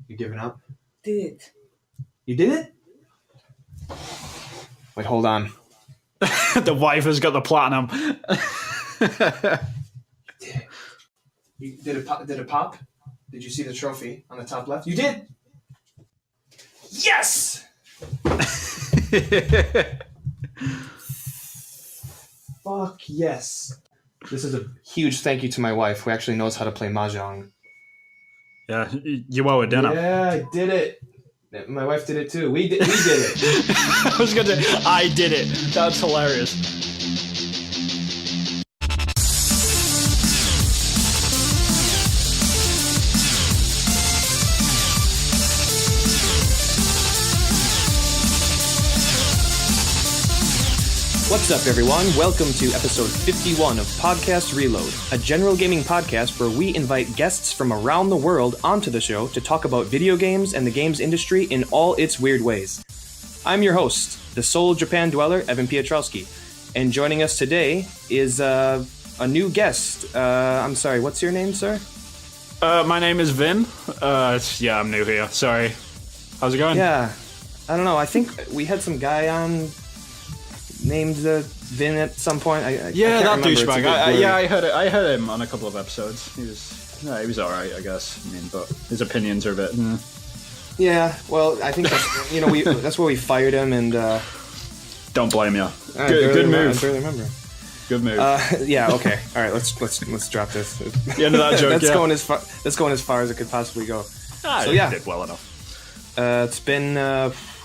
You giving up? Did it. You did it? Wait, hold on. The wife has got the platinum. Did it pop? Did you see the trophy on the top left? You did! Yes! Fuck yes. This is a huge thank you to my wife, who actually knows how to play Mahjong. Yeah, you owe her dinner. Yeah, I did it. My wife did it too. We did it. I was going to say, I did it. That's hilarious. What's up, everyone? Welcome to episode 51 of Podcast Reload, a general gaming podcast where we invite guests from around the world onto the show to talk about video games and the games industry in all its weird ways. I'm your host, the Seoul, Japan dweller, Evan Piotrowski, and joining us today is a new guest. I'm sorry, what's your name, sir? My name is Vin. Yeah, I'm new here. Sorry. How's it going? Yeah, I don't know. I think we had some guy on named Vin at some point. I that douchebag. I heard him on a couple of episodes. He was all right, I guess. I mean, but his opinions are a bit. Yeah, well, I think that's, that's where we fired him, and don't blame you. Good move. I barely remember. Good move. Yeah. Okay. All right. Let's drop this. The end of that joke. That's going as far as it could possibly go. So yeah, did well enough. It's been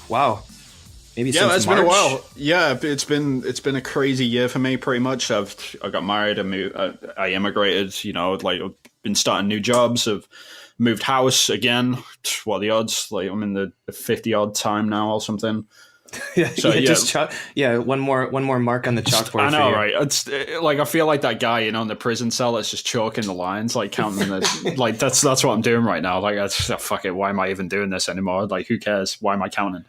wow. Maybe it's March. been a while. Yeah, it's been a crazy year for me. Pretty much, I got married. I immigrated. Like I've been starting new jobs. I've moved house again. What are the odds? Like I'm in the 50 odd time now or something. One more mark on the chalkboard. I know, right? It's like I feel like that guy, in the prison cell that's just chalking the lines, like counting the like. That's what I'm doing right now. Like, fuck it. Why am I even doing this anymore? Like, who cares? Why am I counting?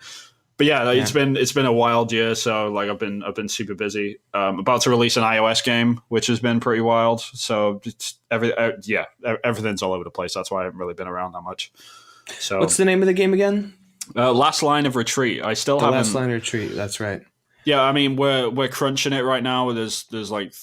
But yeah, it's been a wild year. So like I've been super busy. About to release an iOS game, which has been pretty wild. So it's everything's all over the place. That's why I haven't really been around that much. So what's the name of the game again? Last Line of Retreat. I still haven't. Last Line of Retreat. That's right. Yeah, I mean we're crunching it right now. There's like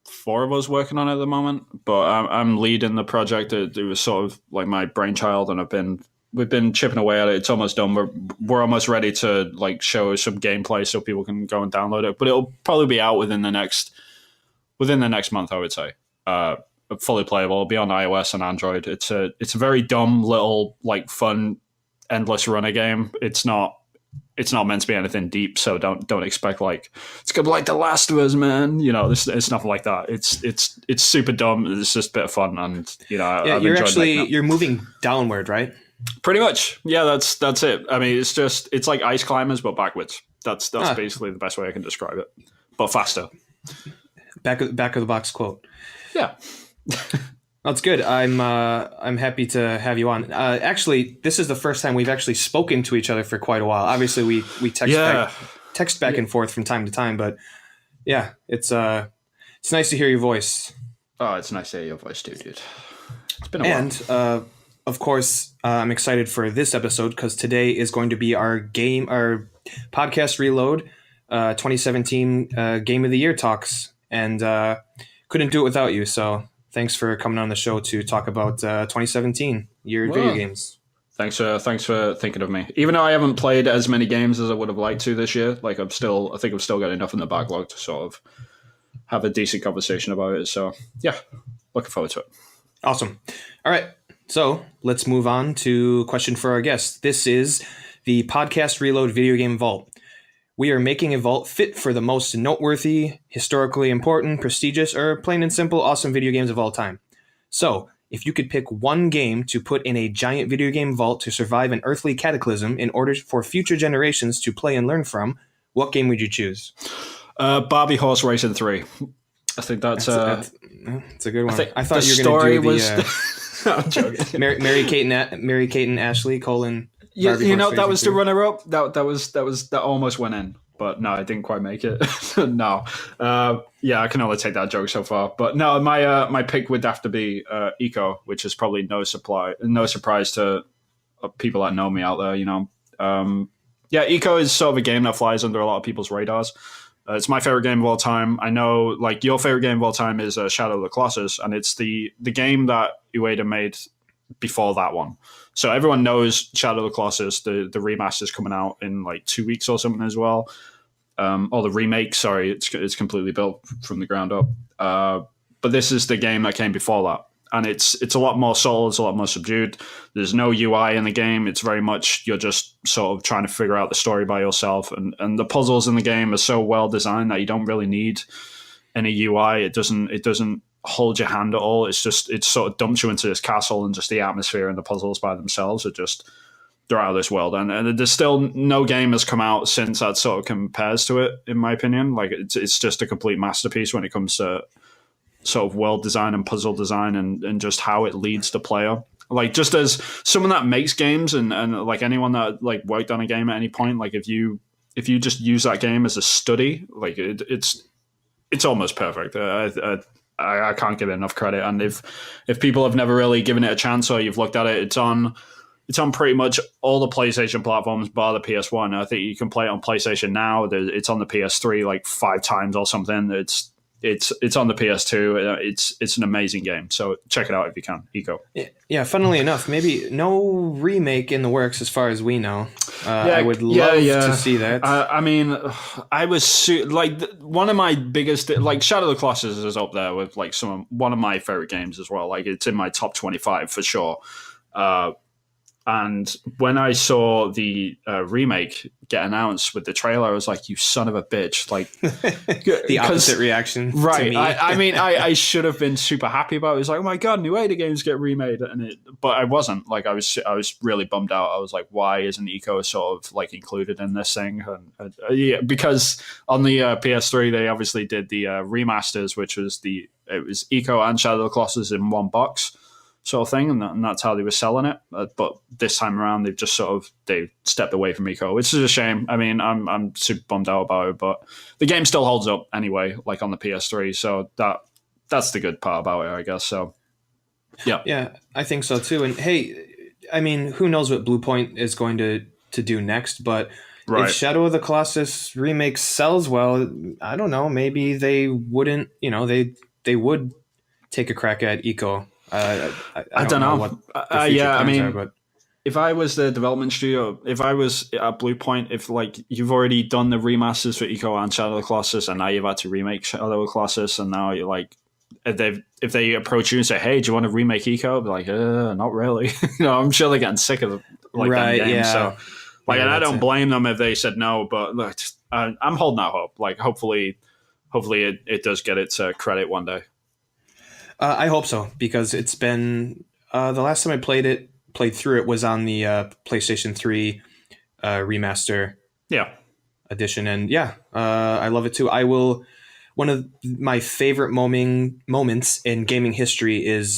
4 of us working on it at the moment, but I'm leading the project. It was sort of like my brainchild, and we've been chipping away at it. It's almost done. We're almost ready to like show some gameplay so people can go and download it. But it'll probably be out within the next month, I would say. Fully playable. It'll be on iOS and Android. It's a very dumb little like fun endless runner game. It's not meant to be anything deep, so don't expect like it's gonna be like The Last of Us, man. It's nothing like that. It's super dumb. It's just a bit of fun, and you're moving downward, right? Pretty much, yeah. That's it. I mean, it's like Ice Climbers but backwards. That's basically the best way I can describe it, but faster. Back of the box quote. Yeah. That's good. I'm happy to have you on. Actually, this is the first time we've actually spoken to each other for quite a while. Obviously, we text back and forth from time to time, but yeah, it's nice to hear your voice. Oh, it's nice to hear your voice too, dude. It's been a while. And of course, I'm excited for this episode because today is going to be our Podcast Reload 2017 Game of the Year talks, and couldn't do it without you. So thanks for coming on the show to talk about 2017 year in video games. Thanks for thinking of me. Even though I haven't played as many games as I would have liked to this year, like I think I've still got enough in the backlog to sort of have a decent conversation about it. So yeah, looking forward to it. Awesome. All right. So let's move on to a question for our guest. This is the Podcast Reload Video Game Vault. We are making a vault fit for the most noteworthy, historically important, prestigious, or plain and simple awesome video games of all time. So, if you could pick one game to put in a giant video game vault to survive an earthly cataclysm in order for future generations to play and learn from, what game would you choose? Barbie Horse Racing 3. I think that's a good one. I thought you were going to do the... I'm joking. Mary Kate and Ashley : that was the runner-up. That almost went in, but no, I didn't quite make it. No, I can only take that joke so far. But no, my pick would have to be Eco, which is probably no surprise to people that know me out there, yeah, Eco is sort of a game that flies under a lot of people's radars. It's my favorite game of all time. I know, like, your favorite game of all time is Shadow of the Colossus, and it's the game that Ueda made before that one. So everyone knows Shadow of the Colossus. The remaster's coming out in like 2 weeks or something as well. Or the remake, sorry, it's completely built from the ground up. But this is the game that came before that. And it's a lot more subtle, it's a lot more subdued. There's no UI in the game. It's very much you're just sort of trying to figure out the story by yourself. And the puzzles in the game are so well designed that you don't really need any UI. It doesn't hold your hand at all. It sort of dumps you into this castle, and just the atmosphere and the puzzles by themselves are just, they're out of this world. And there's still no game has come out since that sort of compares to it, in my opinion. Like, it's just a complete masterpiece when it comes to sort of world design and puzzle design and just how it leads the player. Like, just as someone that makes games and like anyone that like worked on a game at any point, like if you just use that game as a study, like it's almost perfect. I can't give it enough credit. And if people have never really given it a chance, or you've looked at it, it's on pretty much all the PlayStation platforms bar the PS1. I think you can play it on PlayStation now. It's on the PS3 like 5 times or something. It's on the PS2. It's an amazing game. So check it out if you can. Eco. Yeah. Funnily enough, maybe no remake in the works as far as we know. I would love to see that. I mean, I was one of my biggest, like, Shadow of the Colossus is up there with like one of my favorite games as well. Like, it's in my top 25 for sure. And when I saw the remake get announced with the trailer, I was like, "You son of a bitch!" Like, the opposite reaction, right? To me. I mean, I should have been super happy about it. It was like, "Oh my god, new Ada games get remade," but I wasn't. Like, I was really bummed out. I was like, "Why isn't Eco sort of like included in this thing?" And yeah, because on the PS3 they obviously did the remasters, which was it was Eco and Shadow of the Colossus in one box, sort of thing, and that's how they were selling it. But this time around, they've stepped away from Eco, which is a shame. I mean, I'm super bummed out about it, but the game still holds up anyway, like on the PS3. So that's the good part about it, I guess. So yeah, I think so too. And hey, I mean, who knows what Bluepoint is going to do next? But if Shadow of the Colossus remake sells well, I don't know. Maybe they wouldn't. They would take a crack at Eco. I don't know what the future plans are, but if I was the development studio, if I was at Bluepoint, if like you've already done the remasters for Eco and Shadow of the Colossus, and now you've had to remake Shadow of the Colossus, and now you're like, if they approach you and say, "Hey, do you want to remake Eco?" I'd be like, not really. I'm sure they're getting sick of like them games. Yeah. So like, and I don't blame them if they said no, but look, I'm holding out hope. Like, hopefully it does get its credit one day. I hope so, because it's been the last time I played through it was on the PlayStation 3 remaster edition, and I love it too. One of my favorite moments in gaming history is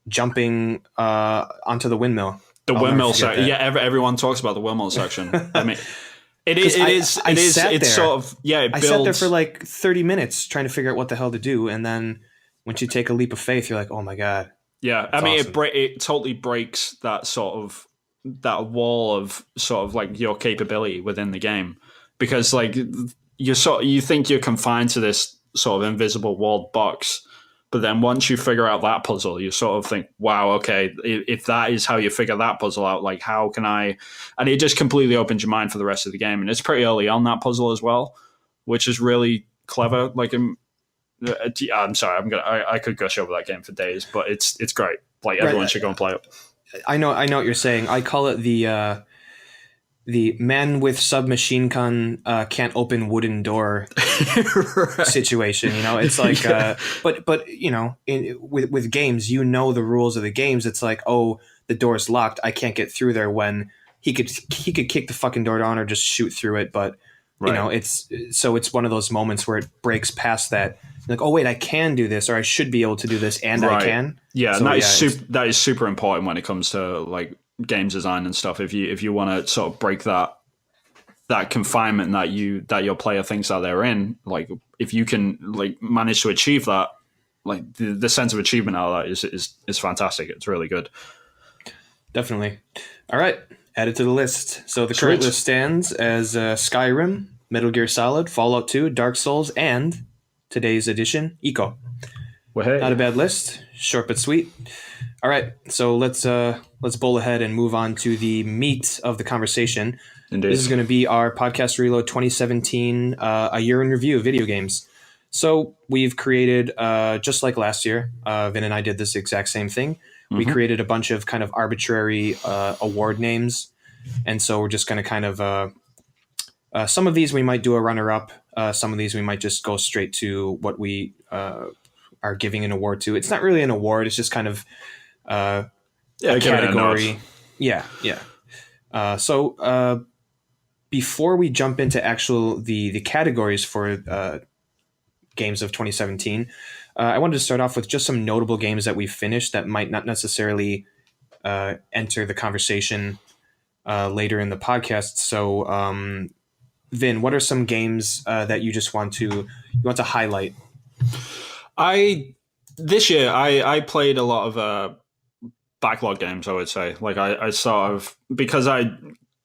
jumping onto the windmill. The windmill section, everyone talks about the windmill section. I mean, it is. It's sort of I sat there for like 30 minutes trying to figure out what the hell to do, and then once you take a leap of faith, you're like, oh my God. Yeah. I mean, awesome. It totally breaks that wall of sort of like your capability within the game, because like you think you're confined to this sort of invisible walled box, but then once you figure out that puzzle, you sort of think, wow, okay, if that is how you figure that puzzle out, like how can I, and it just completely opens your mind for the rest of the game. And it's pretty early on that puzzle as well, which is really clever. Like, I'm sorry, I could gush over that game for days, but it's great. Like, everyone should go and play it. I know what you're saying. I call it the man with submachine gun can't open wooden door situation. It's like, but with games, with the rules, it's like, oh, the door's locked, I can't get through there. When he could kick the fucking door down or just shoot through it, but. It's one of those moments where it breaks past that. Like, oh wait, I can do this, or I should be able to do this, and I can. Yeah, so, and that is super important when it comes to like games design and stuff. If you want to sort of break that confinement that your player thinks that they're in, like if you can like manage to achieve that, like the sense of achievement out of that is fantastic. It's really good. Definitely. All right, add it to the list. So the current Sweet. list stands as Skyrim, Metal Gear Solid, Fallout 2, Dark Souls, and today's edition, Eco. Well, Not a hey, bad list, short but sweet. All right, so let's bowl ahead and move on to the meat of the conversation. This indeed. is going to be our podcast reload 2017, a year in review of video games. So we've created, just like last year, Vin and I did this exact same thing. We Mm-hmm. created a bunch of kind of arbitrary award names, and so we're just going to kind of some of these we might do a runner up. Some of these we might just go straight to what we are giving an award to. It's not really an award. It's just kind of Yeah, a give it a nod. category. Yeah, yeah. So before we jump into the categories for games of 2017, I wanted to start off with just some notable games that we finished that might not necessarily enter the conversation later in the podcast. So, Vin, what are some games that you just want to highlight? I this year I played a lot of backlog games. I would say, like I sort of because I've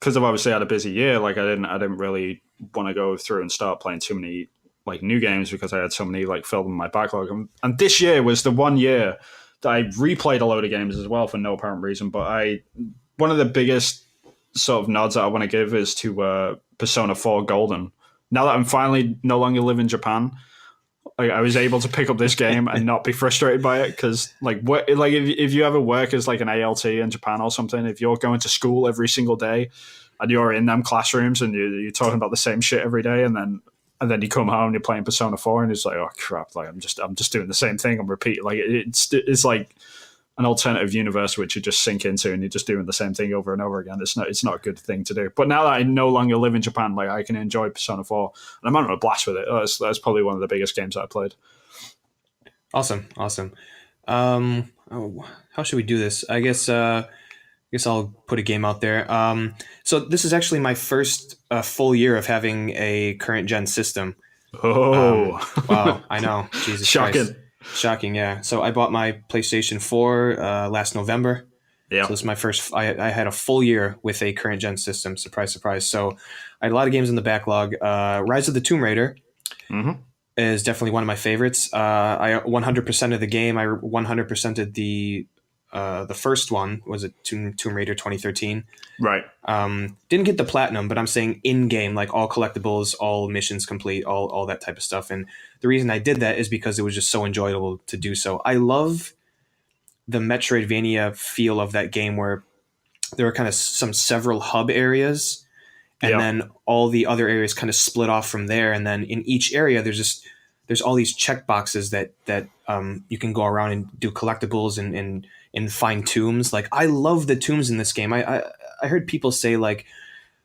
obviously had a busy year. Like I didn't really want to go through and start playing too many like new games because I had so many like filled in my backlog. And this year was the one year that I replayed a load of games as well for no apparent reason. But one of the biggest sort of nods that I want to give is to Persona 4 Golden. Now that I'm finally no longer live in Japan, I was able to pick up this game and not be frustrated by it because if you ever work as like an ALT in Japan or something, if you're going to school every single day and you're in them classrooms and you're talking about the same shit every day, and then you come home and you're playing Persona 4 and it's like, oh crap, like I'm just doing the same thing. I'm repeating, like it's like an alternative universe which you just sink into and you're just doing the same thing over and over again. It's not a good thing to do. But now that I no longer live in Japan, like I can enjoy Persona 4 and I'm having a blast with it. That's probably one of the biggest games that I played. Awesome, awesome. How should we do this? I guess I'll put a game out there. So this is actually my first full year of having a current gen system. Oh, Wow, I know, Jesus Christ, shocking. shocking. Yeah. So I bought my PlayStation 4 last November. Yeah, So this is my first. I had a full year with a current gen system. Surprise, surprise. So I had a lot of games in the backlog. Rise of the Tomb Raider mm-hmm. is definitely one of my favorites. I 100% of the game. I 100%ed the first one. Was it Tomb Raider 2013? Right. Didn't get the platinum, but I'm saying in game, like all collectibles, all missions complete, all that type of stuff. And the reason I did that is because it was just so enjoyable to do so. I love the Metroidvania feel of that game, where there are kind of several hub areas, and Yeah. then all the other areas kind of split off from there. And then in each area, there's all these check boxes that you can go around and do collectibles and find tombs. Like I love the tombs in this game. I heard people say like,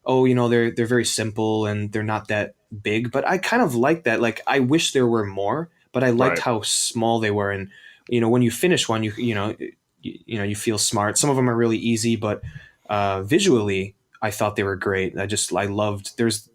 oh, they're very simple and they're not that big, but I kind of like that. Like I wish there were more, but I liked Right. how small they were. And when you finish one, you feel smart. Some of them are really easy, but visually, I thought they were great. I loved. There's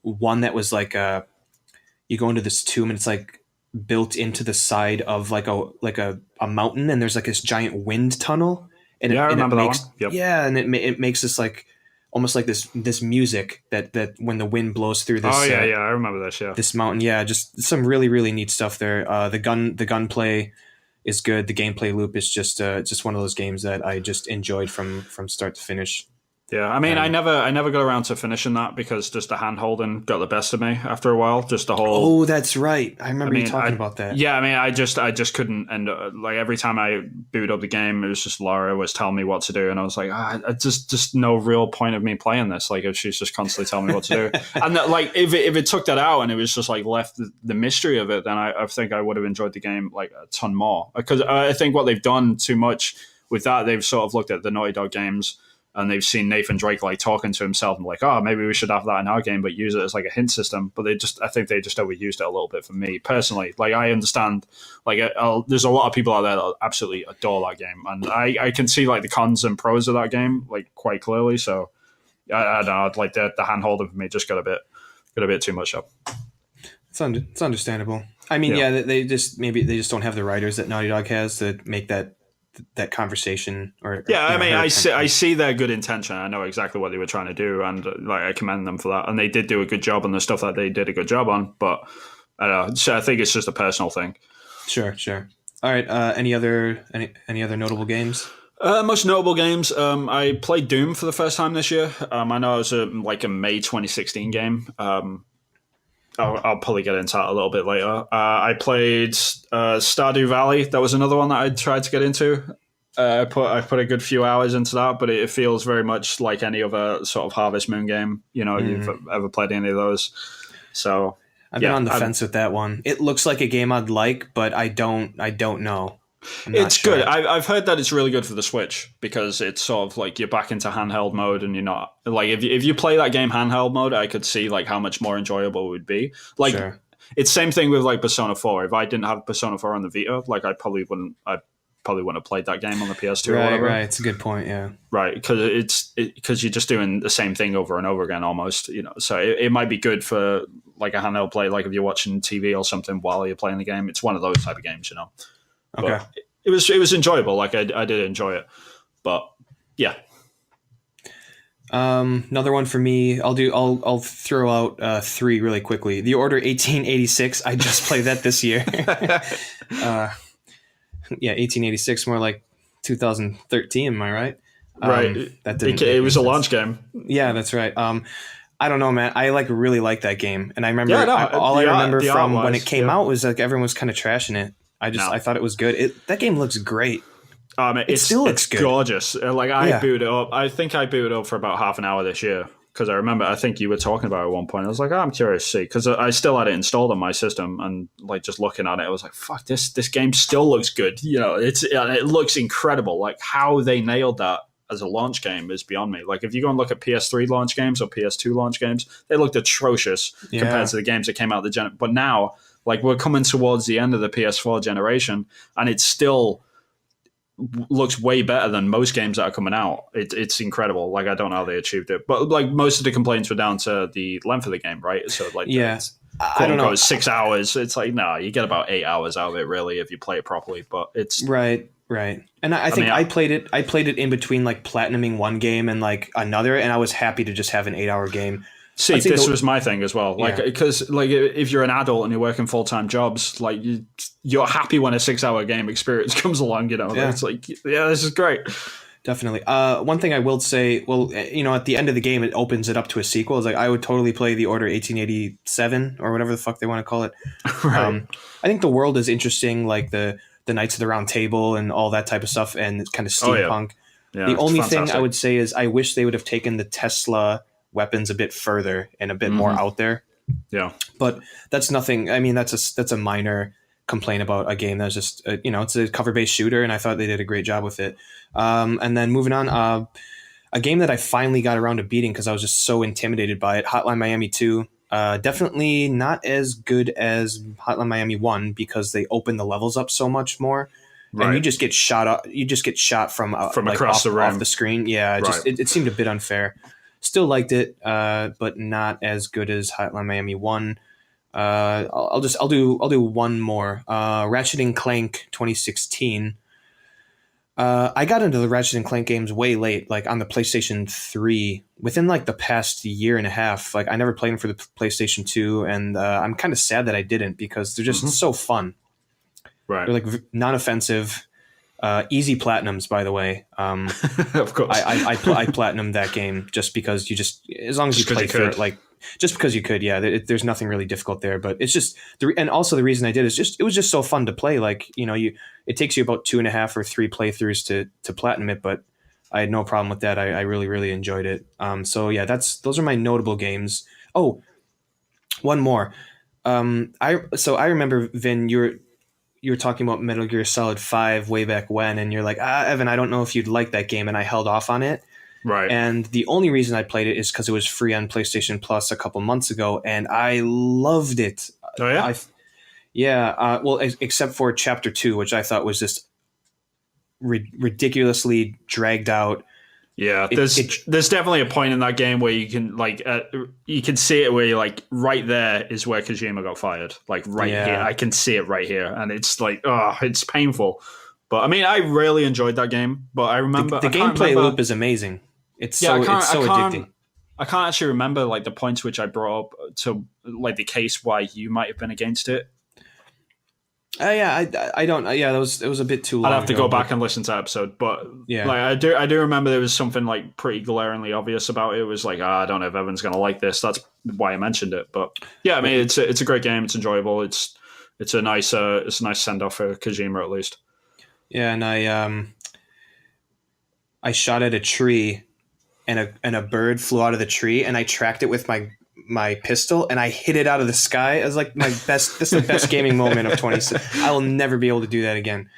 one that was like you go into this tomb and it's like built into the side of like a mountain, and there's like this giant wind tunnel, and Yeah, I it remember that one. makes Yep. yeah, and it makes this like almost like this music that when the wind blows through this Oh yeah, I remember this. Yeah. this mountain. Yeah, just some really really neat stuff there. The gunplay is good. The gameplay loop is just one of those games that I just enjoyed from start to finish. Yeah, I mean, I And never got around to finishing that because just the hand holding got the best of me after a while. Just the whole. oh, that's right. I remember you mean, talking about that. Yeah, I mean, I just couldn't. And like every time I boot up the game, it was just Laura was telling me what to do, and I was like, I just no real point of me playing this. Like if she's just constantly telling me what to do, and that, like if it took that out and it was just like left the mystery of it, then I think I would have enjoyed the game like a ton more. Because I think what they've done too much with that, they've sort of looked at the Naughty Dog games. And they've seen Nathan Drake like talking to himself and like, oh, maybe we should have that in our game, but use it as like a hint system. But I think they just overused it a little bit for me personally. Like I understand, like there's a lot of people out there that absolutely adore that game, and I can see like the cons and pros of that game like quite clearly. So I don't know, like the hand holding for me just got a bit too much up. It's understandable. I mean, Yeah. yeah, they just don't have the writers that Naughty Dog has to make that that conversation or Yeah, I mean, her I attention. see their good intention. I know exactly what they were trying to do, and like I commend them for that. And they did do a good job on the stuff that they did a good job on. But I don't know. So I think it's just a personal thing. Sure, sure. All right. Any other notable games? Most notable games. I played Doom for the first time this year. I know it was a May 2016 game. I'll probably get into that a little bit later. I played Stardew Valley. That was another one that I tried to get into. I put a good few hours into that, but it feels very much like any other sort of Harvest Moon game. If you've ever played any of those. So I've been on the fence with that one. It looks like a game I'd like, but I don't know. I'm not it's sure. good. I've heard that it's really good for the Switch because it's sort of like you're back into handheld mode, and you're not like if you play that game handheld mode, I could see like how much more enjoyable it would be. Like Sure. it's same thing with like Persona 4. If I didn't have Persona 4 on the Vita, like I probably wouldn't have played that game on the PS2 or whatever. Right. It's a good point. Yeah. Right, because you're just doing the same thing over and over again almost. So it might be good for like a handheld play, like if you're watching TV or something while you're playing the game. It's one of those type of games. Okay. But it was enjoyable. Like I did enjoy it, but yeah. Another one for me. I'll throw out 3 really quickly. The Order 1886. I just played that this year. 1886, more like 2013. Am I right? Right. That didn't. It was a launch game. Yeah, that's right. I don't know, man. I really liked that game, and I remember I remember from when it came yeah. out was like everyone was kind of trashing it. I thought it was good. That game looks great. It still looks good. Gorgeous. I booted it up. I think I booted it up for about half an hour this year because I think you were talking about it at one point. I was like, I'm curious to see because I still had it installed on my system and like just looking at it, I was like, fuck, this game still looks good. It looks incredible. Like how they nailed that as a launch game is beyond me. Like if you go and look at PS3 launch games or PS2 launch games, they looked atrocious compared to the games that came out but now, like we're coming towards the end of the PS4 generation, and it still looks way better than most games that are coming out. It's incredible. Like I don't know how they achieved it, but like most of the complaints were down to the length of the game, right? So like I don't know. 6 hours. It's like no, you get about 8 hours out of it really if you play it properly. But it's right. And I think I played it in between like platinuming one game and like another, and I was happy to just have an 8-hour game. See, this was my thing as well. Like, because like if you're an adult and you're working full-time jobs, like you're happy when a 6-hour game experience comes along. It's like, yeah, this is great. Definitely. One thing I will say, well, at the end of the game, it opens it up to a sequel. It's like I would totally play the Order 1887 or whatever the fuck they want to call it. Right. I think the world is interesting, like the Knights of the Round Table and all that type of stuff, and it's kind of steampunk. Yeah, the only fantastic thing I would say is I wish they would have taken the Tesla weapons a bit further and a bit more out there. Yeah. But that's nothing. I mean, that's a minor complaint about a game that's just, it's a cover-based shooter, and I thought they did a great job with it. And then moving on, a game that I finally got around to beating because I was just so intimidated by it, Hotline Miami 2. Definitely not as good as Hotline Miami 1 because they open the levels up so much more. Right. And you just get shot from like across the room. Off the screen. Yeah, right. it seemed a bit unfair. Still liked it, but not as good as Hotline Miami 1. I'll do one more. Ratchet and Clank 2016. I got into the Ratchet and Clank games way late, like on the PlayStation 3, within like the past year and a half. Like I never played them for the PlayStation 2, and I'm kind of sad that I didn't because they're just so fun. Right. They're like non-offensive, easy platinums, by the way. Of course. I platinumed that game just because as long as you play through it, like just because you could, yeah. There's nothing really difficult there, but it's just and also the reason I did is it was just so fun to play. Like it takes you about 2.5 or 3 playthroughs to platinum it, but I had no problem with that. I really really enjoyed it. So yeah, those are my notable games. Oh, one more. I remember, Vin, you were talking about Metal Gear Solid 5 way back when, and you're like, Evan, I don't know if you'd like that game, and I held off on it. Right. And the only reason I played it is because it was free on PlayStation Plus a couple months ago, and I loved it. Oh, yeah? Well, except for Chapter 2, which I thought was just ridiculously dragged out. Yeah, there's definitely a point in that game where you can you can see it where you're like right there is where Kojima got fired, like here. I can see it right here, and it's like it's painful, But I mean, I really enjoyed that game. But I remember The I can't gameplay remember. loop is amazing. Yeah, It's so addicting. I can't actually remember like the points which I brought up to like the case why you might have been against it. Yeah, I don't. Yeah, it was a bit too long. I'd have to ago, go back and listen to that episode, but Yeah. like I do remember there was something like pretty glaringly obvious about it. It was like, I don't know if Evan's gonna like this. That's why I mentioned it. But yeah, I mean, it's a great game. It's enjoyable. It's a nice send off for Kojima at least. Yeah, and I shot at a tree, and a bird flew out of the tree, and I tracked it with my pistol, and I hit it out of the sky. It was like my best. This is the best gaming moment of 20. I will never be able to do that again.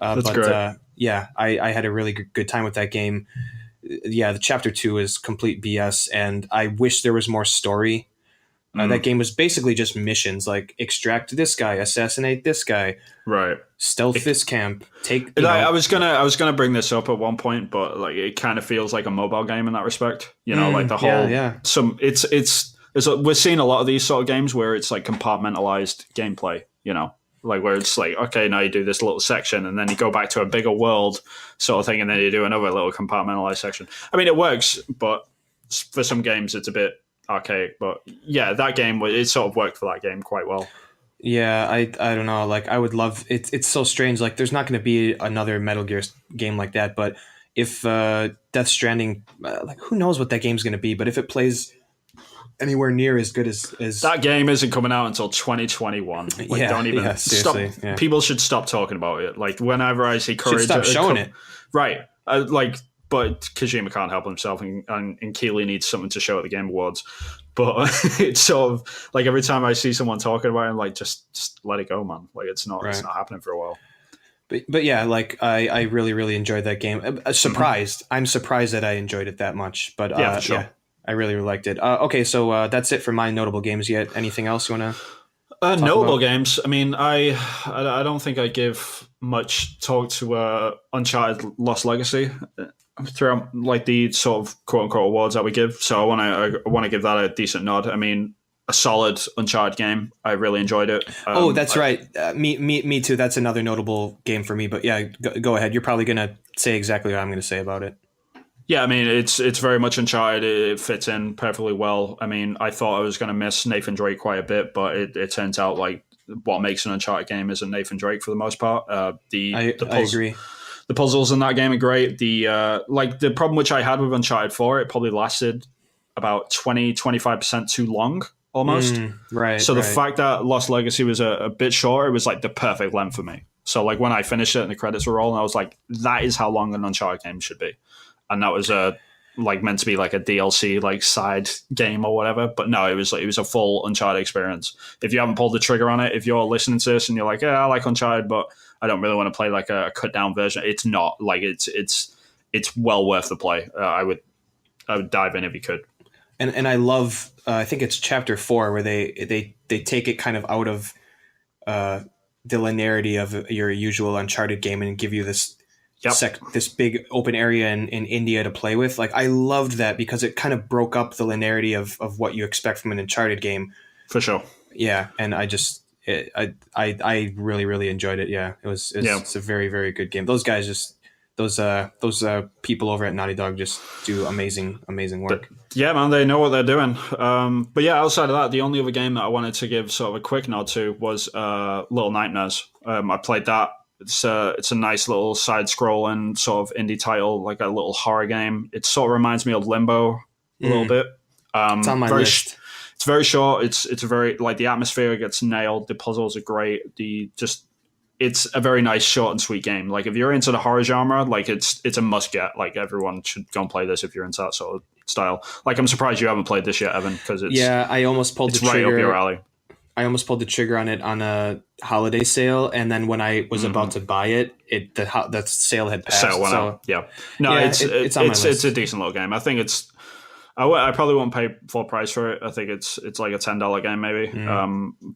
That's great. Yeah, I had a really good time with that game. Yeah, the chapter 2 is complete BS, and I wish there was more story. That game was basically just missions, like extract this guy, assassinate this guy, right, stealth this camp, take. I was gonna bring this up at one point, but like it kind of feels like a mobile game in that respect. You know, like the whole it's we're seeing a lot of these sort of games where it's like compartmentalized gameplay. You know, like where it's like, okay, now you do this little section, and then you go back to a bigger world sort of thing, and then you do another little compartmentalized section. I mean, it works, but for some games, it's a bit archaic. But yeah, that game, it sort of worked for that game quite well. Yeah, I don't know. Like, I would love it. It's so strange. Like, there's not going to be another Metal Gear game like that. But if Death Stranding, like, who knows what that game's going to be? But if it plays anywhere near as good as that game isn't coming out until 2021. Like, don't even stop. Yeah. People should stop talking about it. Like, whenever I see Courage, stop showing it. Right. But Kojima can't help himself, and Keighley needs something to show at the Game Awards. But it's sort of like every time I see someone talking about it, I'm like, just let it go, man. Like, it's not happening for a while. But yeah, like I really, really enjoyed that game. Surprised. I'm surprised that I enjoyed it that much. But yeah, for sure. Yeah, I really liked it. Okay, so that's it for my notable games yet. Anything else you want to notable games? I mean, I don't think I give much talk to Uncharted Lost Legacy throughout like the sort of quote unquote awards that we give. So I want to give that a decent nod. I mean, a solid Uncharted game. I really enjoyed it. That's right. Me too. That's another notable game for me. But yeah, go ahead. You're probably gonna say exactly what I'm gonna say about it. Yeah, I mean, it's very much Uncharted. It fits in perfectly well. I mean, I thought I was going to miss Nathan Drake quite a bit, but it turns out like what makes an Uncharted game isn't Nathan Drake for the most part. I agree. The puzzles in that game are great. The problem which I had with Uncharted 4, it probably lasted about 20-25% too long almost. Right. So the fact that Lost Legacy was a bit shorter, it was like the perfect length for me. So like when I finished it and the credits were rolling, I was like, that is how long an Uncharted game should be. And that was meant to be like a DLC like side game or whatever, but no, it was a full Uncharted experience. If you haven't pulled the trigger on it, if you're listening to this and you're like, yeah, I like Uncharted, but I don't really want to play like a cut down version, it's not like it's well worth the play. I would dive in if you could. And I love I think it's chapter 4 where they take it kind of out of the linearity of your usual Uncharted game and give you this. Yep. This big open area in India to play with. Like, I loved that because it kind of broke up the linearity of what you expect from an Uncharted game. For sure. Yeah, and I really, really enjoyed it. Yeah, it's a very, very good game. Those guys those people over at Naughty Dog just do amazing work. Yeah, man, they know what they're doing. But yeah, outside of that, the only other game that I wanted to give sort of a quick nod to was Little Nightmares. I played that. It's a nice little side-scrolling sort of indie title, like a little horror game. It sort of reminds me of Limbo a little bit. It's on my list. It's very short. It's a very like the atmosphere gets nailed. The puzzles are great. It's a very nice, short and sweet game. Like if you're into the horror genre, like it's a must get. Like everyone should go and play this if you're into that sort of style. Like I'm surprised you haven't played this yet, Evan, because I almost pulled the trigger. Right up your alley. I almost pulled the trigger on it on a holiday sale, and then when I was about to buy it, the sale had passed. Sale went out. Yeah, no, yeah, it's a decent little game. I think it's. I probably won't pay full price for it. I think it's like a $10 game maybe.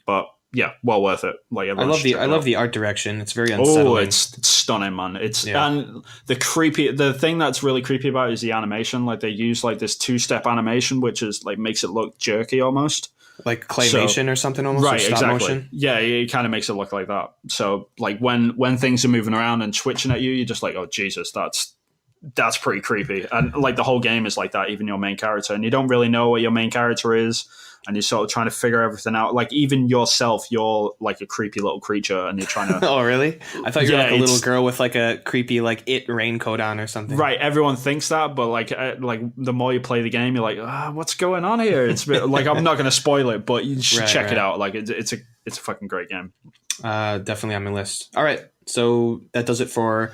But yeah, well worth it. Like everyone should check I it love out. the art direction. It's very Oh, unsettling. it's stunning, man. It's Yeah, and the thing that's really creepy about it is the animation. Like they use like this 2-step animation, which is like makes it look jerky almost. like So claymation or something almost, or right, stop exactly. motion. Yeah, it kind of makes it look like that. So like when things are moving around and twitching at you, you're just like, oh Jesus, that's pretty creepy. And like the whole game is like that, even your main character, and you don't really know what your main character is, and you're sort of trying to figure everything out. Like even yourself, you're like a creepy little creature, and you're trying to. Oh, really? I thought you were Yeah, like a little it's girl with like a creepy like it raincoat on or something. right. Everyone thinks that, but like the more you play the game, you're like, what's going on here? It's a bit, like I'm not going to spoil it, but you should check it out. Like it's a fucking great game. Definitely on my list. All right, so that does it for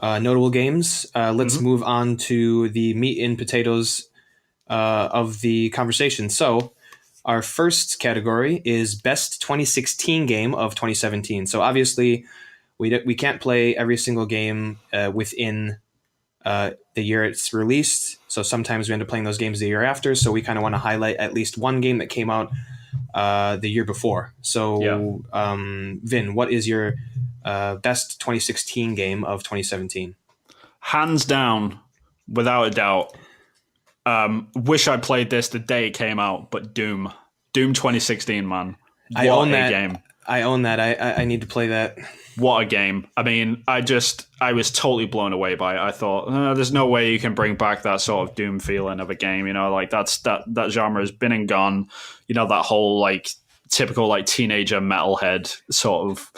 notable games. Let's move on to the meat and potatoes of the conversation. So, our first category is best 2016 game of 2017. So, obviously, we can't play every single game within the year it's released. So, sometimes we end up playing those games the year after. So, we kind of want to highlight at least one game that came out the year before. So, Yeah. Vin, what is your best 2016 game of 2017? Hands down, without a doubt. Wish I played this the day it came out, but Doom 2016, man. I What own a that. game. I own that. I need to play that. What a game. I mean, I was totally blown away by it. I thought, there's no way you can bring back that sort of Doom feeling of a game. You know, like that genre has been and gone. You know, that whole like typical like teenager metalhead sort of,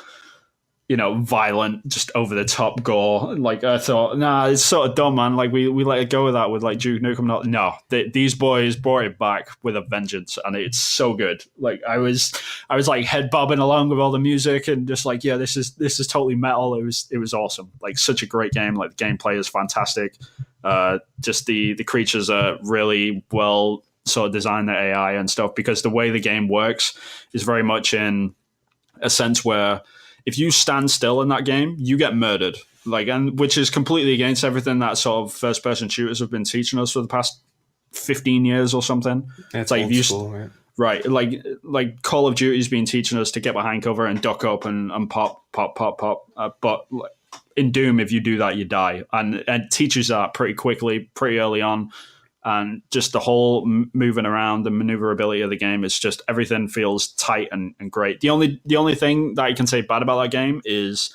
you know, violent, just over the top gore. Like I thought, nah, it's sort of dumb, man. Like we let it go with that with like Duke Nukem. No, these boys brought it back with a vengeance, and it's so good. Like I was like head bobbing along with all the music and just like, yeah, this is totally metal. It was awesome. Like such a great game. Like the gameplay is fantastic. Just the creatures are really well sort of designed, the AI and stuff, because the way the game works is very much in a sense where if you stand still in that game, you get murdered. Like, and which is completely against everything that sort of first person shooters have been teaching us for the past 15 years or something. That's it's like old school, right? right, like Call of Duty's been teaching us to get behind cover and duck up and pop. But in Doom, if you do that, you die, and it teaches that pretty quickly, pretty early on. And just the whole moving around, the maneuverability of the game, is just everything feels tight and great. The only thing that I can say bad about that game is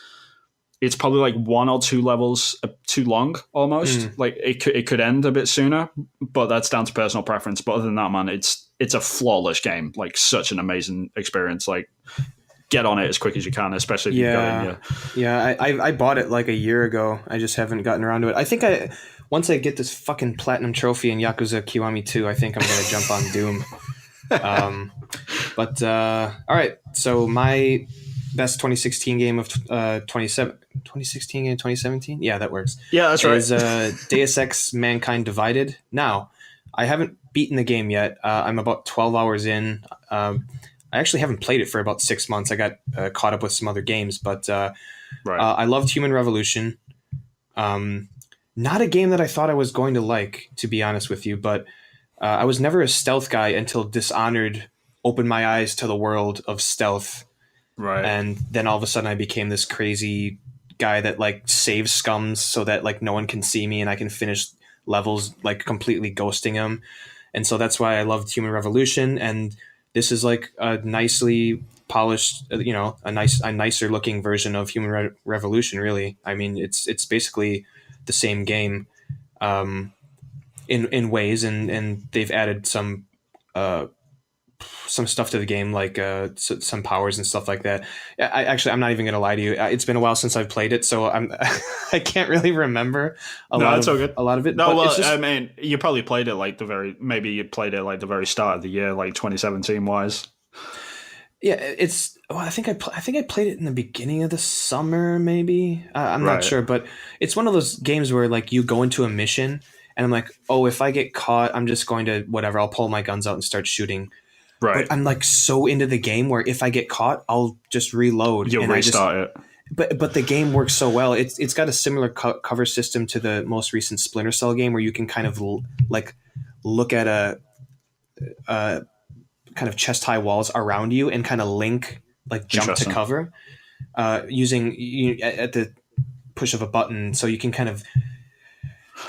it's probably like 1 or 2 levels too long almost. Like it could end a bit sooner, but that's down to personal preference. But other than that, man, it's a flawless game. Like such an amazing experience. Like get on it as quick as you can, especially if you've got it. I bought it like a year ago. I just haven't gotten around to it. I think once I get this fucking platinum trophy in Yakuza Kiwami 2, I think I'm gonna jump on Doom. All right. So my best 2016 game of 2016 game 2017. Yeah, that works. Yeah, that's right. Is Deus Ex: Mankind Divided. Now, I haven't beaten the game yet. I'm about 12 hours in. I actually haven't played it for about 6 months. I got caught up with some other games, but I loved Human Revolution. Not a game that I thought I was going to like, to be honest with you, but I was never a stealth guy until Dishonored opened my eyes to the world of stealth. Right. And then all of a sudden I became this crazy guy that like saves scums so that like no one can see me and I can finish levels like completely ghosting them. And so that's why I loved Human Revolution. And this is like a nicely polished, you know, a nicer looking version of Human Revolution, really. I mean, it's basically the same game in ways, and they've added some stuff to the game, like some powers and stuff like that. I'm not even gonna lie to you. It's been a while since I've played it, so I can't really remember a lot of it. No, well, I mean, you probably played it like the very start of the year, like 2017 wise. Yeah, I think I played it in the beginning of the summer, maybe. I'm not sure, but it's one of those games where like you go into a mission and I'm like, oh, if I get caught, I'm just going to whatever. I'll pull my guns out and start shooting. Right. But I'm like so into the game where if I get caught, I'll just reload. You'll restart it. But the game works so well. It's got a similar cover system to the most recent Splinter Cell game, where you can kind of like look at a kind of chest high walls around you and kind of link like jump to cover using at the push of a button, so you can kind of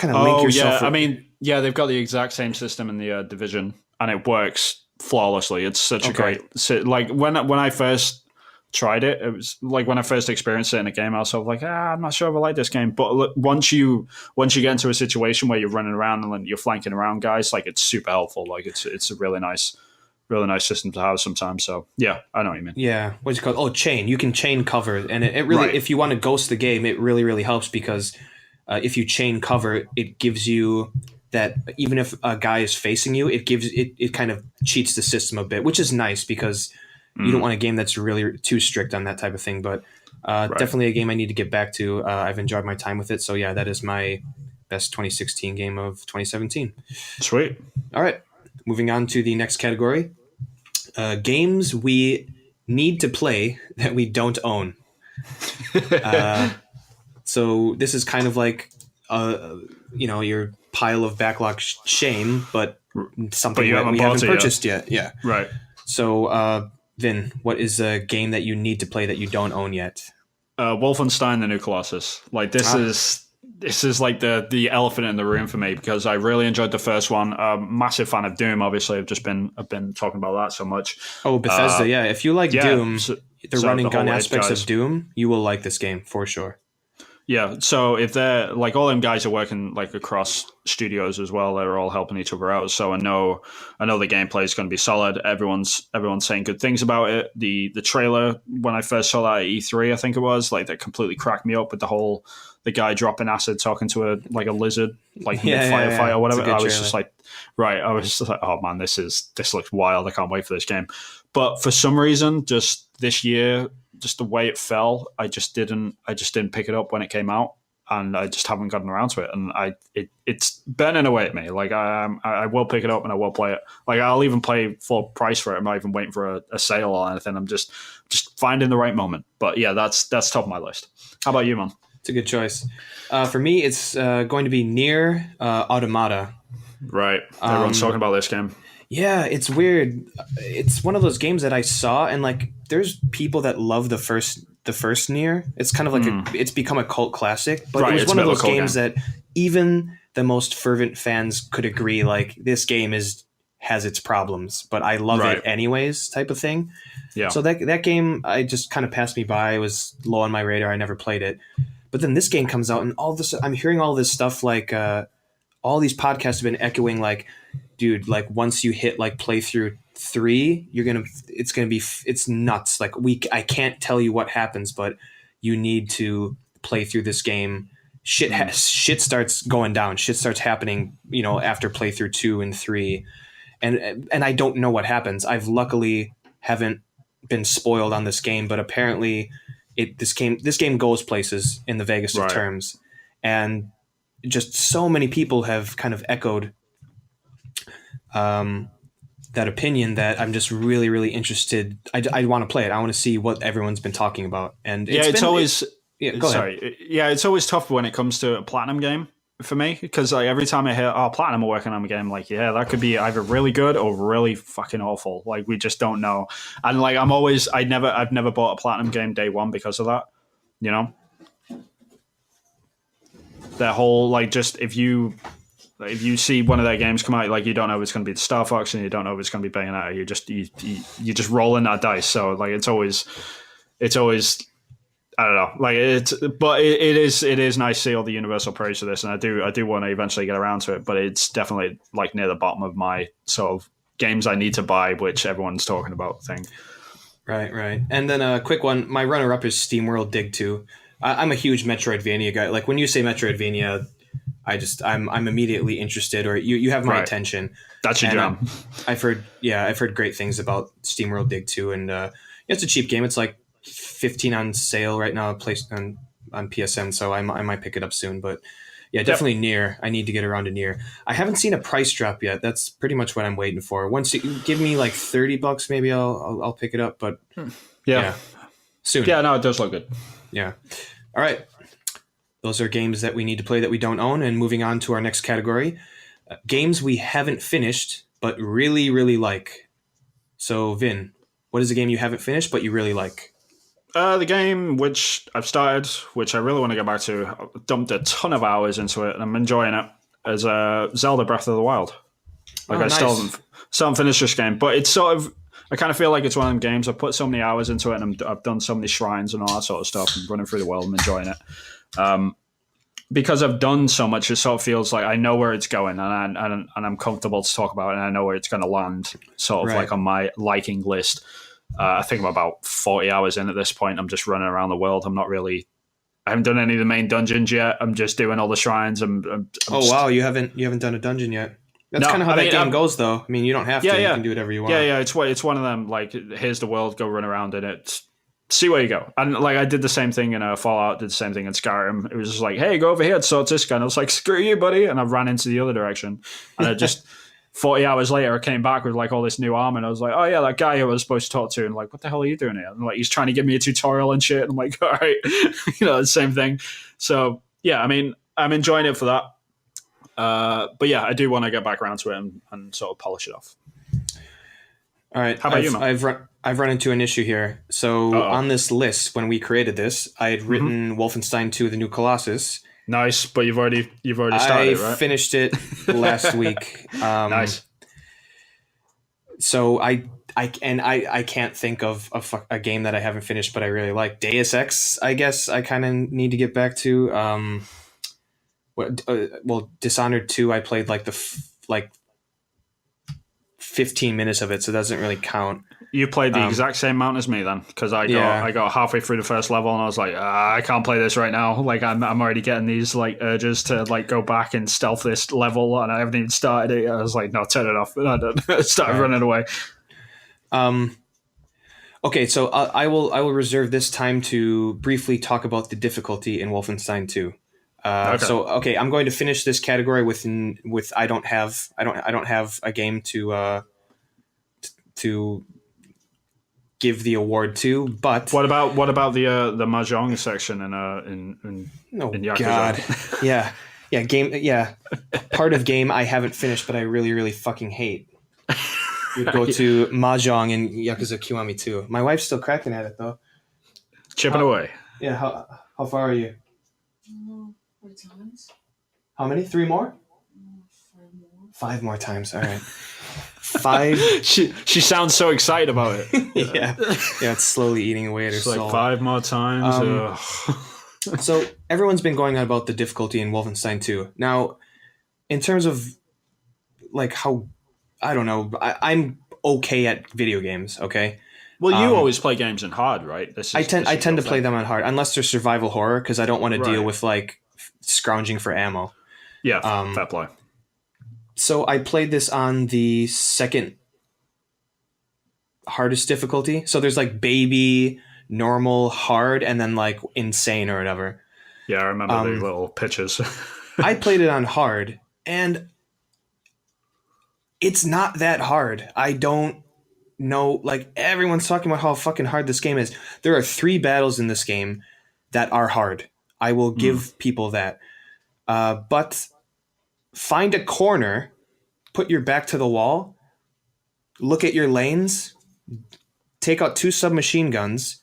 link yourself. I mean, yeah, they've got the exact same system in the Division, and it works flawlessly. It's such a great like when I first tried it, it was like when I first experienced it in a game, I was sort of like, I'm not sure if I like this game. But look, once you get into a situation where you're running around and you're flanking around guys, like it's super helpful. Like it's a really nice system to have sometimes. So yeah, I know what you mean. Yeah, what's it called? Oh, chain. You can chain cover, and it really, if you want to ghost the game, it really, really helps because if you chain cover, it gives you that even if a guy is facing you, it kind of cheats the system a bit, which is nice because you don't want a game that's really too strict on that type of thing. But definitely a game I need to get back to. I've enjoyed my time with it, so yeah, that is my best 2016 game of 2017. Sweet. All right, moving on to the next category. Games we need to play that we don't own. So this is kind of like, your pile of backlog shame, but something you that we haven't purchased yet. Yeah. Right. So, Vin, what is a game that you need to play that you don't own yet? Wolfenstein: The New Colossus. Like this is like the elephant in the room for me because I really enjoyed the first one. Massive fan of Doom. Obviously, I've been talking about that so much. Oh, Bethesda, yeah. If you like Doom, the running gun aspects of Doom, you will like this game for sure. Yeah, so if they're like all them guys are working like across studios as well, they're all helping each other out. So I know the gameplay is going to be solid. Everyone's saying good things about it. The trailer when I first saw that at E3, I think it was like that completely cracked me up with the guy dropping acid talking to a lizard like firefight or whatever. I was just like, oh man, this looks wild. I can't wait for this game. But for some reason, just this year, just the way it fell, I just didn't pick it up when it came out, and I just haven't gotten around to it. And it's burning away at me. Like I will pick it up and I will play it. Like I'll even play full price for it. I'm not even waiting for a sale or anything. I'm just finding the right moment. But yeah, that's top of my list. How about you, man? It's a good choice. For me, it's going to be Nier Automata. Right. Everyone's talking about this game. Yeah, it's weird. It's one of those games that I saw, and like, there's people that love the first Nier. It's kind of like it's become a cult classic, but it was one of those games that even the most fervent fans could agree, like, this game has its problems, but I love it anyways, type of thing. Yeah. So that game, I just kind of passed me by. It was low on my radar. I never played it. But then this game comes out, and all this, I'm hearing all this stuff, like all these podcasts have been echoing, like, dude, like once you hit like playthrough 3, it's nuts. Like I can't tell you what happens, but you need to play through this game. Shit starts going down. Shit starts happening, after playthrough 2 and 3. And I don't know what happens. I've luckily haven't been spoiled on this game, but apparently this game goes places in the vaguest of terms. And just so many people have kind of echoed that opinion that I'm just really, really interested. I want to play it. I want to see what everyone's been talking about. And it's always tough when it comes to a Platinum game for me, because like every time I hear, Platinum are working on a game, like, yeah, that could be either really good or really fucking awful. Like, we just don't know. And like, I've never bought a Platinum game day one because of that. That whole, like, just if you see one of their games come out, like, you don't know if it's going to be the Star Fox and you don't know if it's going to be Bayonetta. You just roll in that dice. So like, it's always I don't know. Like it is nice to see all the universal praise for this, and I do want to eventually get around to it. But it's definitely like near the bottom of my sort of games I need to buy, which everyone's talking about thing. Right. And then a quick one. My runner-up is SteamWorld Dig 2. I'm a huge Metroidvania guy. Like, when you say Metroidvania, I'm immediately interested, or you have my attention. That's your jam. I've heard great things about SteamWorld Dig 2, and it's a cheap game. It's like $15 on sale right now, placed on PSN, so I might pick it up soon. But yeah, definitely Nier. I need to get around to Nier. I haven't seen a price drop yet. That's pretty much what I'm waiting for. Once you give me like $30, maybe I'll pick it up. But yeah, soon. Yeah, no, it does look good. Yeah. All right. Those are games that we need to play that we don't own. And moving on to our next category, games we haven't finished but really, really like. So, Vin, What is a game you haven't finished but you really like? The game which I've started, which I really want to get back to, I dumped a ton of hours into it, and I'm enjoying it, is Zelda Breath of the Wild. Like, Nice. still haven't finished this game, but it's sort of, I kind of feel like it's one of them games. I've put so many hours into it, and I've done so many shrines and all that sort of stuff, and running through the world and enjoying it. Because I've done so much, it sort of feels like I know where it's going, and I'm comfortable to talk about it, and I know where it's going to land, sort of like on my liking list. I think I'm about 40 hours in at this point. I'm just running around the world. I haven't done any of the main dungeons yet. I'm just doing all the shrines. Wow, you haven't done a dungeon yet. That's kind of how that game goes, though. I mean, you don't have to. You can do whatever you want. Yeah. It's one of them. Like, here's the world. Go run around in it. See where you go. And like, I did the same thing in Fallout. Did the same thing in Skyrim. It was just like, hey, go over here and sort this guy. And I was like, screw you, buddy. And I ran into the other direction. And I just 40 hours later, I came back with like all this new armor, and I was like, oh yeah, that guy who I was supposed to talk to, and like, what the hell are you doing here? And like, he's trying to give me a tutorial and shit. And I'm like, all right, the same thing. So yeah, I mean, I'm enjoying it for that. But yeah, I do want to get back around to it and sort of polish it off. All right. How about you, man? I've run into an issue here. So on this list, when we created this, I had written Wolfenstein 2: The New Colossus. Nice, but you've already started, right? I finished it last week. Nice. So I can't think of a game that I haven't finished, but I really like. Deus Ex, I guess I kind of need to get back to. Dishonored 2, I played like 15 minutes of it, so it doesn't really count. You played the exact same amount as me then, because I got halfway through the first level and I was like, I can't play this right now. Like, I'm already getting these like urges to like go back and stealth this level, and I haven't even started it. I was like, no, turn it off. And I started running away. Okay, so I will reserve this time to briefly talk about the difficulty in Wolfenstein 2. Okay. So I'm going to finish this category with I don't have a game to give the award to, but what about the mahjong section in Yakuza? God. yeah part of game I haven't finished but I really really fucking hate. You go to mahjong in Yakuza Kiwami 2. My wife's still cracking at it though. Chipping away. Yeah, how far are you? 4 times. How many? 3 more? 5 more. 5 more times. All right. 5. She sounds so excited about it. yeah, it's slowly eating away at her soul. Like 5 more times. So everyone's been going on about the difficulty in Wolfenstein 2. Now, in terms of like how, I don't know, I'm okay at video games. Okay. Well, you always play games in hard, right? I tend to play them on hard, unless they're survival horror, because I don't want to deal with like scrounging for ammo. Yeah, fair play. So I played this on the second hardest difficulty. So there's like baby, normal, hard, and then like insane or whatever. Yeah, I remember the little pictures. I played it on hard, and it's not that hard. I don't know, like everyone's talking about how fucking hard this game is. There are 3 battles in this game that are hard. I will give people that. But find a corner, put your back to the wall, look at your lanes, take out 2 submachine guns,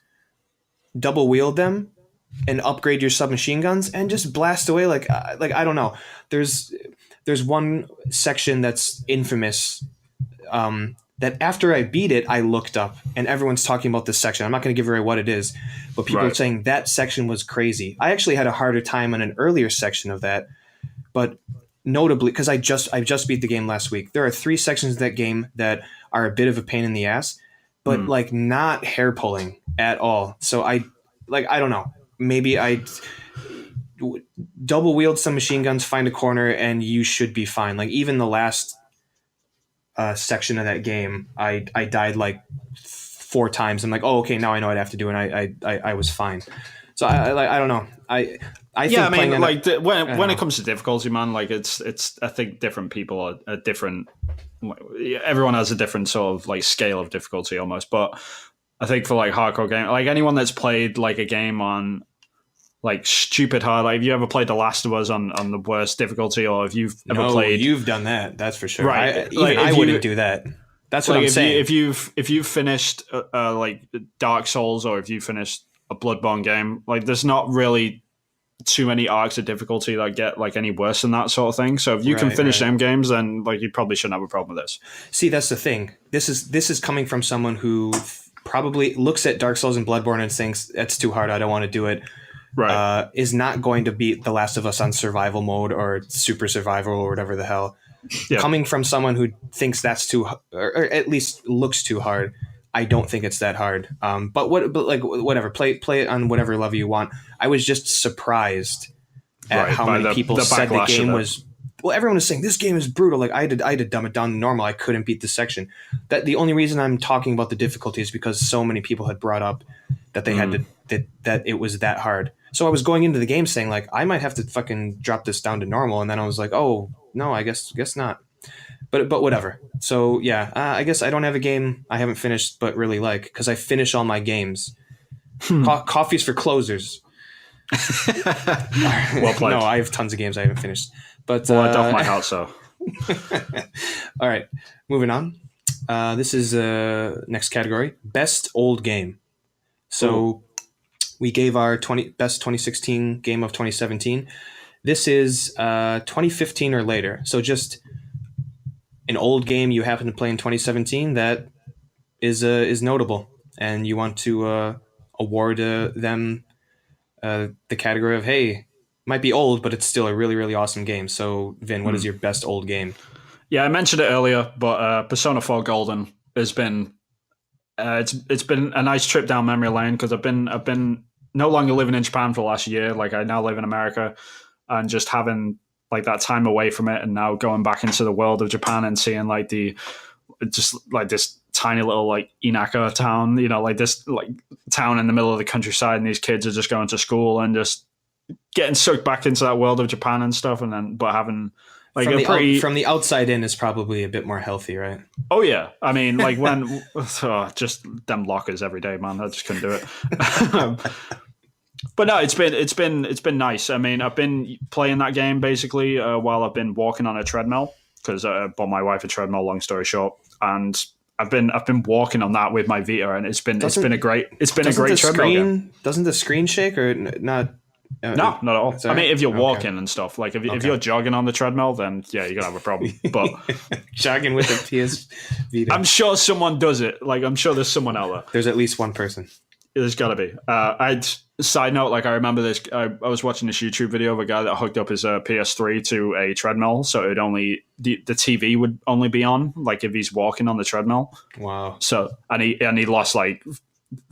double wield them, and upgrade your submachine guns, and just blast away like I don't know. There's one section that's infamous. That after I beat it, I looked up, and everyone's talking about this section. I'm not going to give away what it is, but people are saying that section was crazy. I actually had a harder time on an earlier section of that, but notably, because I just beat the game last week, there are 3 sections of that game that are a bit of a pain in the ass, but like not hair pulling at all. So I don't know. Maybe I double wield some machine guns, find a corner, and you should be fine. Like even the last section of that game, I died like 4 times. I'm like, oh, okay, now I know what I have to do, and I was fine. So I don't know. I think I mean, like when it comes to difficulty, man, like it's I think different people are different. Everyone has a different sort of like scale of difficulty almost, but I think for like hardcore game, like anyone that's played like a game on like stupid hard, like have you ever played The Last of Us on the worst difficulty, or have you ever played? You've done that, that's for sure. Right. I wouldn't do that. That's what I'm saying. If you've finished like Dark Souls, or if you finished a Bloodborne game, like there's not really too many arcs of difficulty that get like any worse than that sort of thing. So if you can finish them games, then like you probably shouldn't have a problem with this. See, that's the thing. This is coming from someone who probably looks at Dark Souls and Bloodborne and thinks that's too hard, I don't want to do it. Right. Is not going to beat The Last of Us on survival mode or super survival or whatever the hell. Yeah. Coming from someone who thinks that's too, or at least looks too hard, I don't think it's that hard. But whatever, play it on whatever level you want. I was just surprised at how many people said the game was. Well, everyone was saying this game is brutal. Like I had to dumb it down to normal. I couldn't beat this section. That the only reason I'm talking about the difficulty is because so many people had brought up that they had to that it was that hard. So I was going into the game saying like I might have to fucking drop this down to normal, and then I was like, oh no, I guess not. But whatever. So yeah, I guess I don't have a game I haven't finished but really like, because I finish all my games. Coffee's for closers. Well played. No, I have tons of games I haven't finished. But well, I doff my hat, so. All right, moving on. This is next category: best old game. So we gave our best 2016 game of 2017. This is 2015 or later. So just an old game you happen to play in 2017 that is notable, and you want to award them the category of, hey, might be old, but it's still a really, really awesome game. So, Vin, what is your best old game? Yeah, I mentioned it earlier, but Persona 4 Golden has been it's been a nice trip down memory lane, because I've been no longer living in Japan for the last year. Like I now live in America, and just having like that time away from it, and now going back into the world of Japan and seeing like just like this tiny little like Inaka town, you know, like this like town in the middle of the countryside, and these kids are just going to school and just getting sucked back into that world of Japan and stuff, and then but having like from the outside in is probably a bit more healthy, right? Oh yeah, I mean, like when just them lockers every day, man, I just couldn't do it. But no, it's been nice. I mean, I've been playing that game basically while I've been walking on a treadmill, because I bought my wife a treadmill. Long story short, and I've been walking on that with my Vita, and it's been a great treadmill game. Doesn't the screen shake or not? No, not at all. I mean, if you're walking and stuff, like if you're jogging on the treadmill, then yeah, you're gonna have a problem. But jogging with a PS Vita, I'm sure someone does it. Like I'm sure there's someone out there. There's at least one person. There's got to be. Side note, like I remember this. I was watching this YouTube video of a guy that hooked up his PS3 to a treadmill, so it only the TV would only be on like if he's walking on the treadmill. Wow. So and he lost like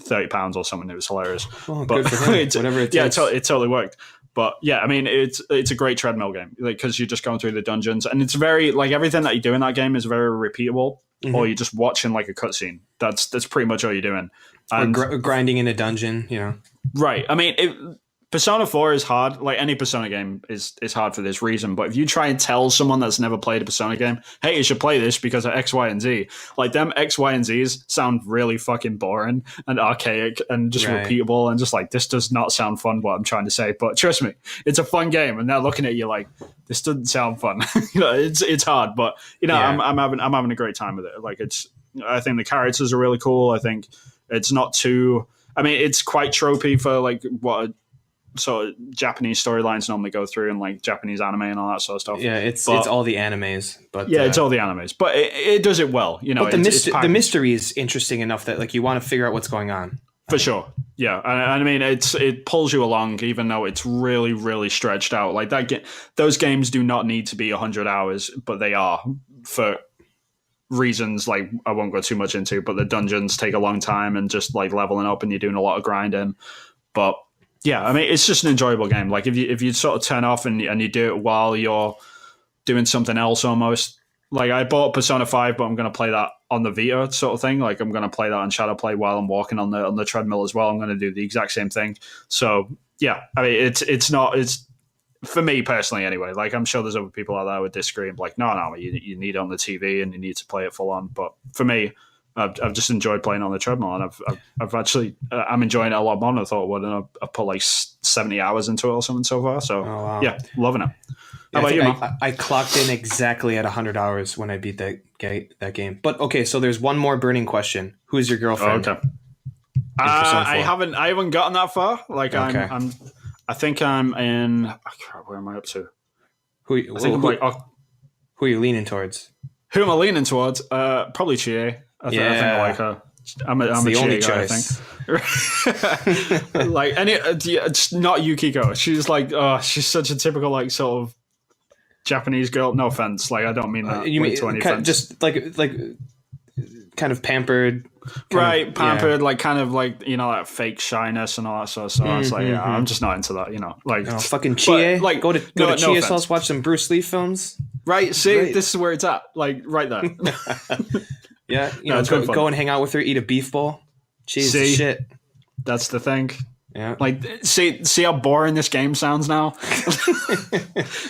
30 pounds or something. It was hilarious. Well, good for him. Whatever it takes. Yeah, it totally worked. But yeah, I mean, it's a great treadmill game, like because you're just going through the dungeons, and it's very like everything that you do in that game is very repeatable. Mm-hmm. Or you're just watching like a cutscene. That's pretty much all you're doing. And or grinding in a dungeon, you know. Right. I mean, Persona 4 is hard. Like any Persona game is hard for this reason. But if you try and tell someone that's never played a Persona game, hey, you should play this because of X, Y, and Z, like them X, Y, and Zs sound really fucking boring and archaic and just repeatable and just like, this does not sound fun, what I'm trying to say. But trust me, it's a fun game. And they're looking at you like, this doesn't sound fun. You know, it's hard. But, you know, I'm having a great time with it. Like I think the characters are really cool. I think it's not too... I mean, it's quite tropey for like what sort of Japanese storylines normally go through, and like Japanese anime and all that sort of stuff. Yeah, it's all the animes, but yeah, it's all the animes, but it does it well. You know, but the mystery is interesting enough that like you want to figure out what's going on. For sure, yeah, and I mean it pulls you along, even though it's really, really stretched out. Like that, those games do not need to be 100 hours, but they are for reasons like I won't go too much into, but the dungeons take a long time and just like leveling up and you're doing a lot of grinding. But yeah, I mean, it's just an enjoyable game. Like if you sort of turn off and you do it while you're doing something else almost. Like I bought Persona 5, but I'm going to play that on the Vita sort of thing. Like I'm going to play that on Shadow Play while I'm walking on the treadmill as well. I'm going to do the exact same thing. So yeah, I mean, it's for me personally anyway. Like I'm sure there's other people out there who would disagree and be like, no, you need it on the TV and you need to play it full on. But for me, I've just enjoyed playing on the treadmill, and I've actually I'm enjoying it a lot more than I thought I would, and I've put like 70 hours into it or something so far. So Oh, wow. yeah, loving it. Yeah, How about you, man? I clocked in exactly at 100 hours when I beat that game. But okay, so there's one more burning question. Who's your girlfriend? Okay. I haven't gotten that far. Like Okay. I think I'm in. Oh, crap, where am I up to? Who I think I'm like. who are you leaning towards? Who am I leaning towards? Probably Chie. I think I like her. I'm a the Chie only guy, choice. I think. Like it's not Yukiko. She's like, she's such a typical like sort of Japanese girl. No offense. Like I don't mean that. You mean to any kind of, offense. just like kind of pampered, Right, pampered, like kind of like that fake shyness and all that sort of stuff. It's like, I'm just not into that. Like Oh, fucking Chie. Like go to no Chie's offense. house, watch some Bruce Lee films. Right, see, Right. this is where it's at. Like right there. Yeah, it's been fun. go and hang out with her, eat a beef bowl. Cheese See? shit. That's the thing. Yeah. Like, see how boring this game sounds now.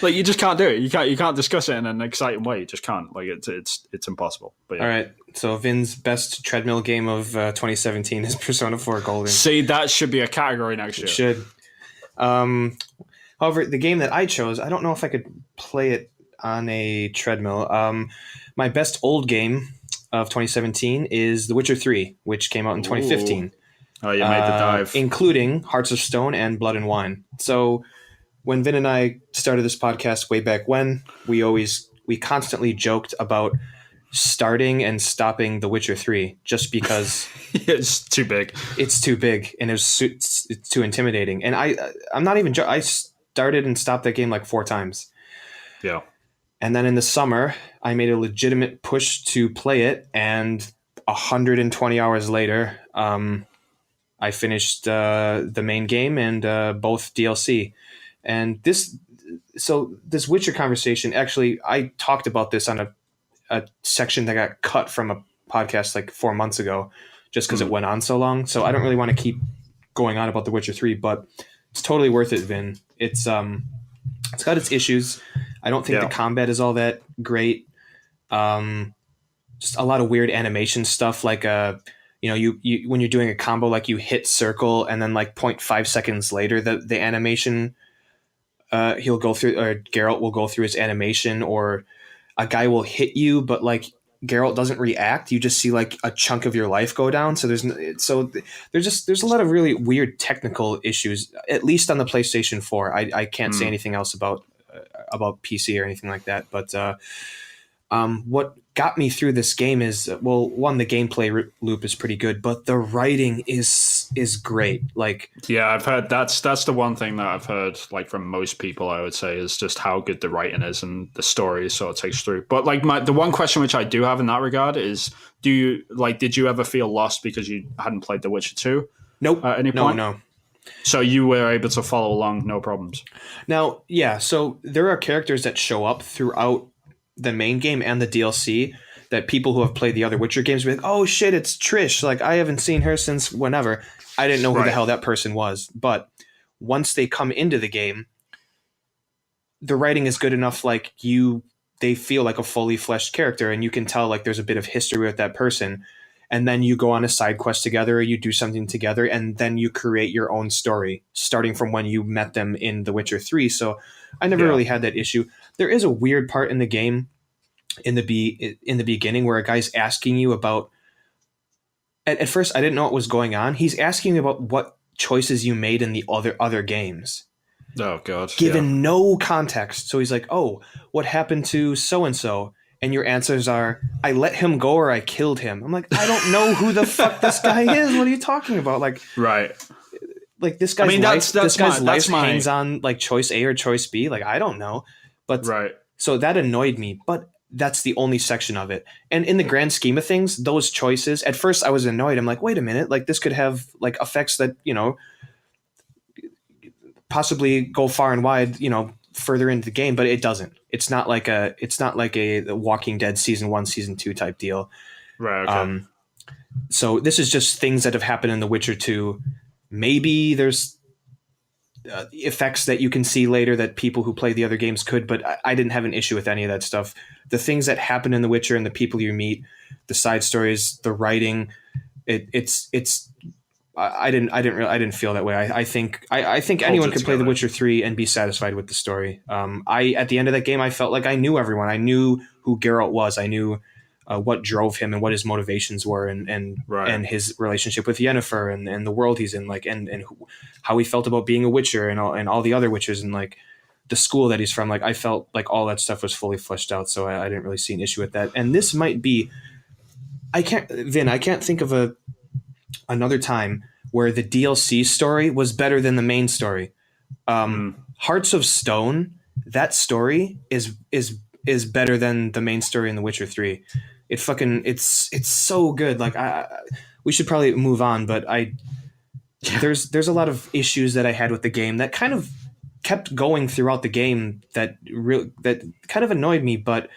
Like, you just can't do it. You can't discuss it in an exciting way. You just can't. Like, it's impossible. But yeah. All right. So Vin's best treadmill game of 2017 is Persona 4 Golden. See, that should be a category next year. It should. However, the game that I chose, I don't know if I could play it on a treadmill. My best old game of 2017 is The Witcher 3, which came out in 2015. Oh, you made the dive. Including Hearts of Stone and Blood and Wine. So when Vin and I started this podcast way back when, we constantly joked about starting and stopping The Witcher 3 just because It's too big. it's too big and it's too intimidating. And I'm not even I started and stopped that game like 4 times. Yeah. And then in the summer, I made a legitimate push to play it, and 120 hours later, I finished the main game and both DLC. And this Witcher conversation, actually, I talked about this on a section that got cut from a podcast like 4 months ago, just because it went on so long. So I don't really want to keep going on about The Witcher 3, but it's totally worth it, Vin. It's got its issues. I don't think the combat is all that great. Just a lot of weird animation stuff, like you when you're doing a combo, like you hit circle and then like 0.5 seconds later the animation he'll go through, or Geralt will go through his animation, or a guy will hit you but like Geralt doesn't react. You just see like a chunk of your life go down. So there's a lot of really weird technical issues, at least on the PlayStation 4. I can't say anything else about PC or anything like that. But what got me through this game is, well, one, the gameplay loop is pretty good, but the writing is great. Like, yeah, I've heard that's the one thing that I've heard like from most people, I would say, is just how good the writing is and the story sort of takes through. But like the one question which I do have in that regard is, did you ever feel lost because you hadn't played The Witcher 2? Nope. At any point? No. So you were able to follow along, no problems. Now, yeah, so there are characters that show up throughout the main game and the DLC that people who have played the other Witcher games be like, oh shit, it's Trish. Like, I haven't seen her since whenever. I didn't know who the hell that person was. But once they come into the game, the writing is good enough, like they feel like a fully fleshed character, and you can tell like there's a bit of history with that person. And then you go on a side quest together, or you do something together, and then you create your own story, starting from when you met them in The Witcher 3. So I never really had that issue. There is a weird part in the game in the beginning where a guy's asking you about. At first, I didn't know what was going on. He's asking you about what choices you made in the other games. Oh God! Given no context, so he's like, "Oh, what happened to so and so?" And your answers are, I let him go or I killed him. I'm like, I don't know who the fuck this guy is. What are you talking about? Like, right. Like this guy's life hangs on like choice A or choice B. Like, I don't know. But so that annoyed me, but that's the only section of it. And in the grand scheme of things, those choices, at first I was annoyed. I'm like, wait a minute, like this could have like effects that, possibly go far and wide, further into the game, but it doesn't. It's not like a Walking Dead season 1, season 2 type deal. Right. Okay. So this is just things that have happened in The Witcher 2. Maybe there's effects that you can see later that people who play the other games could, but I didn't have an issue with any of that stuff. The things that happen in The Witcher and the people you meet, the side stories, the writing, it's I didn't feel that way. I think anyone can play The Witcher 3 and be satisfied with the story. At the end of that game, I felt like I knew everyone. I knew who Geralt was. I knew what drove him and what his motivations were, and his relationship with Yennefer and the world he's in, like and how he felt about being a Witcher and all the other Witchers, and like the school that he's from. Like I felt like all that stuff was fully fleshed out, so I didn't really see an issue with that. And this might be, I can't think of another time where the DLC story was better than the main story. Hearts of Stone, that story is better than the main story in The Witcher 3. It's so good. Like we should probably move on, but there's a lot of issues that I had with the game that kind of kept going throughout the game that kind of annoyed me, but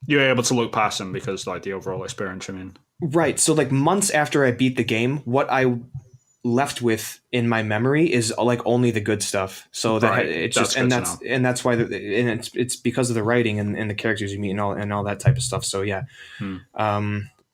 you were able to look past them because like the overall experience, I mean. Right. So like months after I beat the game, what I left with in my memory is like only the good stuff. So that it's just, that's why it's because of the writing and the characters you meet and all that type of stuff. So yeah,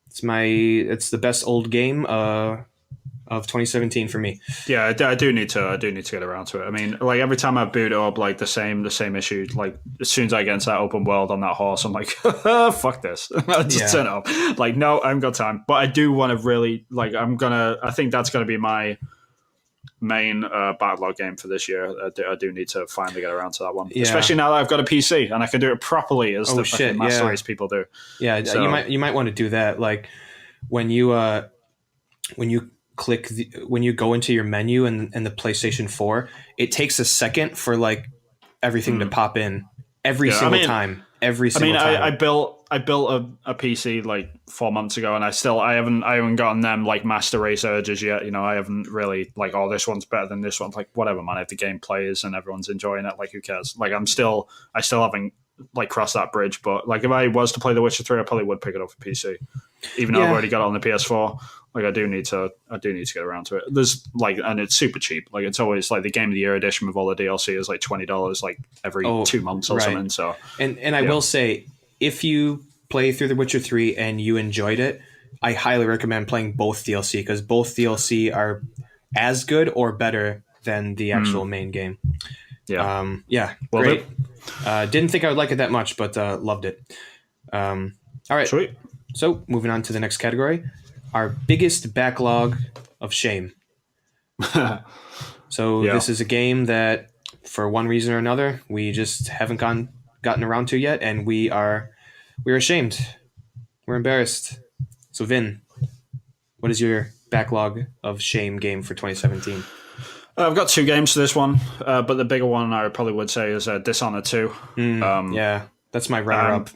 it's the best old game of 2017 for me. Yeah, I do need to get around to it. I mean, like every time I boot up, like the same issue. Like as soon as I get into that open world on that horse, I'm like, fuck this. I just turn it off. Like, no, I haven't got time. But I do want to really like. I think that's gonna be my main backlog game for this year. I do need to finally get around to that one, especially now that I've got a PC and I can do it properly as the fucking Master Race people do. Yeah, so, you might want to do that. Like when you when you go into your menu and the PlayStation 4, it takes a second for like everything to pop in every single time. I built a PC like 4 months ago, and I haven't gotten them like Master Race urges yet. You know, I haven't really like, oh, this one's better than this one. Like whatever, man. If the game plays and everyone's enjoying it, like who cares? Like I still haven't like crossed that bridge. But like if I was to play The Witcher 3, I probably would pick it up for PC, even though I've already got it on the PS4. Like I do need to get around to it. There's like, and it's super cheap. Like it's always like the Game of the Year edition with all the DLC is like $20 like every 2 months or something. So and I will say, if you play through The Witcher 3 and you enjoyed it, I highly recommend playing both DLC, because both DLC are as good or better than the actual main game. Yeah, well, great. Didn't think I would like it that much, but loved it. All right, sweet. So moving on to the next category. Our biggest backlog of shame. This is a game that, for one reason or another, we just haven't gotten around to yet, and we're ashamed. We're embarrassed. So, Vin, what is your backlog of shame game for 2017? I've got 2 games for this one, but the bigger one I probably would say is Dishonored 2. Yeah, that's my runner-up.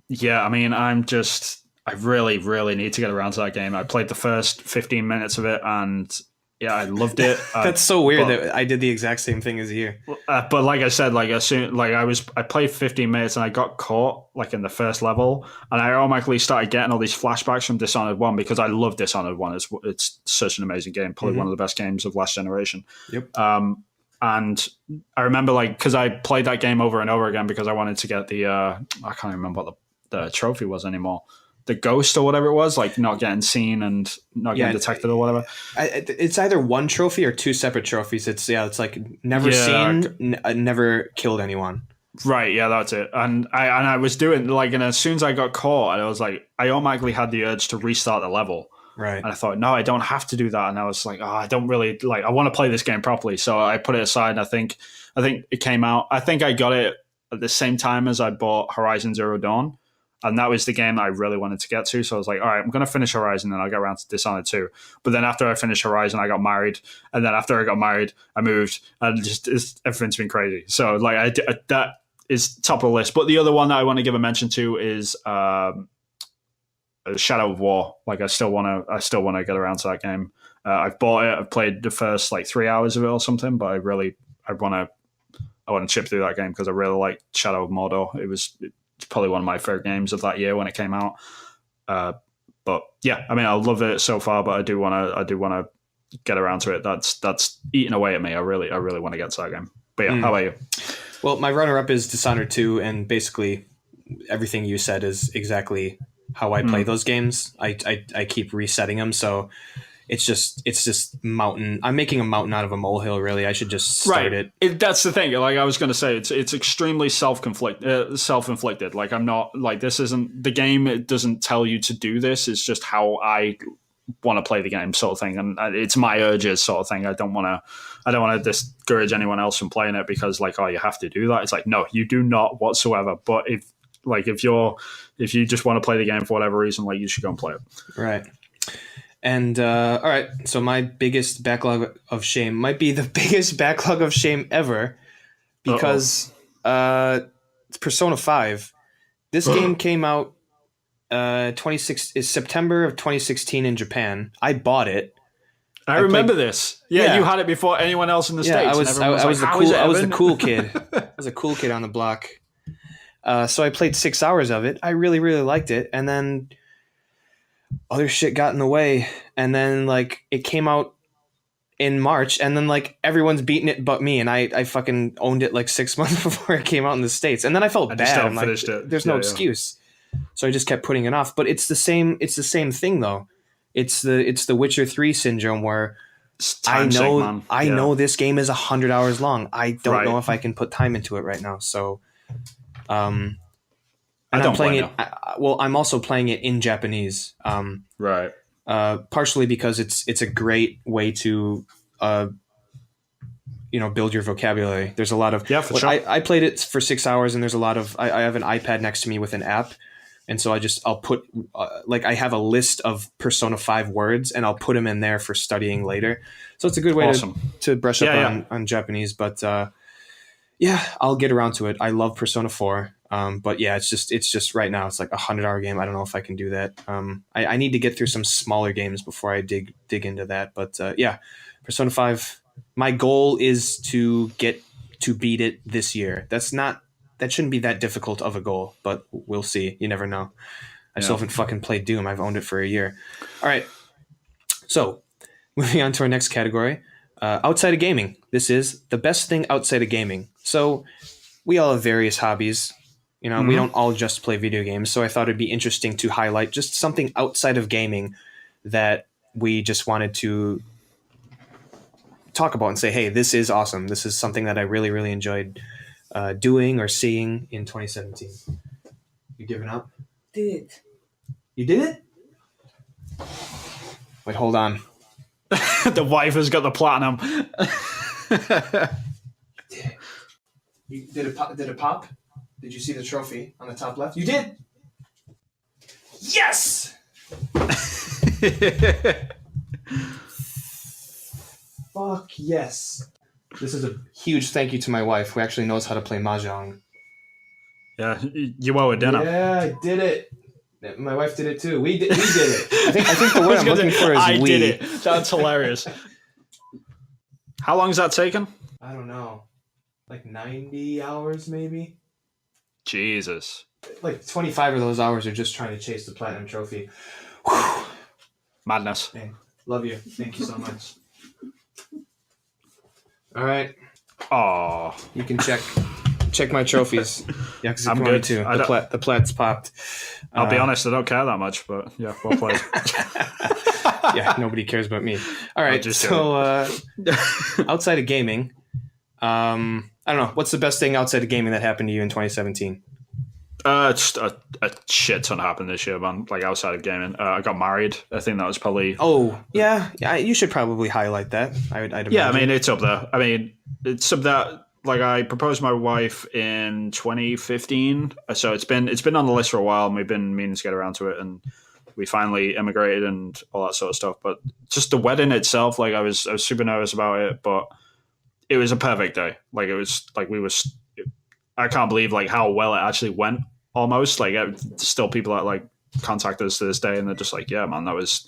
Yeah, I mean, I really, really need to get around to that game. I played the first 15 minutes of it, and yeah, I loved it. That's so weird that I did the exact same thing as you. But like I said, I played 15 minutes and I got caught like in the first level, and I automatically started getting all these flashbacks from Dishonored 1 because I love Dishonored 1. It's such an amazing game, probably one of the best games of last generation. Yep. And I remember because I played that game over and over again because I wanted to get the I can't remember what the trophy was anymore. The ghost or whatever it was, like not getting seen and not getting detected or whatever. It's either one trophy or 2 separate trophies. It's like never seen, never killed anyone. Right, yeah, that's it. And I was doing like, and as soon as I got caught, I was like, I automatically had the urge to restart the level. Right. And I thought, no, I don't have to do that. And I was like, I don't really like. I want to play this game properly, so I put it aside. And I think it came out. I think I got it at the same time as I bought Horizon Zero Dawn. And that was the game that I really wanted to get to. So I was like, all right, I'm going to finish Horizon and I'll get around to Dishonored 2. But then after I finished Horizon, I got married. And then after I got married, I moved. And everything's been crazy. So like that is top of the list. But the other one that I want to give a mention to is Shadow of War. Like I still want to get around to that game. I've bought it. I've played the first like 3 hours of it or something. But I want to chip through that game because I really like Shadow of Mordor. It's probably one of my favorite games of that year when it came out. But yeah, I mean, I love it so far, but I do want to get around to it. That's eating away at me. I really want to get to that game. But yeah, how about you? Well, my runner-up is Dishonored 2, and basically everything you said is exactly how I play those games. I keep resetting them, so it's just mountain. I'm making a mountain out of a molehill. Really, I should just start it. That's the thing. Like I was going to say, it's extremely self-inflicted. Like I'm not like this isn't the game. It doesn't tell you to do this. It's just how I want to play the game, sort of thing. And it's my urges, sort of thing. I don't want to discourage anyone else from playing it because like, oh, you have to do that. It's like, no, you do not whatsoever. But if you just want to play the game for whatever reason, like you should go and play it. Right. And all right, so my biggest backlog of shame might be the biggest backlog of shame ever, because it's Persona 5. This game came out 26 is September of 2016 in Japan. I bought it. I remember this. Yeah, you had it before anyone else in the States. I was the cool kid. I was a cool kid on the block. So I played 6 hours of it. I really, really liked it, and then other shit got in the way, and then like it came out in March, and then like everyone's beating it but me, and I fucking owned it like 6 months before it came out in the States, and then I felt bad. I'm like, there's no excuse, so I just kept putting it off. But it's the same thing though. It's the Witcher 3 syndrome where I know this game is 100 hours long. I don't know if I can put time into it right now. So, and I'm playing it. I'm also playing it in Japanese. Right. Partially because it's a great way to, build your vocabulary. There's a lot of for sure. I played it for 6 hours, and there's a lot of. I have an iPad next to me with an app, and so I'll put I have a list of Persona 5 words, and I'll put them in there for studying later. So it's a good way to brush up on Japanese. But I'll get around to it. I love Persona 4. But yeah, it's just right now it's like 100-hour game. I don't know if I can do that. I need to get through some smaller games before I dig into that. But Persona 5. My goal is to get to beat it this year. That shouldn't be that difficult of a goal, but we'll see. You never know. I still haven't fucking played Doom. I've owned it for a year. All right. So moving on to our next category, outside of gaming. This is the best thing outside of gaming. So we all have various hobbies. We don't all just play video games. So I thought it'd be interesting to highlight just something outside of gaming that we just wanted to talk about and say, hey, this is awesome. This is something that I really, really enjoyed doing or seeing in 2017. You giving up? Did it. You did it? Wait, hold on. The wife has got the platinum. Did it pop? Did you see the trophy on the top left? You did! Yes! Fuck yes. This is a huge thank you to my wife, who actually knows how to play Mahjong. Yeah, you owe her dinner. Yeah, I did it. My wife did it too. We did it. I think the word I'm looking for is I we. did it. That's hilarious. How long has that taken? I don't know. Like 90 hours maybe? Jesus. Like 25 of those hours are just trying to chase the platinum trophy. Whew. Madness. Man, love you. Thank you so much. All right. Oh, you can check my trophies. Yeah, because I'm good too. The plat's popped. I'll be honest, I don't care that much, but yeah, well played. Yeah, nobody cares about me. All right, so outside of gaming, I don't know. What's the best thing outside of gaming that happened to you in 2017? Just a shit ton happened this year, man. Like outside of gaming, I got married. I think that was probably. Oh yeah. You should probably highlight that. I'd imagine. Yeah, I mean it's up there. I mean it's up there. Like I proposed to my wife in 2015, so it's been on the list for a while, and we've been meaning to get around to it, and we finally immigrated and all that sort of stuff. But just the wedding itself, like I was super nervous about it, but it was a perfect day. Like it was like I can't believe like how well it actually went. Almost like still people that like contact us to this day, and they're just like, yeah, man, it was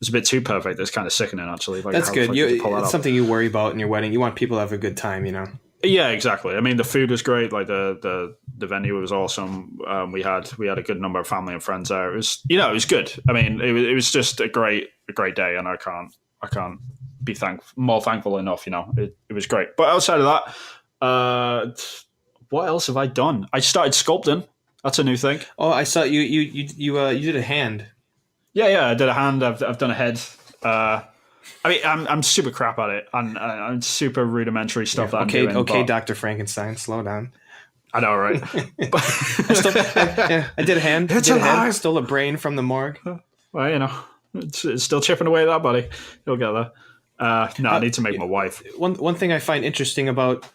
a bit too perfect. It's kind of sickening, actually. Like, that's good. It's something you worry about in your wedding. You want people to have a good time, Yeah, exactly. I mean, the food was great. Like the venue was awesome. We had a good number of family and friends there. It was it was good. I mean, it was just a great day, and I can't be more thankful enough. It was great. But outside of that, what else have I done? I started sculpting. That's a new thing. Oh, I saw you did a hand. Yeah, I did a hand. I've done a head. I mean, I'm super crap at it, and I'm super rudimentary stuff. That Okay, I'm doing, but Dr. Frankenstein, slow down. I know, right? I did a hand. It's did a alive. hand, stole a brain from the morgue. Well, it's still chipping away at that, buddy. You'll get there. No, I need to make my wife. One thing I find interesting about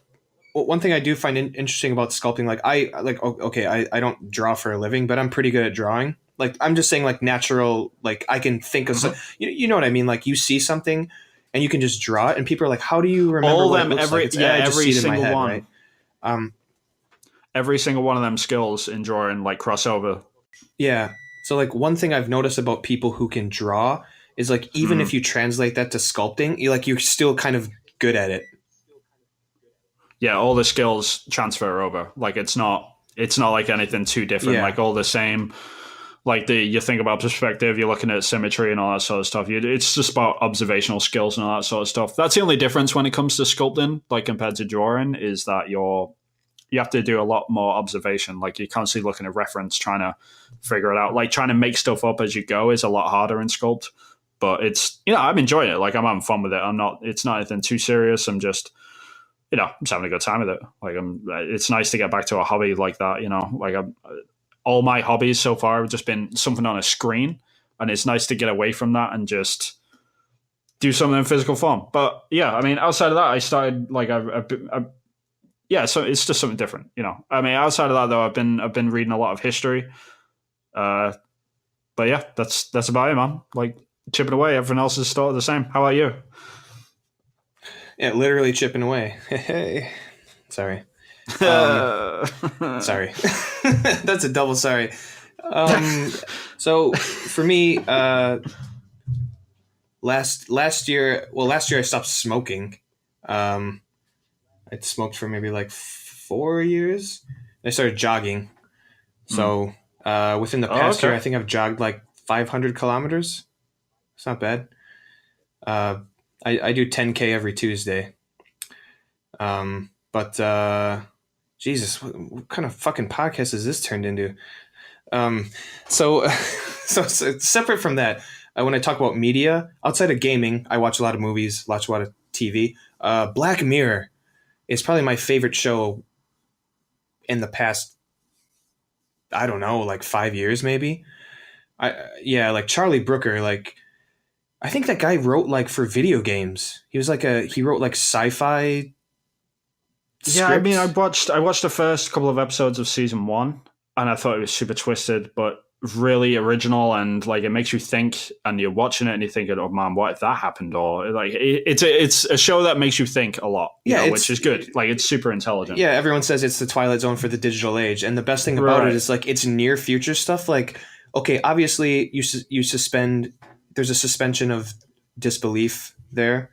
interesting about sculpting, like I don't draw for a living, but I'm pretty good at drawing. Like I'm just saying, like natural, like I can think of you know what I mean. Like you see something, and you can just draw it, and people are like, "How do you remember All what them it looks every like?" yeah I just every see it in my single head, one. Right? Every single one of them skills in drawing like crossover. Yeah. So like one thing I've noticed about people who can draw is like even if you translate that to sculpting, you're still kind of good at it. Yeah, all the skills transfer over. Like it's not like anything too different. Yeah. Like all the same. Like you think about perspective, you're looking at symmetry and all that sort of stuff. It's just about observational skills and all that sort of stuff. That's the only difference when it comes to sculpting, like compared to drawing, is that you have to do a lot more observation. Like you're constantly looking at reference, trying to figure it out. Like trying to make stuff up as you go is a lot harder in sculpt. But it's I'm enjoying it. Like I'm having fun with it. It's not anything too serious. I'm just I'm just having a good time with it. Like it's nice to get back to a hobby like that. Like all my hobbies so far have just been something on a screen, and it's nice to get away from that and just do something in physical form. But yeah, I mean, outside of that, I started like so it's just something different. I mean, outside of that though, I've been reading a lot of history. But yeah, that's about it, man. Like chipping away. Everyone else is still the same. How about you? Yeah, literally chipping away. Hey, sorry. Sorry. That's a double sorry. So for me, last year I stopped smoking. I'd smoked for maybe like 4 years. I started jogging. So within the past year, I think I've jogged like 500 kilometers. It's not bad. I do 10K every Tuesday. But Jesus, what kind of fucking podcast is this turned into? So separate from that, when I talk about media, outside of gaming, I watch a lot of movies, watch a lot of TV. Black Mirror is probably my favorite show in the past, I don't know, like 5 years maybe. Like Charlie Brooker, like I think that guy wrote like for video games. He wrote like sci-fi scripts. Yeah, I mean, I watched the first couple of episodes of season 1, and I thought it was super twisted, but really original, and like it makes you think, and you're watching it and you're thinking, oh man, what if that happened? Or like it's a show that makes you think a lot, which is good. Like it's super intelligent. Yeah, everyone says it's the Twilight Zone for the digital age, and the best thing about it is like it's near future stuff. Like, okay, obviously you suspend. There's a suspension of disbelief there,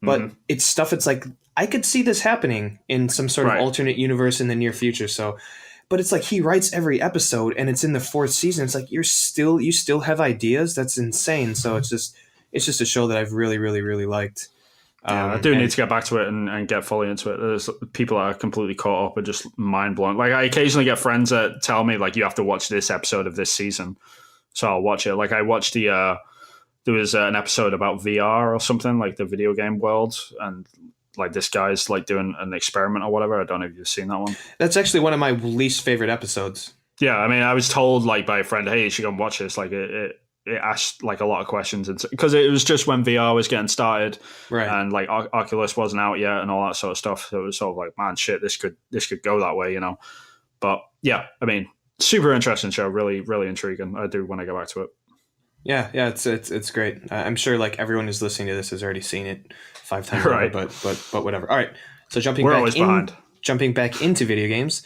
but it's stuff. It's like I could see this happening in some sort of alternate universe in the near future. So, but it's like he writes every episode, and it's in the 4th season. It's like you still have ideas. That's insane. So it's just a show that I've really, really, really liked. Yeah, I do need to get back to it and get fully into it. There's people that are completely caught up and just mind blown. Like I occasionally get friends that tell me like you have to watch this episode of this season, so I'll watch it. Like I watched there was an episode about VR or something, like the video game world, and like this guy's like doing an experiment or whatever. I don't know if you've seen that one. That's actually one of my least favorite episodes. Yeah, I mean, I was told like by a friend, hey, you should go and watch this. Like it asked like a lot of questions, because it was just when VR was getting started, right? And like Oculus wasn't out yet and all that sort of stuff. So it was sort of like, man, shit, this could go that way, But yeah, I mean, super interesting show, really, really intriguing. I do want to go back to it. Yeah, it's great. I'm sure like everyone who's listening to this has already seen it 5 times right. over, but whatever. All right, so jumping back into video games,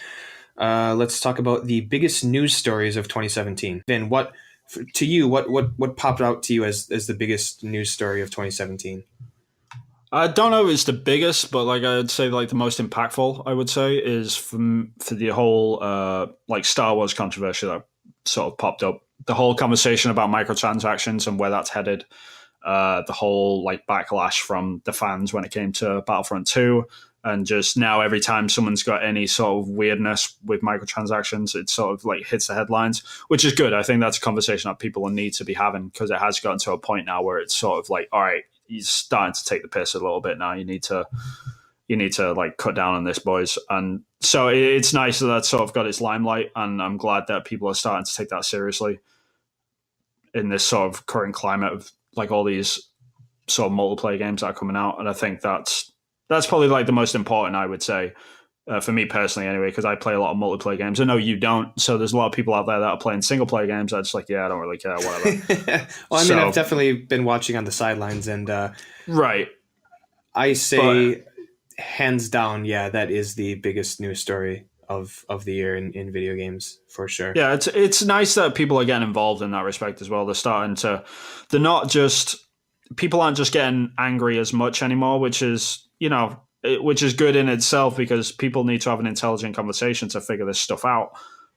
let's talk about the biggest news stories of 2017. Then what popped out to you as the biggest news story of 2017? I don't know if it's the biggest, but like I'd say like the most impactful, I would say, is for the whole like Star Wars controversy that sort of popped up. The whole conversation about microtransactions and where that's headed, the whole like backlash from the fans when it came to Battlefront 2. And just now, every time someone's got any sort of weirdness with microtransactions, it sort of like hits the headlines, which is good. I think that's a conversation that people will need to be having, because it has gotten to a point now where it's sort of like, all right, you're starting to take the piss a little bit now. You need to like cut down on this, boys. And so it's nice that that's sort of got its limelight, and I'm glad that people are starting to take that seriously in this sort of current climate of like all these sort of multiplayer games that are coming out. And I think that's probably like the most important, I would say, for me personally anyway, because I play a lot of multiplayer games. I know you don't, so there's a lot of people out there that are playing single player games. I'm just like, yeah, I don't really care, whatever. Well, I mean, I've definitely been watching on the sidelines, and right. I say hands down, yeah, that is the biggest news story of the year in video games, for sure. Yeah, it's nice that people are getting involved in that respect as well. They're not just, people aren't just getting angry as much anymore, which is good in itself, because people need to have an intelligent conversation to figure this stuff out.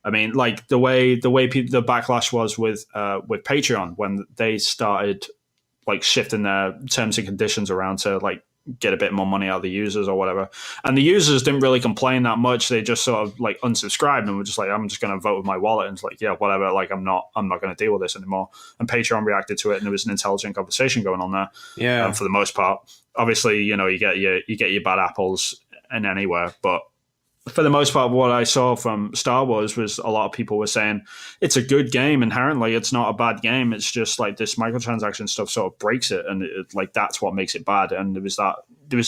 I mean, like the way the backlash was with Patreon when they started like shifting their terms and conditions around to like get a bit more money out of the users or whatever. And the users didn't really complain that much. They just sort of like unsubscribed and were just like, I'm just going to vote with my wallet. And it's like, yeah, whatever. Like, I'm not going to deal with this anymore. And Patreon reacted to it, and there was an intelligent conversation going on there. Yeah. For the most part, obviously, you get your bad apples in anywhere, but for the most part, what I saw from Star Wars was a lot of people were saying it's a good game inherently. It's not a bad game. It's just like this microtransaction stuff sort of breaks it, and like that's what makes it bad. And there was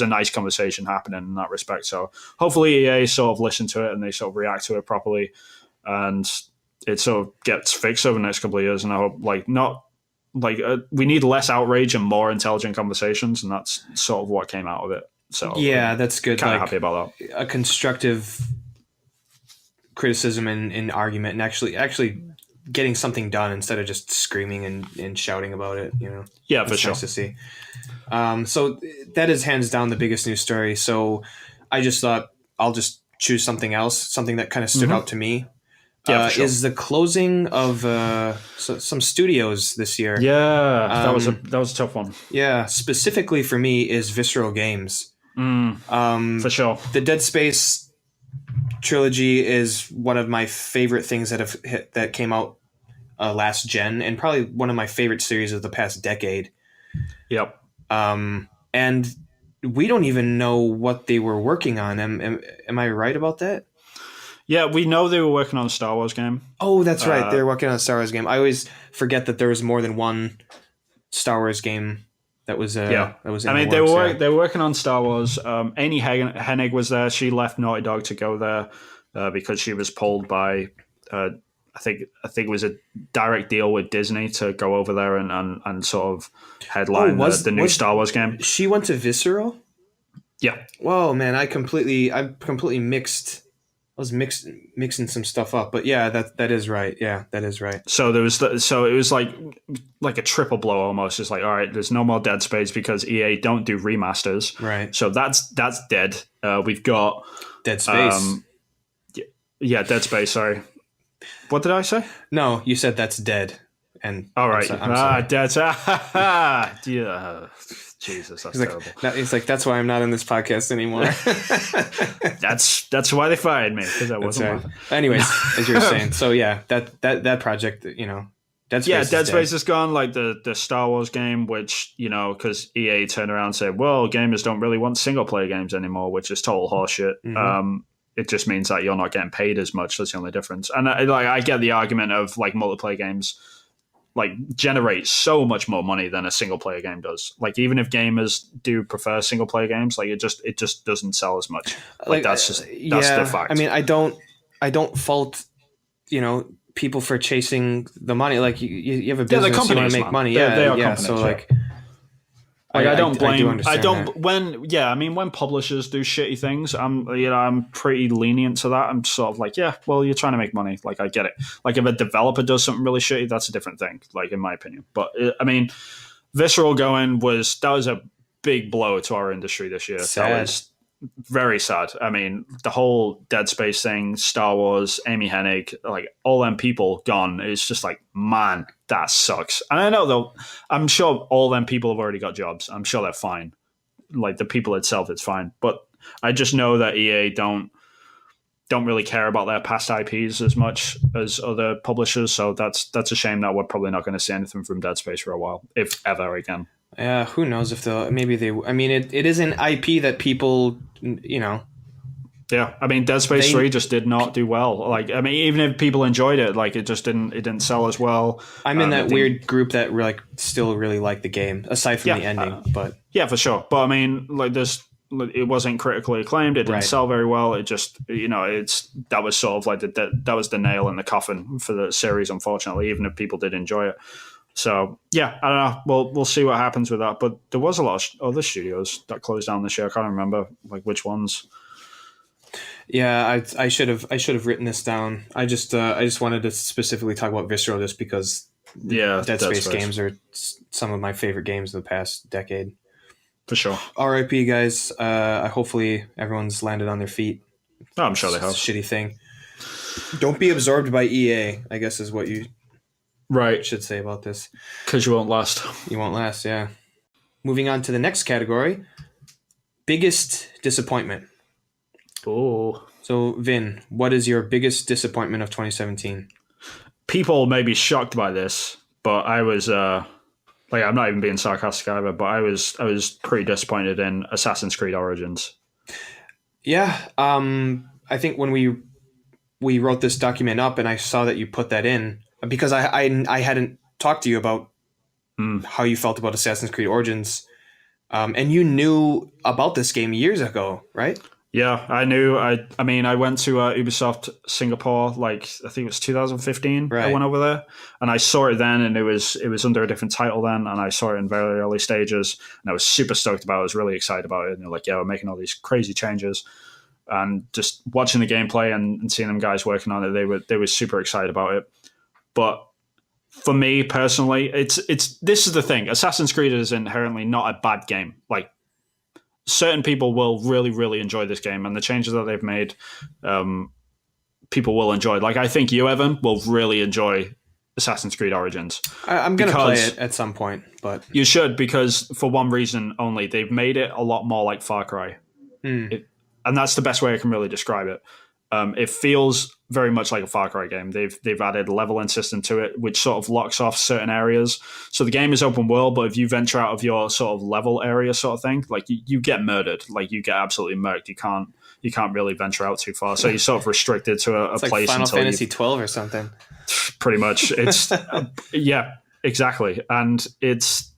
a nice conversation happening in that respect. So hopefully EA sort of listened to it and they sort of react to it properly, and it sort of gets fixed over the next couple of years. And I hope we need less outrage and more intelligent conversations, and that's sort of what came out of it. So yeah, that's good. Kind of happy about that. A constructive criticism and argument, and actually getting something done instead of just screaming and shouting about it. Yeah, it's for sure. Nice to see. So that is hands down the biggest news story. So I just thought I'll just choose something else, something that kind of stood out to me. Yeah, for sure. Is the closing of some studios this year. Yeah, that was a tough one. Yeah, specifically for me is Visceral Games. For sure. The Dead Space trilogy is one of my favorite things that came out last gen, and probably one of my favorite series of the past decade. Yep. And we don't even know what they were working on. Am I right about that? Yeah, we know they were working on a Star Wars game. Oh, that's right. They're working on a Star Wars game. I always forget that there was more than one Star Wars game that was that was in the works, they were working on Star Wars. Amy Hennig was there. She left Naughty Dog to go there because she was pulled by I think it was a direct deal with Disney to go over there and sort of headline the new Star Wars game. She went to Visceral? Yeah. Whoa, man, I completely mixed. I was mixing some stuff up, but yeah, that is right. Yeah, that is right. So it was like a triple blow almost. It's like, all right, there's no more Dead Space because EA don't do remasters. Right. So that's dead. We've got Dead Space. Yeah, Dead Space. Sorry, what did I say? No, you said that's dead. And all right, I'm sorry. Dead. Yeah. Jesus, that's terrible. It's like, that's why I'm not in this podcast anymore. that's why they fired me, because I wasn't. Right. Anyways, as you were saying, so yeah, that project, Dead Space. Yeah, Dead Space is gone. Like the Star Wars game, which because EA turned around and said, well, gamers don't really want single player games anymore, which is total horseshit. Mm-hmm. It just means that you're not getting paid as much. That's the only difference. And I get the argument of like multiplayer games like generate so much more money than a single player game does. Like even if gamers do prefer single player games, like it just doesn't sell as much. Like that's the fact. I mean, I don't fault people for chasing the money. Like you have a business, you want to make money. They are companies, so like. I don't blame. That. When publishers do shitty things, I'm pretty lenient to that. I'm sort of like, yeah, well, you're trying to make money. Like, I get it. Like, if a developer does something really shitty, that's a different thing. Like, in my opinion. But Visceral was a big blow to our industry this year. Sad. very sad. I mean, the whole Dead Space thing, Star Wars, Amy Hennig, like all them people gone. It's just like, man, that sucks. And I know though, I'm sure all them people have already got jobs. I'm sure they're fine. Like the people itself, it's fine. But I just know that EA don't really care about their past IPs as much as other publishers. So that's a shame that we're probably not going to see anything from Dead Space for a while, if ever again. Yeah, who knows if they'll... Maybe they... I mean, it is an IP that people, you know... Yeah, I mean, Dead Space 3 just did not do well. Like, I mean, even if people enjoyed it, like, it didn't sell as well. I'm in that weird group that like still really like the game, aside from the ending. But yeah, for sure. But I mean, like, it wasn't critically acclaimed. It didn't sell very well. It just, you know, that was sort of like that was the nail in the coffin for the series, unfortunately, even if people did enjoy it. So yeah, I don't know. We'll see what happens with that. But there was a lot of other studios that closed down this year. I can't remember like which ones. Yeah, I should have written this down. I just wanted to specifically talk about Visceral just because Dead Space games are some of my favorite games of the past decade. For sure. RIP guys. Hopefully everyone's landed on their feet. Oh, I'm sure they have. It's a shitty thing. Don't be absorbed by EA, I guess is what you should say about this. Because you won't last. You won't last, yeah. Moving on to the next category. Biggest disappointment. Oh. So, Vin, what is your biggest disappointment of 2017? People may be shocked by this, but I was like, I'm not even being sarcastic either, but I was pretty disappointed in Assassin's Creed Origins. Yeah, I think when we wrote this document up and I saw that you put that in, because I hadn't talked to you about how you felt about Assassin's Creed Origins, and you knew about this game years ago, right? Yeah, I knew. I mean, I went to Ubisoft Singapore, like I think it was 2015. Right. I went over there, and I saw it then, and it was under a different title then, and I saw it in very early stages, and I was super stoked about it. I was really excited about it, and they're like, yeah, we're making all these crazy changes, and just watching the gameplay and seeing them guys working on it, they were super excited about it. But for me personally, it's this is the thing. Assassin's Creed is inherently not a bad game. Like, certain people will really, really enjoy this game, and the changes that they've made, people will enjoy. Like, I think you, Evan, will really enjoy Assassin's Creed Origins. I'm going to play it at some point, but you should, because for one reason only, they've made it a lot more like Far Cry, and that's the best way I can really describe it. It feels very much like a Far Cry game. They've added a leveling system to it, which sort of locks off certain areas. So the game is open world, but if you venture out of your sort of level area sort of thing, like you get murdered. Like, you get absolutely murked. You can't really venture out too far. So you're sort of restricted to a place. Like Final Fantasy 12 or something. Pretty much. It's yeah, exactly. And it's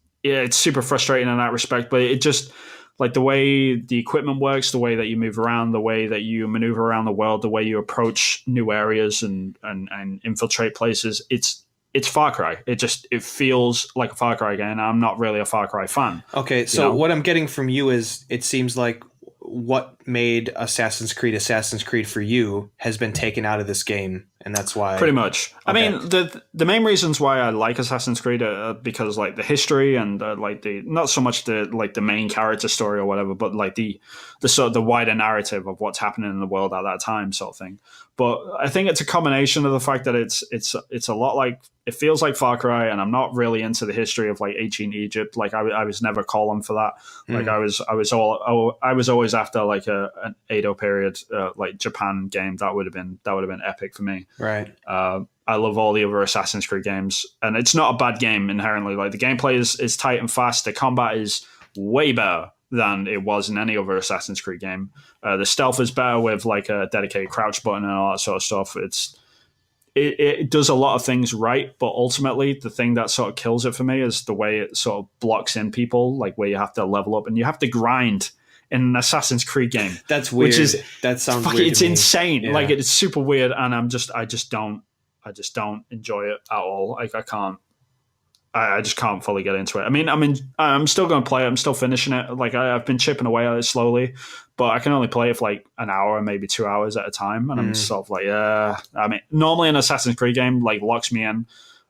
super frustrating in that respect, but it just, like, the way the equipment works, the way that you move around, the way that you maneuver around the world, the way you approach new areas and infiltrate places, it's Far Cry. It feels like a Far Cry game. I'm not really a Far Cry fan. Okay, so what I'm getting from you is it seems like what made Assassin's Creed for you has been taken out of this game, and that's why. Pretty much. Okay. I mean, the main reasons why I like Assassin's Creed are because, like, the history and like the, not so much the main character story or whatever, but like the sort of the wider narrative of what's happening in the world at that time, sort of thing. But I think it's a combination of the fact that it's a lot like, it feels like Far Cry, and I'm not really into the history of like ancient Egypt. Like, I was never calling for that. Like, I was always after like an Edo period, like Japan game. That would have been epic for me. Right. I love all the other Assassin's Creed games, and it's not a bad game inherently. Like, the gameplay is tight and fast. The combat is way better than it was in any other Assassin's Creed game. The stealth is better with like a dedicated crouch button and all that sort of stuff. It does a lot of things right, but ultimately the thing that sort of kills it for me is the way it sort of blocks in people, like where you have to level up and you have to grind in an Assassin's Creed game. That's weird. That sounds weird. It's insane. Yeah. Like, it's super weird, and I just don't enjoy it at all. Like, I just can't fully get into it. I mean, I'm still going to play it. I'm still finishing it. Like, I've been chipping away at it slowly, but I can only play it for like an hour, maybe 2 hours at a time. And I'm sort of like, yeah. I mean, normally an Assassin's Creed game like locks me in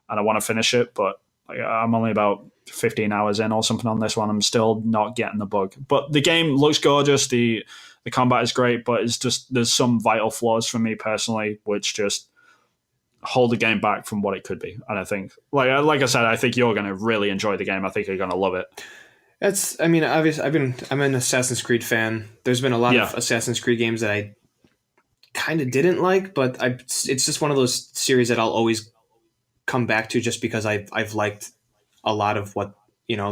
and I want to finish it, but like, I'm only about 15 hours in or something on this one. I'm still not getting the bug, but the game looks gorgeous. The The combat is great, but it's just there's some vital flaws for me personally, which just hold the game back from what it could be. And I think, like I said, I think you're going to really enjoy the game. I think you're going to love it. I mean, obviously, I'm an Assassin's Creed fan. There's been a lot of Assassin's Creed games that I kind of didn't like, but it's just one of those series that I'll always come back to just because I've liked a lot of what,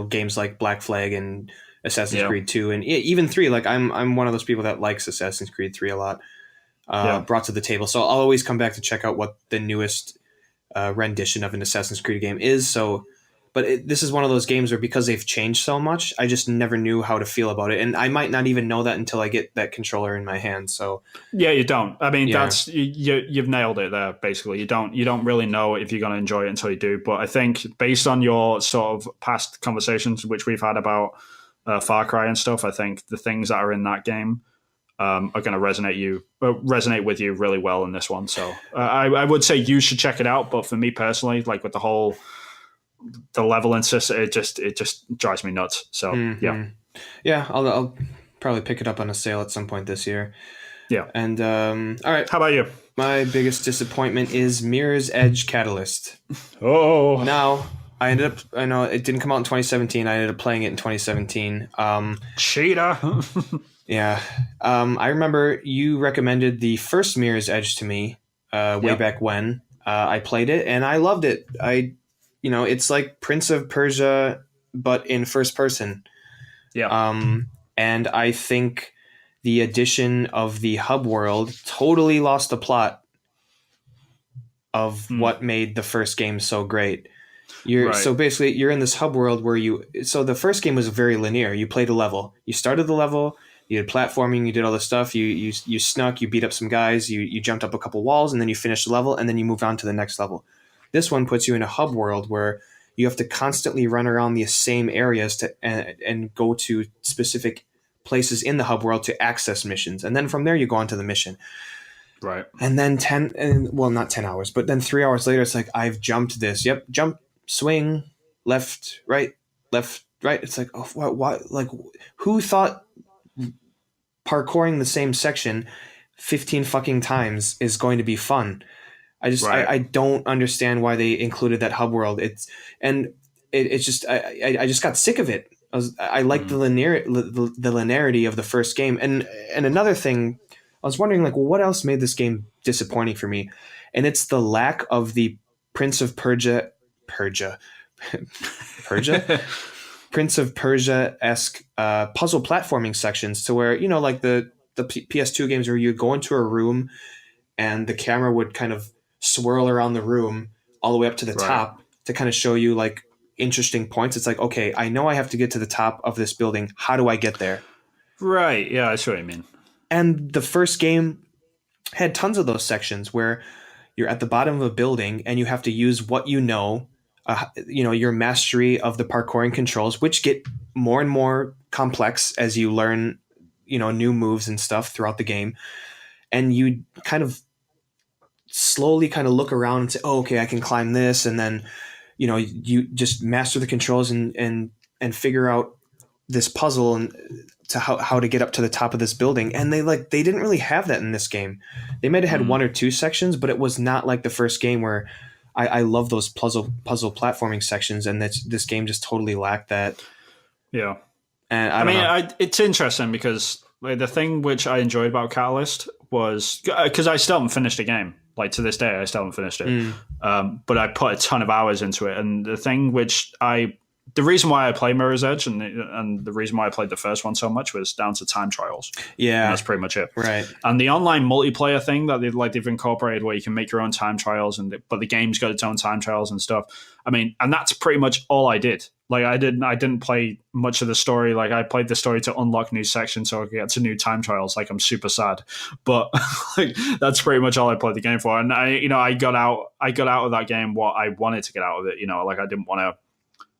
games like Black Flag and Assassin's Creed 2 and even 3. Like I'm one of those people that likes Assassin's Creed 3 a lot, brought to the table. So I'll always come back to check out what the newest rendition of an Assassin's Creed game is. So, but this is one of those games where because they've changed so much, I just never knew how to feel about it, and I might not even know that until I get that controller in my hand. So yeah, you don't. I mean, that's you've nailed it there. Basically, you don't really know if you're going to enjoy it until you do. But I think based on your sort of past conversations, which we've had about Far Cry and stuff, I think the things that are in that game are going to resonate with you really well in this one. So I would say you should check it out. But for me personally, like with the leveling system, it just drives me nuts. So yeah, I'll probably pick it up on a sale at some point this year. Yeah. And all right, how about you? My biggest disappointment is Mirror's Edge Catalyst. Oh, now I know it didn't come out in 2017. I ended up playing it in 2017. Cheater. Yeah. I remember you recommended the first Mirror's Edge to me way back when. I played it and I loved it. It's like Prince of Persia, but in first person. Yeah. And I think the addition of the hub world totally lost the plot of what made the first game so great. So basically you're in this hub world where so the first game was very linear. You played a level, you started the level, you did platforming, you did all this stuff, you snuck, you beat up some guys, you jumped up a couple walls, and then you finished the level, and then you moved on to the next level. This one puts you in a hub world where you have to constantly run around the same areas and go to specific places in the hub world to access missions. And then from there, you go on to the mission. Right. And then not 10 hours, but then 3 hours later, it's like, I've jumped this. Yep. Jump, swing, left, right. It's like, oh, what? Like, who thought parkouring the same section 15 fucking times is going to be fun? I don't understand why they included that hub world. I just got sick of it. I like the linearity of the first game. And another thing, I was wondering, like, well, what else made this game disappointing for me? And it's the lack of the Prince of Persia Prince of Persia-esque puzzle platforming sections, to where, like the PS2 games where you go into a room and the camera would kind of swirl around the room all the way up to the top to kind of show you like interesting points. It's like, okay, I know I have to get to the top of this building. How do I get there? Right. Yeah, I see what you mean. And the first game had tons of those sections where you're at the bottom of a building and you have to use what your mastery of the parkouring controls, which get more and more complex as you learn, new moves and stuff throughout the game. And you kind of slowly kind of look around and say, oh, okay, I can climb this. And then, you just master the controls and figure out this puzzle and to how to get up to the top of this building. And they didn't really have that in this game. They might have had one or two sections, but it was not like the first game where I love those puzzle platforming sections. And this game just totally lacked that. Yeah. And I mean, it's interesting because the thing which I enjoyed about Catalyst was because I still haven't finished the game. Like to this day, I still haven't finished it. But I put a ton of hours into it. And the thing the reason why I play Mirror's Edge and the reason why I played the first one so much was down to time trials. Yeah. And that's pretty much it. Right. And the online multiplayer thing that they've incorporated where you can make your own time trials but the game's got its own time trials and stuff. I mean, and that's pretty much all I did. Like I didn't play much of the story. Like I played the story to unlock new sections so I could get to new time trials. Like I'm super sad, but like that's pretty much all I played the game for. And I got out of that game what I wanted to get out of it. Like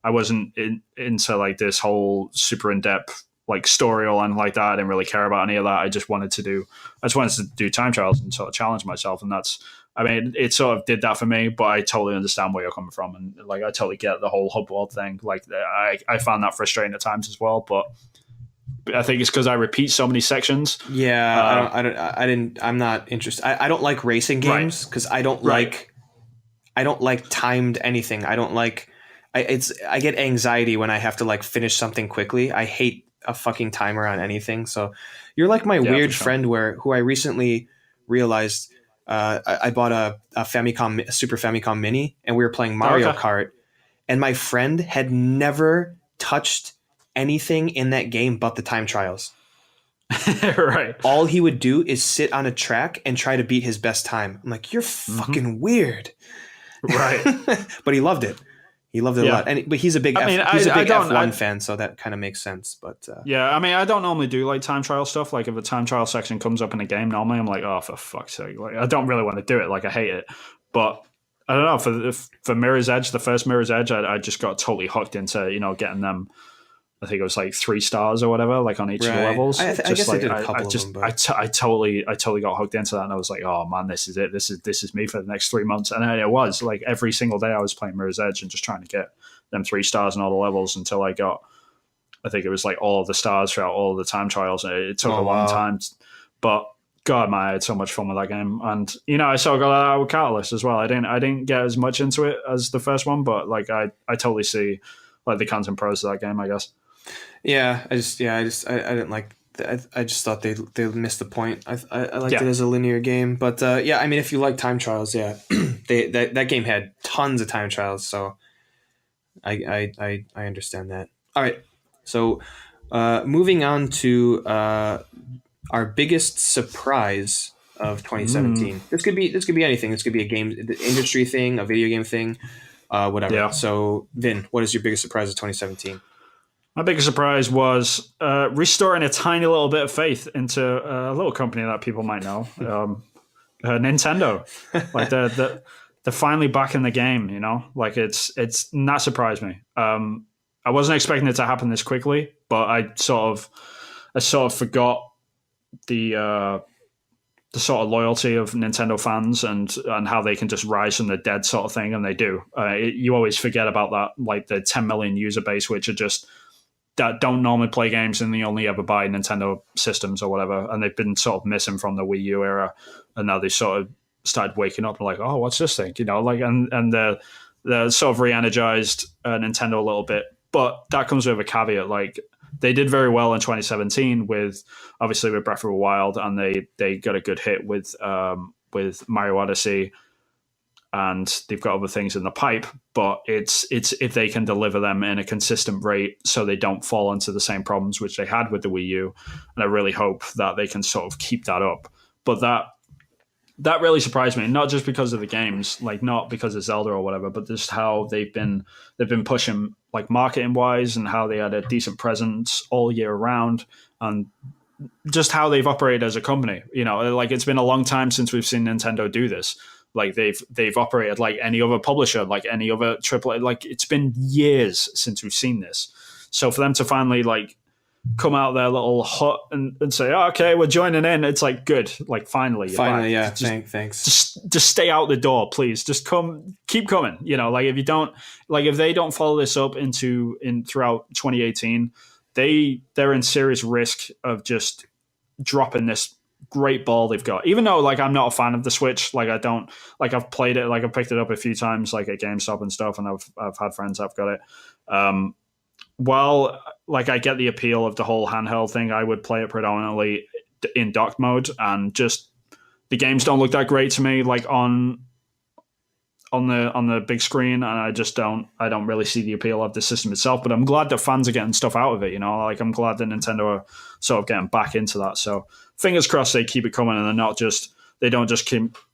I wasn't into like this whole super in depth like story or anything like that. I didn't really care about any of that. I just wanted to do time trials and sort of challenge myself. And it sort of did that for me, but I totally understand where you're coming from. And like, I totally get the whole hub world thing. Like I found that frustrating at times as well, but I think it's because I repeat so many sections. Yeah, I'm not interested. I don't like racing games because I don't like timed anything. I don't like. I get anxiety when I have to like finish something quickly. I hate a fucking timer on anything. So you're like my weird friend who I recently realized. I bought a Super Famicom Mini, and we were playing Mario Kart, and my friend had never touched anything in that game but the time trials. Right. All he would do is sit on a track and try to beat his best time. I'm like, you're fucking weird. Right. But he loved it. He loved it a lot. But he's a big F1 fan, so that kind of makes sense. But yeah, I mean, I don't normally do like time trial stuff. Like if a time trial section comes up in a game, normally I'm like, oh, for fuck's sake. Like I don't really want to do it. Like I hate it. But I don't know, for Mirror's Edge, the first Mirror's Edge, I just got totally hooked into, getting them. I think it was like 3 stars or whatever, like on each of the levels. I guess I did a couple of them. But I totally got hooked into that, and I was like, oh man, this is it. This is me for the next 3 months. And it was like every single day I was playing Mirror's Edge and just trying to get them 3 stars in all the levels until I got, I think it was like all of the stars throughout all of the time trials. And it took a long time, but God, man, I had so much fun with that game. And I sort of got that out with Catalyst as well. I didn't get as much into it as the first one, but like I totally see like the content pros of that game, I guess. Yeah, I didn't like. I just thought they missed the point. I liked it as a linear game, but I mean, if you like time trials, that game had tons of time trials, so I understand that. All right, so moving on to our biggest surprise of 2017. This could be anything. This could be a game industry thing, a video game thing, whatever. Yeah. So, Vin, what is your biggest surprise of 2017? My biggest surprise was restoring a tiny little bit of faith into a little company that people might know, Nintendo. Like they're finally back in the game. Like it's that surprised me. I wasn't expecting it to happen this quickly, but I sort of forgot the sort of loyalty of Nintendo fans and how they can just rise from the dead sort of thing, and they do. You always forget about that, like the 10 million user base, which are just that don't normally play games and they only ever buy Nintendo systems or whatever, and they've been sort of missing from the Wii U era, and now they sort of started waking up and like, oh, what's this thing? And they're sort of re-energized Nintendo a little bit, but that comes with a caveat. Like they did very well in 2017 with Breath of the Wild, and they got a good hit with Mario Odyssey. And they've got other things in the pipe, but it's if they can deliver them in a consistent rate so they don't fall into the same problems which they had with the Wii U. And I really hope that they can sort of keep that up. But that really surprised me, not just because of the games, like not because of Zelda or whatever, but just how they've been pushing like marketing wise, and how they had a decent presence all year round, and just how they've operated as a company. Like it's been a long time since we've seen Nintendo do this. Like they've operated like any other publisher, like any other AAA. Like it's been years since we've seen this. So for them to finally like come out of their little hut and say, oh, okay, we're joining in, it's like good. Like finally, yeah. Thanks. Just stay out the door, please. Just keep coming. Like if they don't follow this up throughout 2018, they're in serious risk of just dropping this great ball they've got. Even though like I'm not a fan of the Switch, like I don't like I've played it, like I've picked it up a few times like at GameStop and stuff, and I've had friends that've got it. While like I get the appeal of the whole handheld thing, I would play it predominantly in docked mode, and just the games don't look that great to me like on the big screen, and I don't really see the appeal of the system itself. But I'm glad that fans are getting stuff out of it. Like I'm glad that Nintendo are sort of getting back into that. So fingers crossed they keep it coming, and they don't just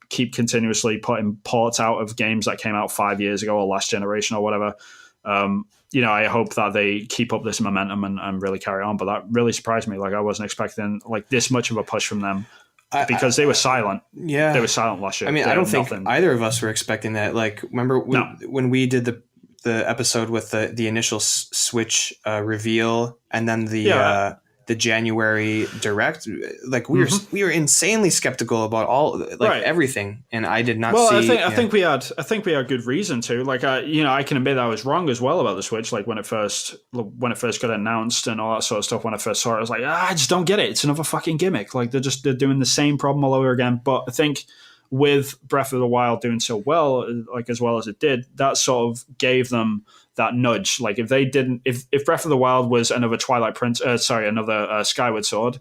keep continuously putting ports out of games that came out 5 years ago or last generation or whatever. I hope that they keep up this momentum and really carry on. But that really surprised me. Like I wasn't expecting like this much of a push from them. Because they were silent. Yeah. They were silent last year. I mean, I don't think either of us were expecting that. Like, remember when we did the episode with the initial Switch reveal, and then the the January Direct, like we were insanely skeptical about all everything, and I did not see. I think we had good reason to. Like, I can admit I was wrong as well about the Switch. Like when it first got announced and all that sort of stuff. When I first saw it, I was like, I just don't get it. It's another fucking gimmick. Like they're doing the same problem all over again. But I think with Breath of the Wild doing so well, like as well as it did, that sort of gave them that nudge. Like if they didn't, if Breath of the Wild was another another Skyward Sword,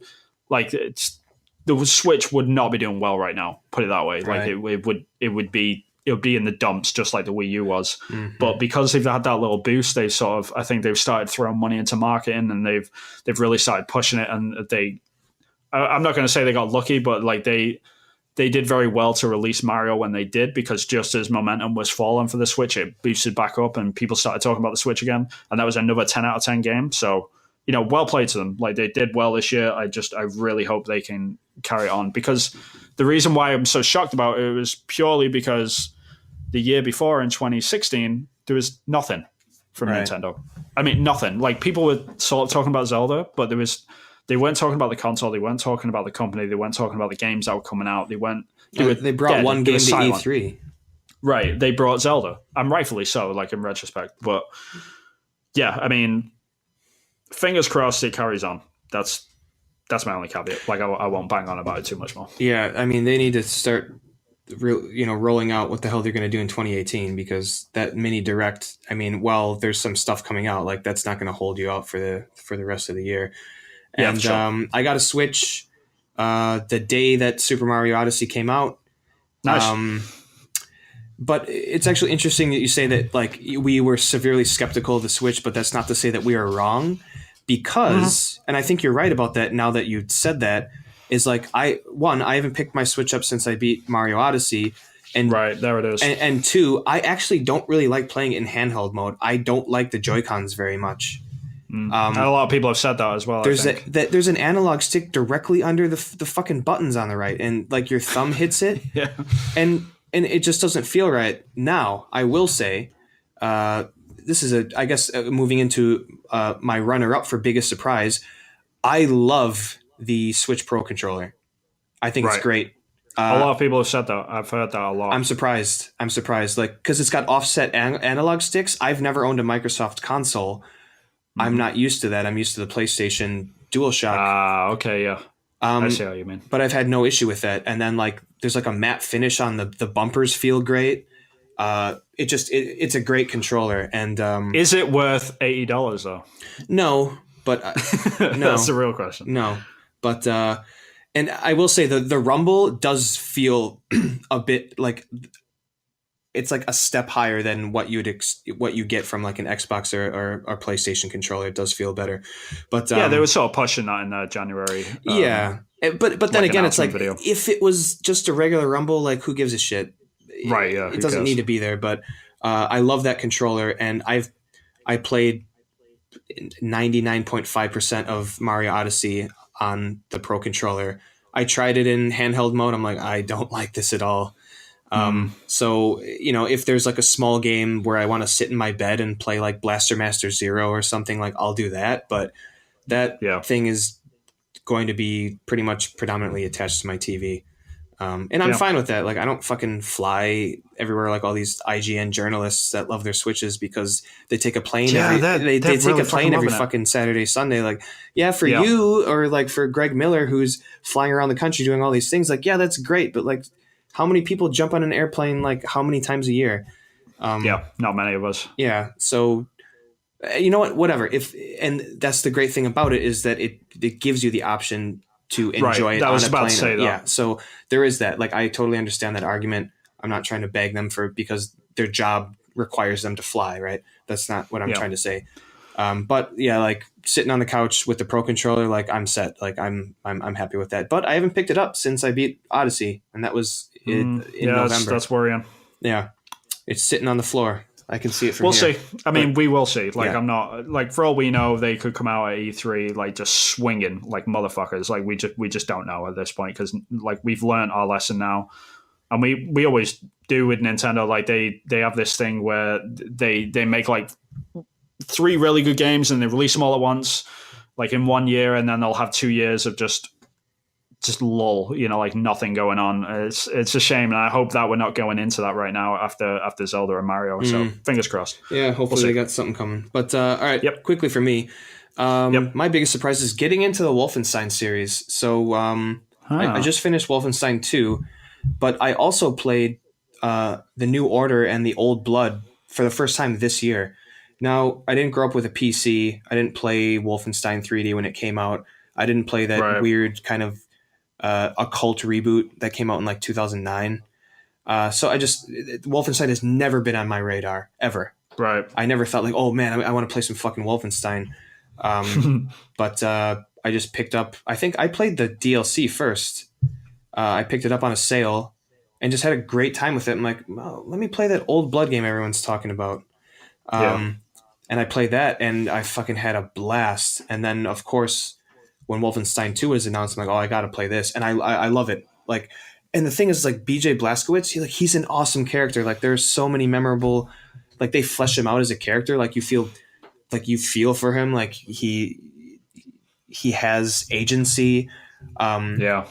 like the Switch would not be doing well right now. Put it that way. Right. Like it would be in the dumps just like the Wii U was. Mm-hmm. But because they've had that little boost, I think they've started throwing money into marketing and they've really started pushing it. And I'm not going to say they got lucky, but like they did very well to release Mario when they did, because just as momentum was falling for the Switch, it boosted back up and people started talking about the Switch again. And that was another 10 out of 10 game. So, well played to them. Like they did well this year. I really hope they can carry it on, because the reason why I'm so shocked about it was purely because the year before in 2016, there was nothing from Nintendo. I mean, nothing. Like people were sort of talking about Zelda, but they weren't talking about the console. They weren't talking about the company. They weren't talking about the games that were coming out. They brought one game to E3. Right. They brought Zelda. And rightfully so, like in retrospect. But yeah, I mean, fingers crossed it carries on. That's my only caveat. Like I won't bang on about it too much more. Yeah, I mean, they need to start rolling out what the hell they're going to do in 2018, because that mini direct, I mean, while there's some stuff coming out, like that's not going to hold you out for the rest of the year. And sure. I got a Switch the day that Super Mario Odyssey came out. Nice. But it's actually interesting that you say that like we were severely skeptical of the Switch, but that's not to say that we are wrong, because, and I think you're right about that now that you said that, is like I haven't picked my Switch up since I beat Mario Odyssey. And right, there it is. And two, I actually don't really like playing it in handheld mode. I don't like the Joy-Cons very much. And a lot of people have said that as well. There's there's an analog stick directly under the fucking buttons on the right, and like your thumb hits it, yeah, and it just doesn't feel right. Now, I will say, this is I guess moving into my runner-up for biggest surprise. I love the Switch Pro controller. I think it's great. A lot of people have said that. I've heard that a lot. I'm surprised. Like, because it's got offset analog sticks. I've never owned a Microsoft console. I'm not used to that. I'm used to the PlayStation DualShock. Okay, yeah. I see how you mean. But I've had no issue with that. And then like there's like a matte finish on the bumpers feel great. It's a great controller. And is it worth $80 though? No, but no. That's the real question. No, but and I will say the rumble does feel a bit like it's like a step higher than what you get from like an Xbox or PlayStation controller. It does feel better, but yeah, they were sort of pushing that in January. Yeah, but then again, it's like if it was just a regular Rumble, like who gives a shit? Right. Yeah, it doesn't need to be there. But I love that controller, and I played 99.5% of Mario Odyssey on the Pro controller. I tried it in handheld mode. I'm like, I don't like this at all. So, if there's like a small game where I want to sit in my bed and play like Blaster Master Zero or something, like I'll do that. But that thing is going to be pretty much predominantly attached to my TV. And I'm fine with that. Like I don't fucking fly everywhere like all these IGN journalists that love their Switches because they take a plane. They take a plane every fucking Saturday, Sunday. Like, you or like for Greg Miller, who's flying around the country doing all these things. Like, yeah, that's great. But like, how many people jump on an airplane like how many times a year? Not many of us. Yeah. So you know what? Whatever. And that's the great thing about it is that it gives you the option to enjoy it on a plane. Yeah. So there is that. Like I totally understand that argument. I'm not trying to beg them because their job requires them to fly, right? That's not what I'm trying to say. But yeah, like sitting on the couch with the Pro controller, like I'm set. Like I'm happy with that. But I haven't picked it up since I beat Odyssey, and that was in November. That's worrying. Yeah, it's sitting on the floor. I can see it from here. We'll see. I mean, we will see. Like, I'm not like for all we know, they could come out at E3 like just swinging like motherfuckers. Like we just don't know at this point because like we've learned our lesson now, and we always do with Nintendo. Like they have this thing where they make like 3 really good games and they release them all at once. like in 1 year, and then they'll have 2 years of just lull, like nothing going on. It's a shame, and I hope that we're not going into that right now after Zelda and Mario. So fingers crossed. Yeah, hopefully they got something coming. But all right, Yep. Quickly for me, my biggest surprise is getting into the Wolfenstein series. So I just finished Wolfenstein 2, but I also played the New Order and the Old Blood for the first time this year. Now, I didn't grow up with a PC. I didn't play Wolfenstein 3D when it came out. I didn't play that weird kind of occult reboot that came out in like 2009. So Wolfenstein has never been on my radar ever. Right. I never thought like, oh man, I want to play some fucking Wolfenstein. But I just picked up, I think I played the DLC first. I picked it up on a sale and just had a great time with it. I'm like, well, let me play that Old Blood game everyone's talking about. And I played that and I fucking had a blast. And then of course, when Wolfenstein 2 was announced, I'm like, oh, I got to play this. And I love it. Like, and the thing is, like, BJ Blazkowicz, he's an awesome character. Like, there's so many memorable, like, they flesh him out as a character. Like, you feel for him. Like, he has agency. The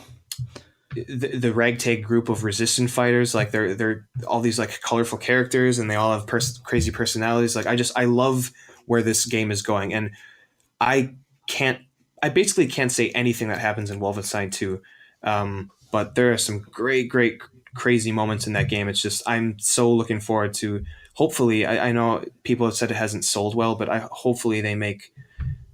ragtag group of resistance fighters, like, they're all these, like, colorful characters, and they all have crazy personalities. Like, I love where this game is going. And I basically can't say anything that happens in Wolfenstein 2. But there are some great, crazy moments in that game. It's just, I'm so looking forward to, hopefully, I know people have said it hasn't sold well, but hopefully they make,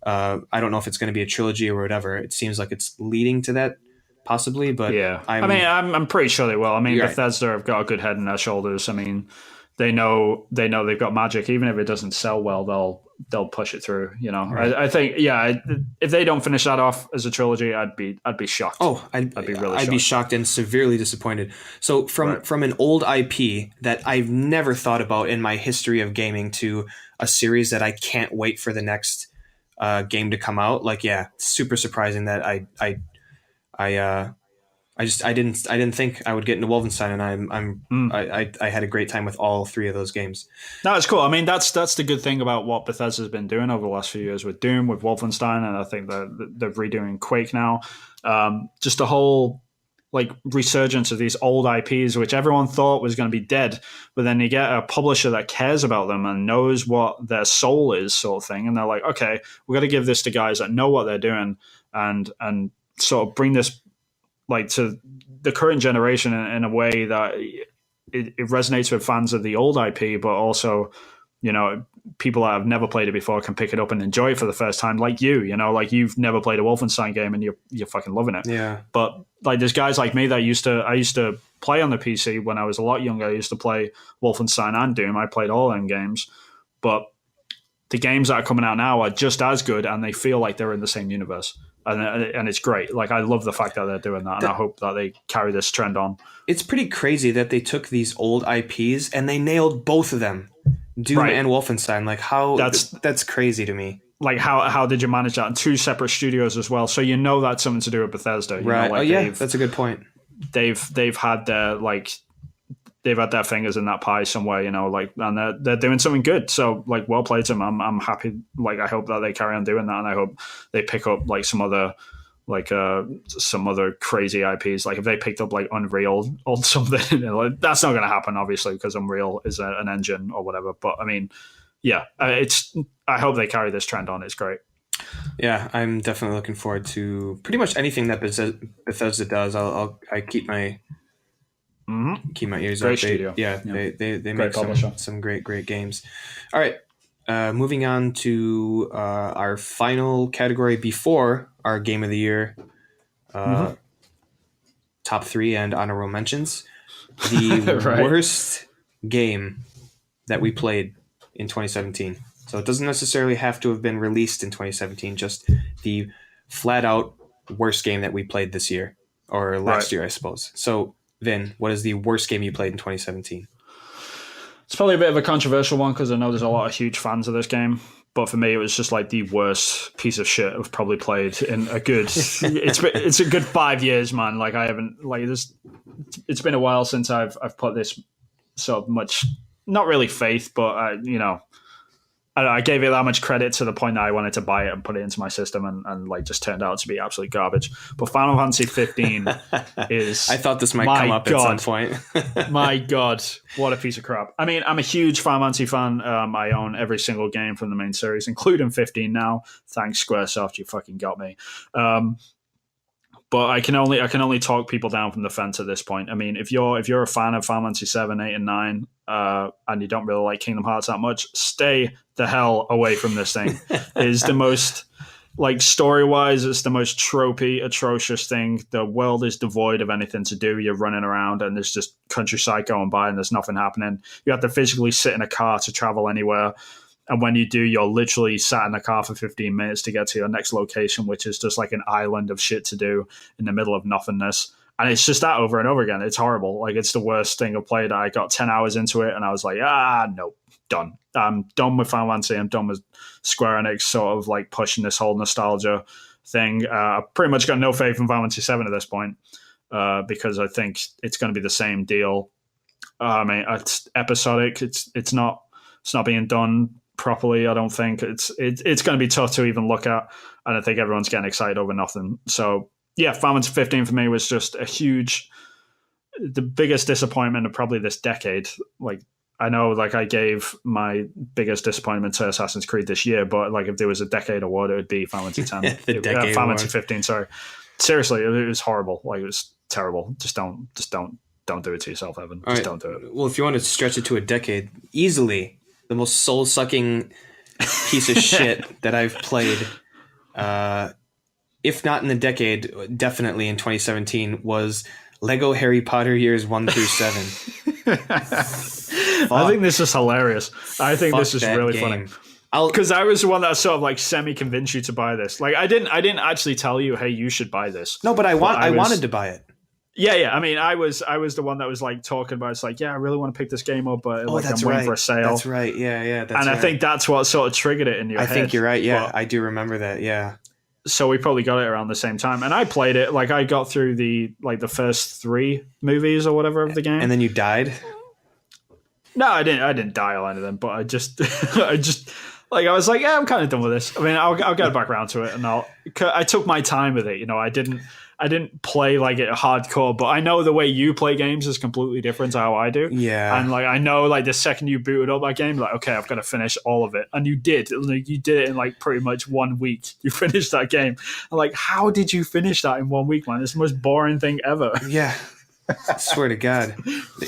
I don't know if it's going to be a trilogy or whatever. It seems like it's leading to that, possibly, but yeah. I'm pretty sure they will. I mean, Bethesda have got a good head on their shoulders. I mean, they know they've got magic. Even if it doesn't sell well, they'll push it through. Right. I think, if they don't finish that off as a trilogy, I'd be shocked. Oh, I'd be really shocked. I'd be shocked and severely disappointed. So from an old IP that I've never thought about in my history of gaming to a series that I can't wait for the next game to come out. Like, super surprising that I didn't think I would get into Wolfenstein, and I had a great time with all three of those games. No, it's cool. I mean, that's the good thing about what Bethesda's been doing over the last few years with Doom, with Wolfenstein, and I think they're redoing Quake now. Just a whole like resurgence of these old IPs, which everyone thought was going to be dead, but then you get a publisher that cares about them and knows what their soul is, sort of thing, and they're like, okay, we got to give this to guys that know what they're doing, and sort of bring this like to the current generation in a way that it resonates with fans of the old IP, but also, people that have never played it before can pick it up and enjoy it for the first time, like like you've never played a Wolfenstein game and you're fucking loving it. Yeah. But like there's guys like me that I used to play on the PC when I was a lot younger. I used to play Wolfenstein and Doom. I played all them games, but the games that are coming out now are just as good and they feel like they're in the same universe. And it's great. Like, I love the fact that they're doing that, and I hope that they carry this trend on. It's pretty crazy that they took these old IPs and they nailed both of them, Doom and Wolfenstein. Like, how that's crazy to me. Like, how did you manage that in two separate studios as well? So that's something to do with Bethesda, right? That's a good point. They've had their fingers in that pie somewhere, and they're doing something good. So, like, well played to them. I'm happy. Like, I hope that they carry on doing that, and I hope they pick up like some other crazy IPs. Like, if they picked up like Unreal or something, that's not going to happen, obviously, because Unreal is an engine or whatever. But I mean, I hope they carry this trend on. It's great. Yeah, I'm definitely looking forward to pretty much anything that Bethesda does. I keep my ears great up. Studio. They make some great games. All right, moving on to our final category before our game of the year, top 3 and honorable mentions. The worst game that we played in 2017. So it doesn't necessarily have to have been released in 2017. Just the flat out worst game that we played this year or last year, I suppose. So, Vin, what is the worst game you played in 2017? It's probably a bit of a controversial one because I know there's a lot of huge fans of this game. But for me, it was just like the worst piece of shit I've probably played in a good. It's a good 5 years, man. Like, I haven't this. It's been a while since I've put this sort of much, not really faith, but I gave it that much credit to the point that I wanted to buy it and put it into my system, and like just turned out to be absolute garbage. But Final Fantasy 15 is. I thought this might come up at some point. My God, what a piece of crap! I mean, I'm a huge Final Fantasy fan. I own every single game from the main series, including 15 now. Thanks, SquareSoft, you fucking got me. But I can only talk people down from the fence at this point. I mean, if you're a fan of Final Fantasy 7, 8, and 9, and you don't really like Kingdom Hearts that much, stay the hell away from this thing. It is the most, like, story-wise, it's the most tropey, atrocious thing. The world is devoid of anything to do. You're running around and there's just countryside going by and there's nothing happening. You have to physically sit in a car to travel anywhere. And when you do, you're literally sat in a car for 15 minutes to get to your next location, which is just like an island of shit to do in the middle of nothingness. And it's just that over and over again. It's horrible. Like, it's the worst thing I've played. I got 10 hours into it and I was like, no, done. I'm done with Final Fantasy. I'm done with Square Enix sort of like pushing this whole nostalgia thing. I've pretty much got no faith in Final Fantasy 7 at this point, because I think it's going to be the same deal. I mean, it's episodic. It's not being done properly. I don't think it's going to be tough to even look at, and I think everyone's getting excited over nothing. So yeah, Final Fantasy 15 for me was just the biggest disappointment of probably this decade. Like, I know, like, I gave my biggest disappointment to Assassin's Creed this year, but like, if there was a decade award, it would be Final Fantasy 10. Final Fantasy 15. Sorry, seriously, it was horrible. Like, it was terrible. Just don't do it to yourself, Evan. Just don't do it. Well, if you want to stretch it to a decade, easily the most soul-sucking piece of shit that I've played, if not in the decade, definitely in 2017, was Lego Harry Potter years 1 through 7. I think this is hilarious. I think this is really funny. Because I was the one that sort of like semi-convinced you to buy this. Like, I didn't actually tell you, hey, you should buy this. No, but I wanted to buy it. Yeah. I mean, I was the one that was like talking about. It's like, yeah, I really want to pick this game up, but like, I'm waiting for a sale. That's right. Yeah. I think that's what sort of triggered it in your head. I think you're right. Yeah, I do remember that. Yeah. So we probably got it around the same time, and I played it. Like, I got through the first 3 movies or whatever of the game, and then you died. No, I didn't die or anything, but I just like, I was like, yeah, I'm kind of done with this. I mean, I'll get back around to it, and I took my time with it. You know, I didn't play like it hardcore, but I know the way you play games is completely different to how I do. Yeah. And like, I know, like, the second you booted up that game, like, okay, I've got to finish all of it. And you did. Like, you did it in like pretty much 1 week. You finished that game. I'm like, how did you finish that in 1 week, man? It's the most boring thing ever. Yeah. I swear to God.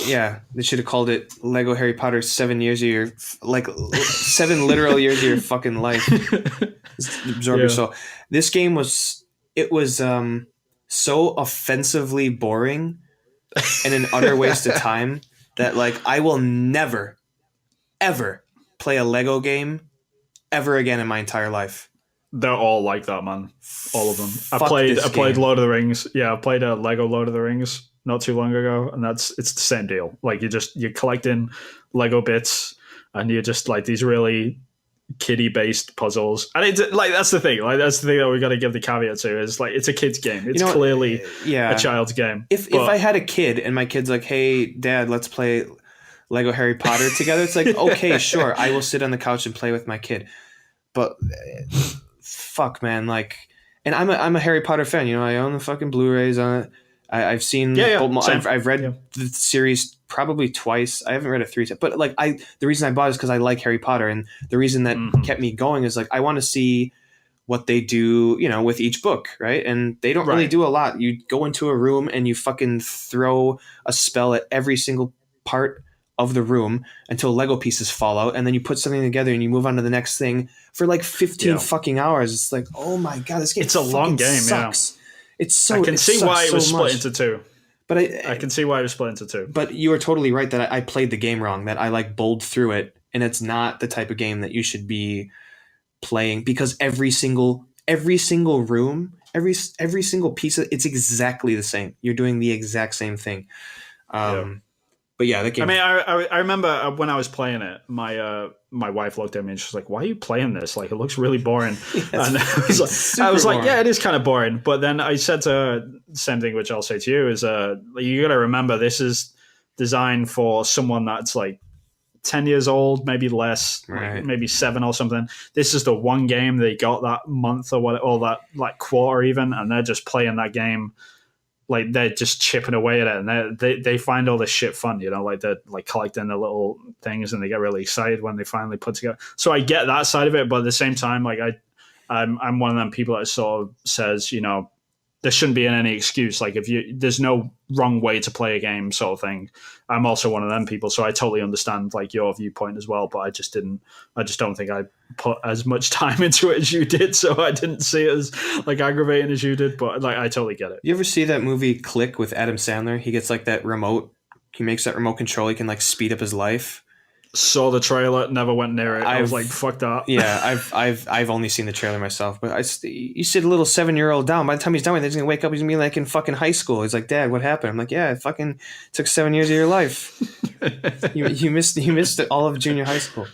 Yeah. They should have called it Lego Harry Potter 7 years of your, like, 7 literal years of your fucking life. Absorb your soul. This game was so offensively boring and an utter waste of time that, like, I will never, ever play a Lego game ever again in my entire life. They're all like that, man. All of them. I played Lord of the Rings. Yeah, I played a Lego Lord of the Rings not too long ago, and it's the same deal. Like, you're collecting Lego bits, and you're just like these really kiddie-based puzzles, and it's like, that's the thing. Like, that's the thing that we got to give the caveat to, is like, it's a kid's game. It's clearly a child's game. If I had a kid and my kid's like, hey, Dad, let's play Lego Harry Potter together, it's like, okay, sure, I will sit on the couch and play with my kid. But fuck, man, like, and I'm a Harry Potter fan. You know, I own the fucking Blu-rays on it. I've seen. I've read the series probably twice. I haven't read it 3 times, but like, the reason I bought it is because I like Harry Potter, and the reason that kept me going is like, I want to see what they do, you know, with each book, right? And they don't really do a lot. You go into a room and you fucking throw a spell at every single part of the room until Lego pieces fall out, and then you put something together and you move on to the next thing for like 15 fucking hours. It's like, oh my God, this game. It's a long game. Sucks. Yeah. It's so. I can see why it was split much. into 2. But I can see why it was split into 2. But you are totally right that I played the game wrong. That I like bowled through it, and it's not the type of game that you should be playing, because every single room, every single piece of it's exactly the same. You're doing the exact same thing. But yeah, that game. I mean, I remember when I was playing it, my wife looked at me and she's like, "Why are you playing this? Like, it looks really boring." And I was like, "Yeah, it is kind of boring." But then I said to her, the same thing, which I'll say to you, is you got to remember, this is designed for someone that's like 10 years old, maybe less, Right. like maybe 7 or something. This is the one game they got that month or what, or that like quarter even, and they're just playing that game. Like they're just chipping away at it, and they find all this shit fun, you know, like they're like collecting the little things, and they get really excited when they finally put together. So I get that side of it, but at the same time, like I'm one of them people that sort of says, you know, there shouldn't be any excuse. Like there's no wrong way to play a game, sort of thing. I'm also one of them people, so I totally understand like your viewpoint as well. But I just don't think I put as much time into it as you did, so I didn't see it as like aggravating as you did. But like I totally get it. You ever see that movie Click with Adam Sandler? He gets like that remote. He makes that remote control. He can like speed up his life. Saw the trailer, never went near it. I was like, "Fuck that." Yeah, I've only seen the trailer myself, but you sit a little 7-year-old down. By the time he's done with it, he's gonna wake up. He's gonna be like in fucking high school. He's like, "Dad, what happened?" I'm like, "Yeah, it fucking took 7 years of your life. you missed all of junior high school."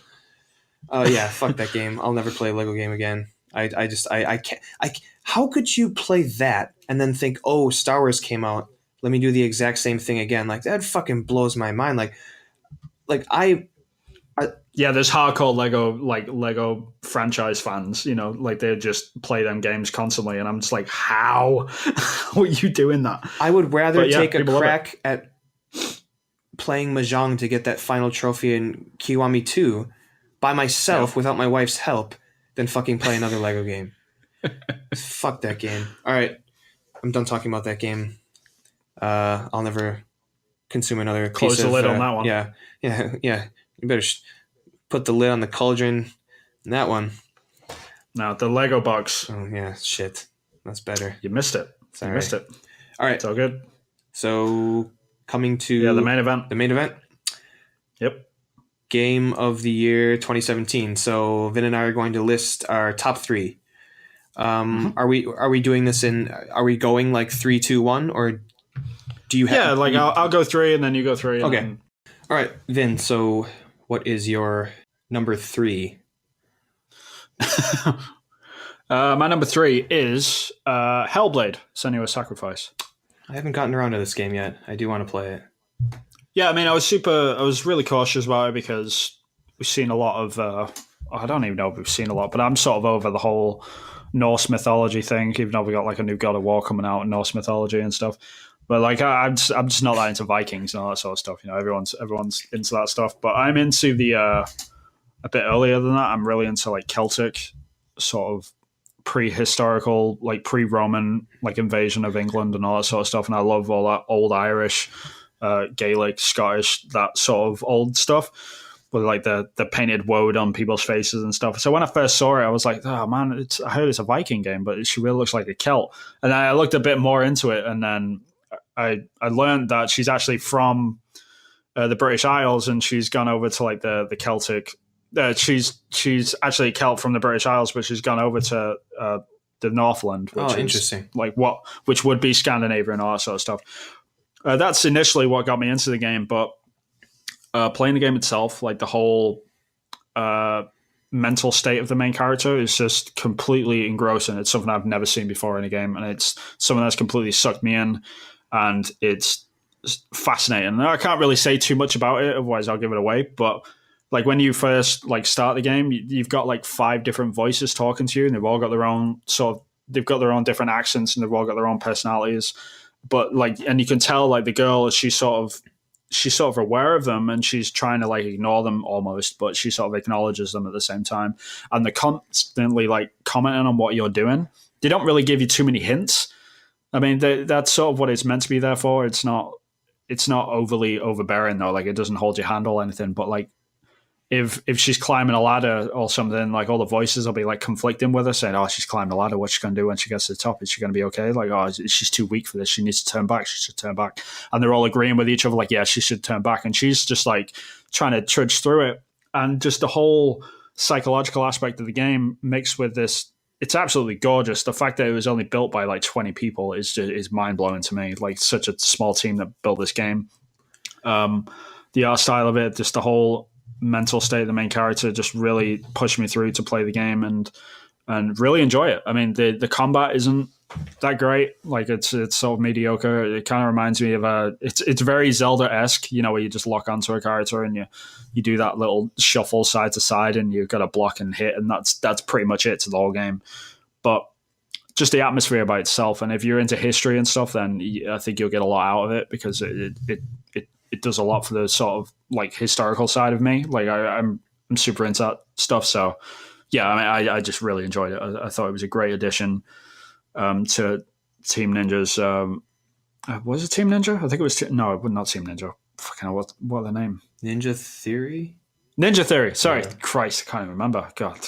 Yeah, fuck that game. I'll never play a Lego game again. I can't. How could you play that and then think, "Oh, Star Wars came out. Let me do the exact same thing again." Like that fucking blows my mind. Yeah, there's hardcore Lego franchise fans, you know, like they just play them games constantly, and I'm just like, how are you doing that? I would rather take a people love crack at playing Mahjong to get that final trophy in Kiwami 2 by myself without my wife's help than fucking play another Lego game. Fuck that game. All right, I'm done talking about that game. I'll never consume another Close piece the of, lid on that one. Yeah. You better put the lid on the cauldron. That one. No, the Lego box. Oh yeah, shit. That's better. You missed it. Sorry. You missed it. All right. It's all good. So coming to the main event. The main event. Yep. Game of the year 2017. So Vin and I are going to list our top 3. Are we doing this in? Are we going like 3, 2, 1, or do you have? Yeah, like I'll go 3 and then you go 3. Okay. Then... All right, Vin. So what is your number 3? My number 3 is Hellblade: Senua's Sacrifice. I haven't gotten around to this game yet. I do want to play it. Yeah, I mean, I was really cautious about it because we've seen a lot of. I don't even know if we've seen a lot, but I'm sort of over the whole Norse mythology thing. Even though we got like a new God of War coming out in Norse mythology and stuff. But like I'm just not that into Vikings and all that sort of stuff. You know, everyone's into that stuff. But I'm into the a bit earlier than that. I'm really into like Celtic, sort of prehistorical, like pre-Roman, like invasion of England and all that sort of stuff. And I love all that old Irish, Gaelic, Scottish, that sort of old stuff with like the painted woad on people's faces and stuff. So when I first saw it, I was like, oh man, I heard it's a Viking game, but she really looks like a Celt. And then I looked a bit more into it, and then I learned that she's actually from the British Isles, and she's gone over to like the Celtic. She's actually a Celt from the British Isles, but she's gone over to the Northland, which is interesting. Which would be Scandinavia and all that sort of stuff. That's initially what got me into the game, but playing the game itself, like the whole mental state of the main character is just completely engrossing. It's something I've never seen before in a game, and it's something that's completely sucked me in, and it's fascinating. Now, I can't really say too much about it, otherwise I'll give it away, but like when you first like start the game, you've got like 5 different voices talking to you, and they've all got their own they've got their own different accents, and they've all got their own personalities. But like, and you can tell like the girl, she's sort of aware of them, and she's trying to like ignore them almost, but she sort of acknowledges them at the same time. And they're constantly like commenting on what you're doing. They don't really give you too many hints. I mean, that's sort of what it's meant to be there for. It's not overly overbearing though. Like it doesn't hold your hand or anything, but like, if she's climbing a ladder or something, like all the voices will be like conflicting with her, saying, "Oh, she's climbing a ladder. What's she going to do when she gets to the top? Is she going to be okay? Like, oh, she's too weak for this. She needs to turn back. She should turn back." And they're all agreeing with each other, like, "Yeah, she should turn back." And she's just like trying to trudge through it, and just the whole psychological aspect of the game mixed with this. It's absolutely gorgeous. The fact that it was only built by like 20 people is mind blowing to me. Like such a small team that built this game. The art style of it, just the whole mental state of the main character just really pushed me through to play the game and really enjoy it. I mean, the combat isn't that great. Like it's so mediocre. It kind of reminds me of it's very Zelda-esque, where you just lock onto a character and you do that little shuffle side to side and you've got to block and hit, and that's pretty much it to the whole game. But just the atmosphere by itself, and if you're into history and stuff, then I think you'll get a lot out of it, because it does a lot for the sort of like historical side of me. Like I'm super into that stuff. So yeah, I mean, I just really enjoyed it. I thought it was a great addition to Team Ninja's. Was it Team Ninja? I think it was. No, not Team Ninja. Fucking hell, what the name? Ninja Theory. Ninja Theory. Sorry, Yeah. Christ, I can't even remember. God,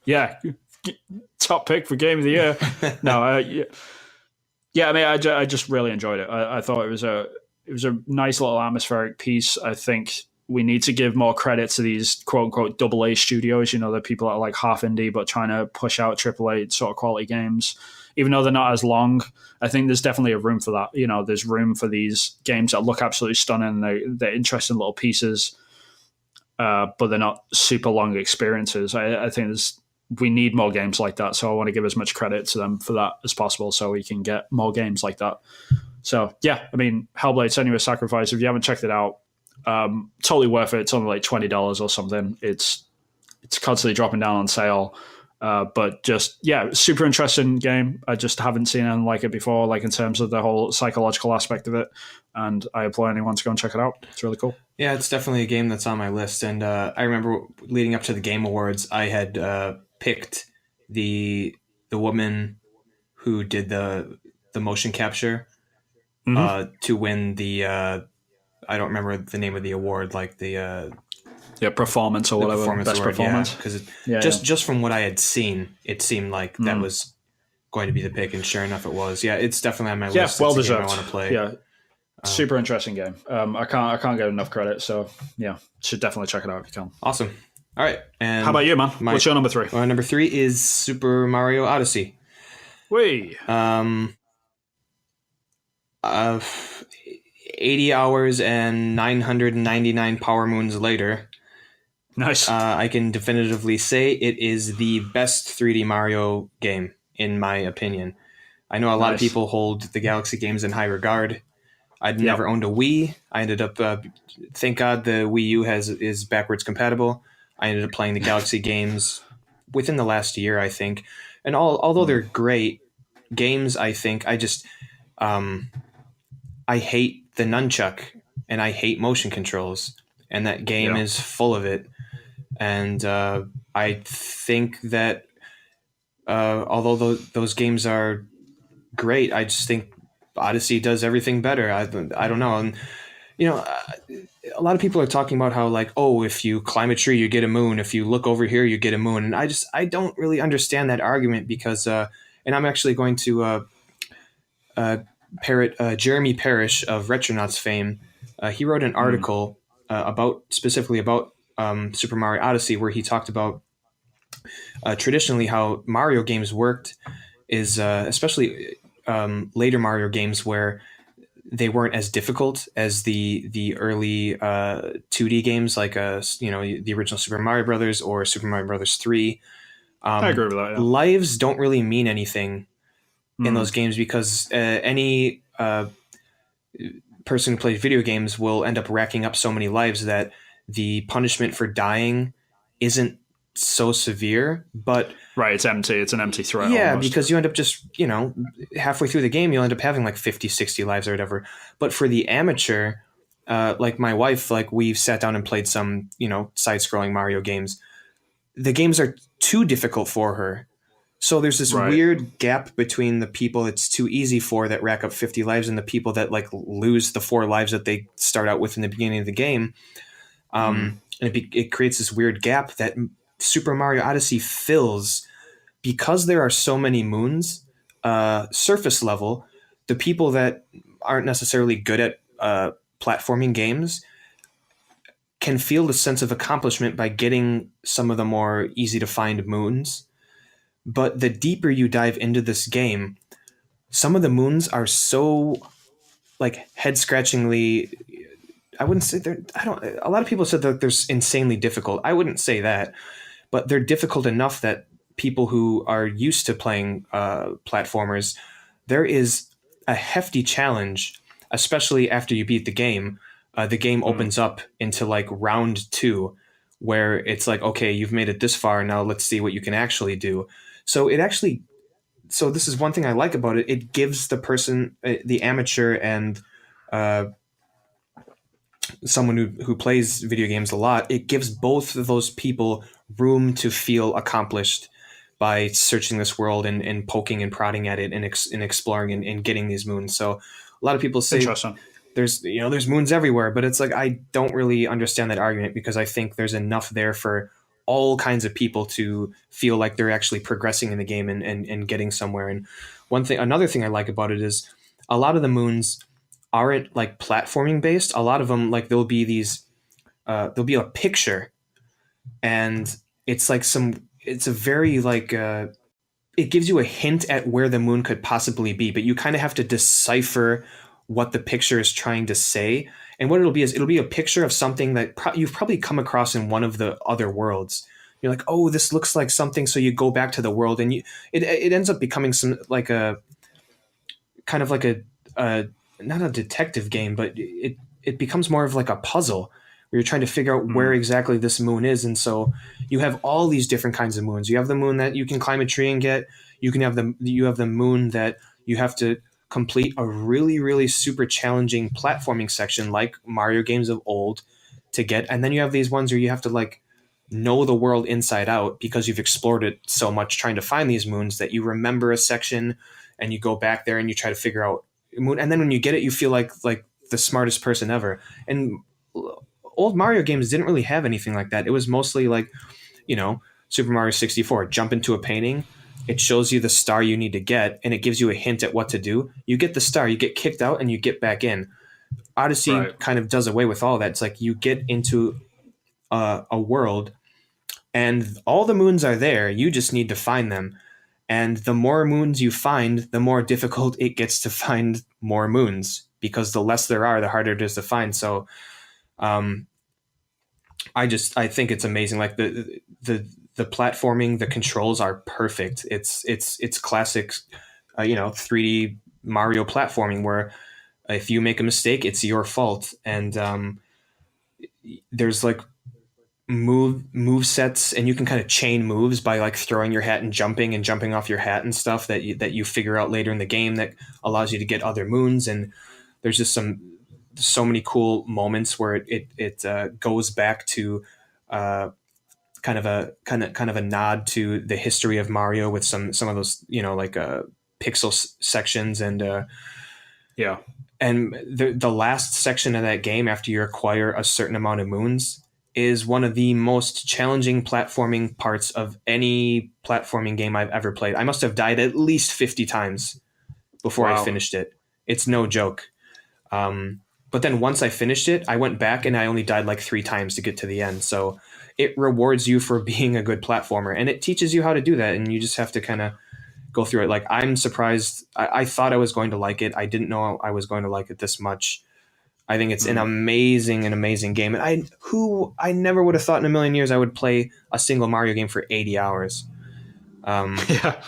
yeah, top pick for Game of the Year. No, yeah. I mean, I just really enjoyed it. I thought it was a nice little atmospheric piece. I think we need to give more credit to these quote unquote AA studios. The people that are like half indie but trying to push out AAA sort of quality games, even though they're not as long. I think there's definitely a room for that. There's room for these games that look absolutely stunning. They're interesting little pieces, but they're not super long experiences. I think we need more games like that. So I want to give as much credit to them for that as possible, so we can get more games like that. So yeah, I mean, Hellblade: Senua's Sacrifice, if you haven't checked it out, totally worth it. It's only like $20 or something. It's constantly dropping down on sale. But just, yeah, super interesting game. I just haven't seen anything like it before, like in terms of the whole psychological aspect of it. And I implore anyone to go and check it out. It's really cool. Yeah, it's definitely a game that's on my list. And I remember leading up to the Game Awards, I had picked the woman who did the motion capture to win the I don't remember the name of the award, like the performance or whatever, performance best award, performance. Because just from what I had seen, it seemed like that was going to be the pick, and sure enough, it was. Yeah, it's definitely on my list. Well it's a game deserved. I want to play. Yeah, super interesting game. I can't get enough credit. So yeah, should definitely check it out if you can. Awesome. All right, and how about you, man? What's your number 3? Number 3 is Super Mario Odyssey. Whee! 80 hours and 999 power moons later. Nice. I can definitively say it is the best 3D Mario game, in my opinion. I know a lot of people hold the Galaxy games in high regard. I'd never owned a Wii. I ended up, thank God the Wii U is backwards compatible. I ended up playing the Galaxy games within the last year, I think. And although they're great games, I think, I just... I hate the nunchuck, and I hate motion controls, and that game is full of it. And I think that although those games are great, I just think Odyssey does everything better. I don't know. And, a lot of people are talking about how, like, oh, if you climb a tree, you get a moon. If you look over here, you get a moon. And I don't really understand that argument, because, and I'm actually going to parrot Jeremy Parrish of Retronauts fame. He wrote an article specifically about Super Mario Odyssey, where he talked about traditionally how Mario games worked is especially later Mario games, where they weren't as difficult as the early 2D games, like the original Super Mario Brothers or Super Mario Brothers 3. I agree with that. Yeah. Lives don't really mean anything in those games, because any person who plays video games will end up racking up so many lives that the punishment for dying isn't so severe. But right, it's empty. It's an empty threat. Yeah, almost. because you end up just, halfway through the game, you'll end up having like 50, 60 lives or whatever. But for the amateur, like my wife, like we've sat down and played some, side-scrolling Mario games. The games are too difficult for her. So there's this weird gap between the people it's too easy for, that rack up 50 lives, and the people that like lose the 4 lives that they start out with in the beginning of the game. And it creates this weird gap that Super Mario Odyssey fills, because there are so many moons, surface level. The people that aren't necessarily good at platforming games can feel the sense of accomplishment by getting some of the more easy to find moons. But the deeper you dive into this game, some of the moons are so like head-scratchingly. I wouldn't say they're. A lot of people said that they're insanely difficult. I wouldn't say that, but they're difficult enough that people who are used to playing platformers there is a hefty challenge, especially after you beat the game. The game opens up into like round 2, where it's like, okay, you've made it this far. Now let's see what you can actually do. So it actually, so this is one thing I like about it. It gives the person, the amateur and uh, someone who plays video games a lot, it gives both of those people room to feel accomplished by searching this world and poking and prodding at it and exploring and getting these moons. So a lot of people say Interesting. there's moons everywhere, but it's like I don't really understand that argument, because I think there's enough there for all kinds of people to feel like they're actually progressing in the game and getting somewhere. And another thing I like about it is a lot of the moons aren't like platforming based. A lot of them, like there'll be a picture, and it's like it's a very like it gives you a hint at where the moon could possibly be, but you kind of have to decipher what the picture is trying to say. And what it'll be is it'll be a picture of something that you've probably come across in one of the other worlds. You're like, oh, this looks like something. So you go back to the world, and it ends up becoming some like a kind of like a not a detective game, but it becomes more of like a puzzle where you're trying to figure out where exactly this moon is. And so you have all these different kinds of moons. You have the moon that you can climb a tree and get. You have the moon that you have to complete a really, really super challenging platforming section like Mario games of old to get. And then you have these ones where you have to like know the world inside out because you've explored it so much trying to find these moons that you remember a section and you go back there and you try to figure out moon. And then when you get it, you feel like the smartest person ever. And old Mario games didn't really have anything like that. It was mostly like, Super Mario 64, jump into a painting. It shows you the star you need to get, and it gives you a hint at what to do. You get the star, you get kicked out, and you get back in. Odyssey kind of does away with all that. It's like you get into a world, and all the moons are there. You just need to find them. And the more moons you find, the more difficult it gets to find more moons, because the less there are, the harder it is to find. So I think it's amazing. Like the platforming, the controls are perfect. It's classic, 3D Mario platforming where if you make a mistake, it's your fault. And there's like move sets, and you can kind of chain moves by like throwing your hat and jumping off your hat and stuff that you figure out later in the game that allows you to get other moons. And there's just so many cool moments where it goes back to kind of a nod to the history of Mario with some of those pixel sections. And Yeah. and the last section of that game, after you acquire a certain amount of moons, is one of the most challenging platforming parts of any platforming game I've ever played. I must have died at least 50 times before I finished it. It's no joke. But then once I finished it, I went back and I only died like 3 times to get to the end. So it rewards you for being a good platformer, and it teaches you how to do that. And you just have to kind of go through it. Like, I'm surprised. I thought I was going to like it. I didn't know I was going to like it this much. I think it's an amazing game. And I never would have thought in a million years I would play a single Mario game for 80 hours. Yeah.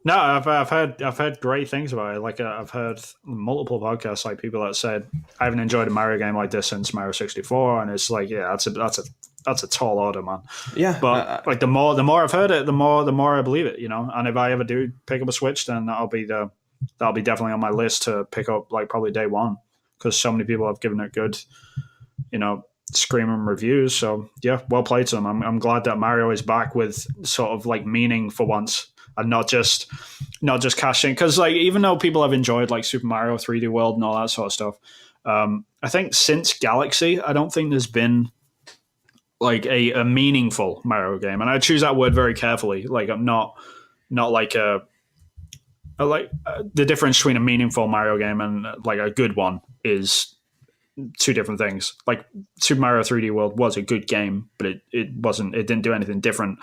No, I've heard great things about it. Like I've heard multiple podcasts, like people that said I haven't enjoyed a Mario game like this since Mario 64, and it's like, yeah, that's a tall order, man. Yeah, but like the more I've heard it, the more I believe it, And if I ever do pick up a Switch, then that'll be definitely on my list to pick up, like probably day one, because so many people have given it good, screaming reviews. So yeah, well played to them. I'm glad that Mario is back with sort of like meaning for once, and not just cashing. Because like, even though people have enjoyed like Super Mario 3D World and all that sort of stuff, I think since Galaxy, I don't think there's been like a meaningful Mario game, and I choose that word very carefully. Like, I'm not like the difference between a meaningful Mario game and like a good one is two different things. Like Super Mario 3D World was a good game, but it didn't do anything different.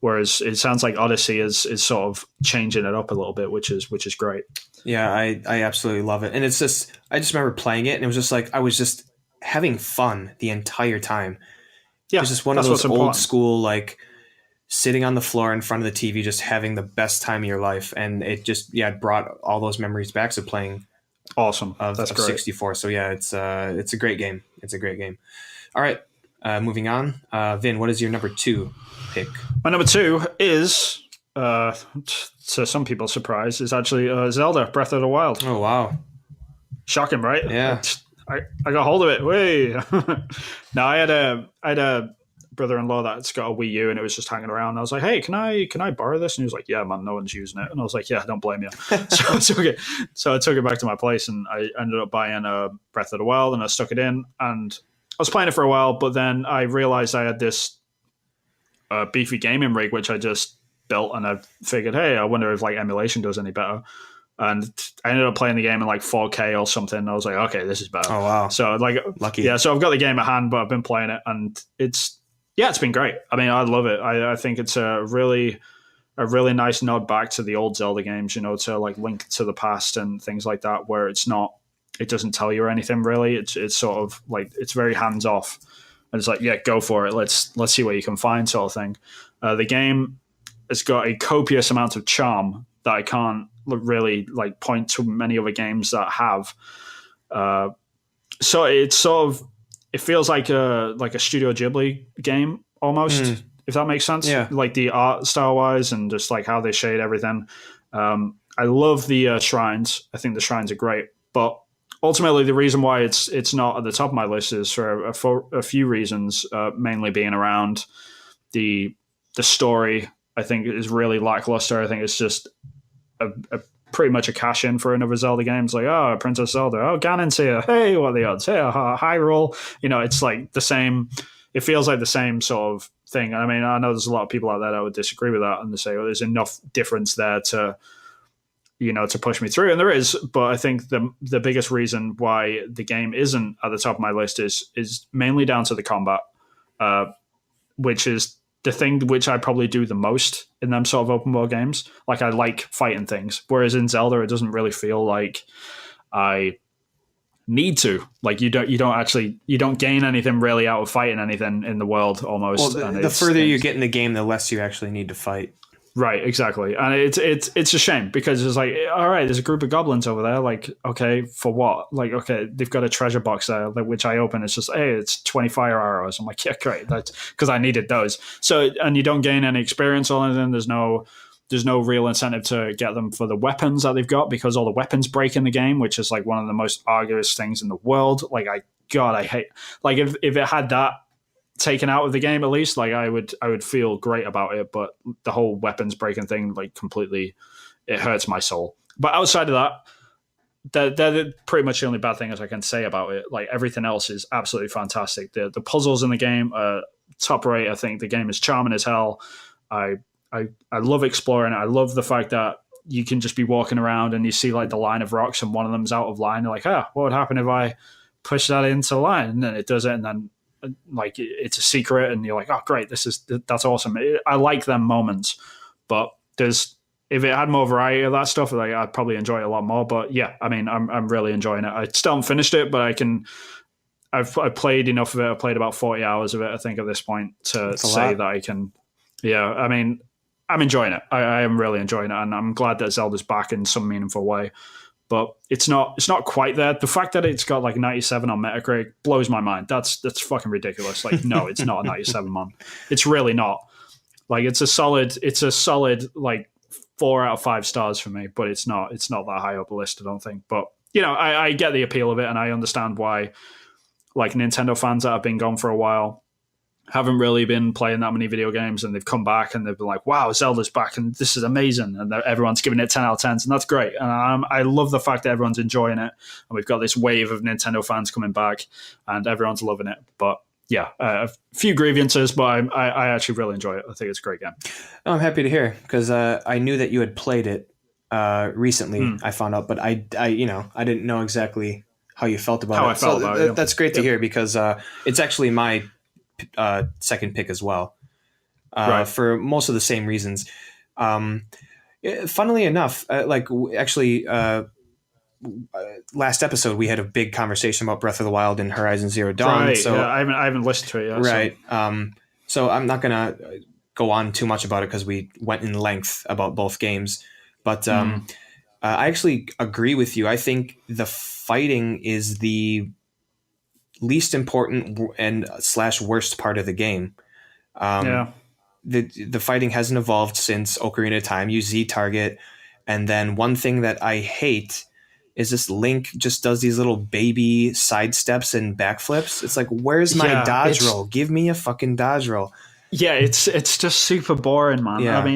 Whereas it sounds like Odyssey is sort of changing it up a little bit, which is great. Yeah, I absolutely love it. And it's just, I just remember playing it, and it was just like, I was just having fun the entire time. Yeah, it was just one of those old school, like, sitting on the floor in front of the TV, just having the best time of your life. And it just, it brought all those memories back to playing Awesome. of That's great. 64. So yeah, it's a great game. It's a great game. All right, moving on. Vin, what is your number 2 pick? My number 2 is, to some people's surprise, is actually Zelda Breath of the Wild. Oh wow, shocking, right? Yeah, I got hold of it. Way. No, I had a brother-in-law that's got a Wii U, and it was just hanging around. I was like, "Hey, can I borrow this?" And he was like, "Yeah, man, no one's using it." And I was like, "Yeah, don't blame you." So I took it back to my place, and I ended up buying Breath of the Wild, and I stuck it in, and I was playing it for a while, but then I realized I had this beefy gaming rig which I just built, and I figured, hey, I wonder if like emulation does any better. And I ended up playing the game in like 4K or something. And I was like, okay, this is better. Oh wow! So like, lucky. Yeah, so I've got the game at hand, but I've been playing it, and it's been great. I mean, I love it. I think it's a really nice nod back to the old Zelda games, to like Link to the Past and things like that, where it doesn't tell you anything really. It's sort of like, it's very hands off, and it's like, yeah, go for it. Let's see what you can find, sort of thing. The game has got a copious amount of charm that I can't really like point to many other games that have. So it's it feels like a Studio Ghibli game almost, if that makes sense. Yeah. Like the art style wise and just like how they shade everything. I love the shrines. I think the shrines are great, but ultimately the reason why it's not at the top of my list is for a few reasons, mainly being around the story. I think is really lackluster. I think it's just a pretty much a cash in for another Zelda game. It's like, oh, Princess Zelda, oh, Ganon's here. Hey, what are the odds? Hey, Hyrule. It's like the same. It feels like the same sort of thing. I mean, I know there's a lot of people out there that would disagree with that, and they say, well, there's enough difference there to push me through, and there is. But I think the biggest reason why the game isn't at the top of my list is mainly down to the combat, which is the thing which I probably do the most in them sort of open world games. Like, I like fighting things, whereas in Zelda it doesn't really feel like I need to. Like, you don't gain anything really out of fighting anything in the world almost. Well, the further you get in the game, the less you actually need to fight. Right, exactly. And it's a shame, because it's like, all right, there's a group of goblins over there. Like, okay, for what? Like, okay, they've got a treasure box there, which I open. It's just, hey, it's 20 fire arrows. I'm like, yeah, great. That's because I needed those. So, and you don't gain any experience or anything. There's no real incentive to get them for the weapons that they've got, because all the weapons break in the game, which is like one of the most arduous things in the world. Like, I hate, like, if it had that taken out of the game, at least, like, I would feel great about it, but the whole weapons breaking thing, like, completely, it hurts my soul. But outside of that, they're pretty much the only bad things I can say about it. Like, everything else is absolutely fantastic. The puzzles in the game are top rate. I think the game is charming as hell. I love exploring it. I love the fact that you can just be walking around and you see like the line of rocks and one of them's out of line. You're like, what would happen if I push that into line? And then it does it, and then like it's a secret, and you're like, oh great, that's awesome. I like them moments, but if it had more variety of that stuff, like, I'd probably enjoy it a lot more. But yeah, I mean, I'm really enjoying it. I still haven't finished it, but I've played enough of it. I played about 40 hours of it, I think, at this point, to say that I can. Yeah, I mean, I'm enjoying it. I am really enjoying it, and I'm glad that Zelda's back in some meaningful way. But it's not quite there. The fact that it's got like 97 on Metacritic blows my mind. That's fucking ridiculous. Like, no, it's not a 97, man. It's really not. Like, it's a solid like 4 out of 5 stars for me, but it's not that high up the list, I don't think. But I get the appeal of it, and I understand why, like, Nintendo fans that have been gone for a while haven't really been playing that many video games, and they've come back and they've been like, wow, Zelda's back and this is amazing, and everyone's giving it 10 out of 10s, and that's great. And I love the fact that everyone's enjoying it, and we've got this wave of Nintendo fans coming back and everyone's loving it. But yeah, a few grievances, but I actually really enjoy it. I think it's a great game. Oh, I'm happy to hear, because I knew that you had played it recently. I found out, but I didn't know exactly how you felt about it. I felt about it. That's great to hear, because it's actually my second pick as well, right, for most of the same reasons. Funnily enough, last episode we had a big conversation about Breath of the Wild and Horizon Zero Dawn. Right. So yeah, I haven't listened to it yet. Right. So I'm not gonna go on too much about it because we went in length about both games. But I actually agree with you. I think the fighting is the least important and / worst part of the game. Yeah. The fighting hasn't evolved since Ocarina of Time. You Z target, and then one thing that I hate is this Link just does these little baby side steps and backflips. It's like, where's my Yeah, dodge roll? Give me a fucking dodge roll. Yeah, it's just super boring, man. Yeah.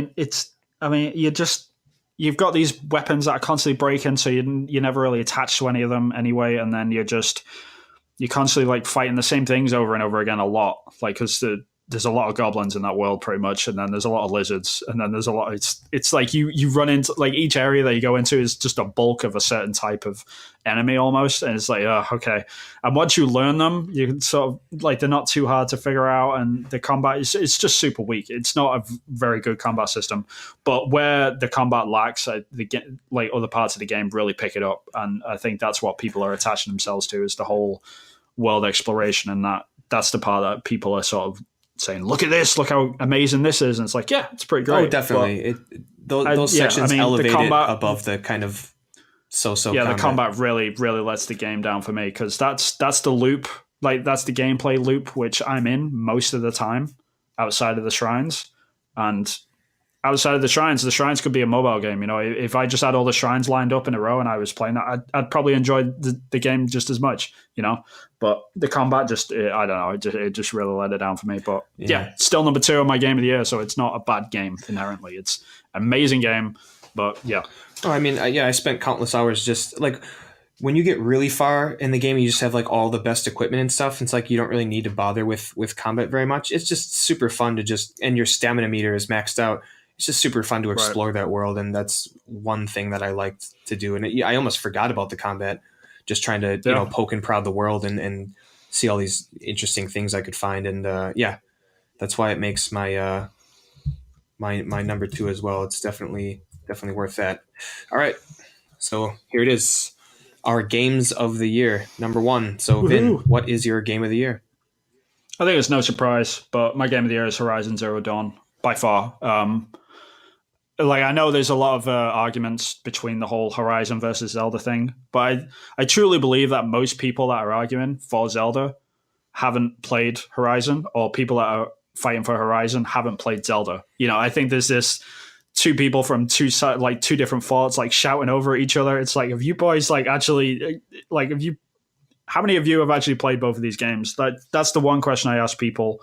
You've got these weapons that are constantly breaking, so you're never really attached to any of them anyway, and then you're constantly like fighting the same things over and over again a lot, like because there's a lot of goblins in that world pretty much, and then there's a lot of lizards, and then there's a lot. It's like you run into, like, each area that you go into is just a bulk of a certain type of enemy almost, and it's like, oh, okay. And once you learn them, you can sort of, like, they're not too hard to figure out, and the combat it's just super weak. It's not a very good combat system, but where the combat lacks, like other parts of the game really pick it up, and I think that's what people are attaching themselves to, is the whole world exploration, and that's the part that people are sort of saying, look at this, look how amazing this is, and it's like, yeah, it's pretty great. Oh, definitely. Those sections elevate it above the kind of so-so combat. The combat really lets the game down for me, because that's the loop, like that's the gameplay loop which I'm in most of the time outside of the shrines. And outside of the shrines could be a mobile game. If I just had all the shrines lined up in a row and I was playing that, I'd probably enjoy the game just as much, But the combat I don't know, it just really let it down for me. But yeah, still number 2 on my game of the year, so it's not a bad game inherently. It's an amazing game, but yeah. Oh, I mean, I spent countless hours just, like, when you get really far in the game, you just have, like, all the best equipment and stuff. It's like you don't really need to bother with combat very much. It's just super fun to and your stamina meter is maxed out. It's just super fun to explore that world, and that's one thing that I liked to do. And I almost forgot about the combat, just trying to poke and prod the world and see all these interesting things I could find. And that's why it makes my my number 2 as well. It's definitely worth that. All right, so here it is, our games of the year. Number 1. So Vin, what is your game of the year? I think it's no surprise, but my game of the year is Horizon Zero Dawn by far. Like, I know there's a lot of arguments between the whole Horizon versus Zelda thing, but I truly believe that most people that are arguing for Zelda haven't played Horizon, or people that are fighting for Horizon haven't played Zelda. I think there's this two people from two different thoughts, like, shouting over each other. It's like, have you boys, like, actually, like, how many of you have actually played both of these games? That's the one question I ask people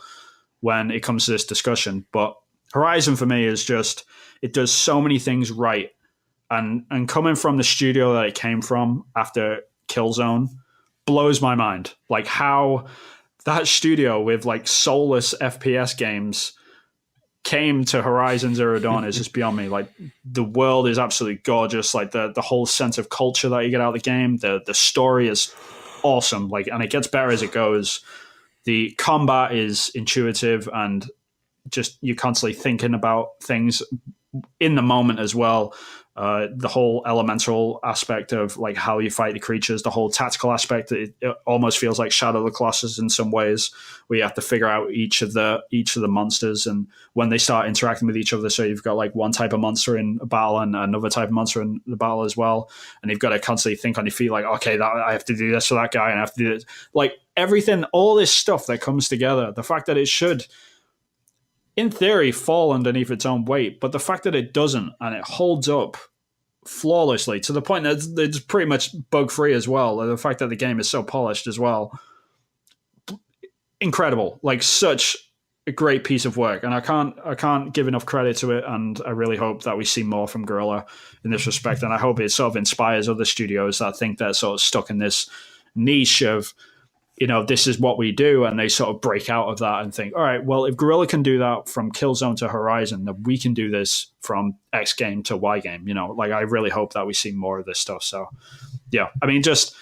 when it comes to this discussion. But Horizon for me is just, it does so many things right, and coming from the studio that it came from after Killzone blows my mind. Like, how that studio with, like, soulless FPS games came to Horizon Zero Dawn is just beyond me. Like, the world is absolutely gorgeous. Like, the whole sense of culture that you get out of the game, the story is awesome. Like, and it gets better as it goes. The combat is intuitive, and just, you're constantly thinking about things in the moment as well. The whole elemental aspect of, like, how you fight the creatures, the whole tactical aspect, it almost feels like Shadow of the Colossus in some ways, where you have to figure out each of the monsters and when they start interacting with each other. So you've got, like, one type of monster in a battle and another type of monster in the battle as well, and you've got to constantly think on your feet, like, okay, I have to do this for that guy, and I have to do this, like, everything, all this stuff that comes together. The fact that it should, in theory, fall underneath its own weight, but the fact that it doesn't, and it holds up flawlessly to the point that it's pretty much bug-free as well. The fact that the game is so polished as well, incredible. Like, such a great piece of work, and I can't give enough credit to it. And I really hope that we see more from Guerrilla in this respect, and I hope it sort of inspires other studios that think they're sort of stuck in this niche of, this is what we do, and they sort of break out of that and think, all right, well, if Guerrilla can do that from Killzone to Horizon, then we can do this from X game to Y game. Like, I really hope that we see more of this stuff. So, yeah, I mean, just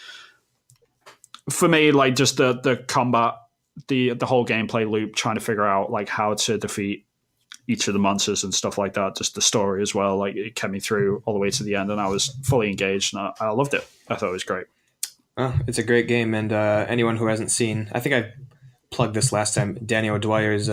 for me, like, just the combat, the whole gameplay loop, trying to figure out, like, how to defeat each of the monsters and stuff like that. Just the story as well, like, it kept me through all the way to the end, and I was fully engaged, and I loved it. I thought it was great. Oh, it's a great game, and anyone who hasn't seen, I think I plugged this last time, Danny O'Dwyer's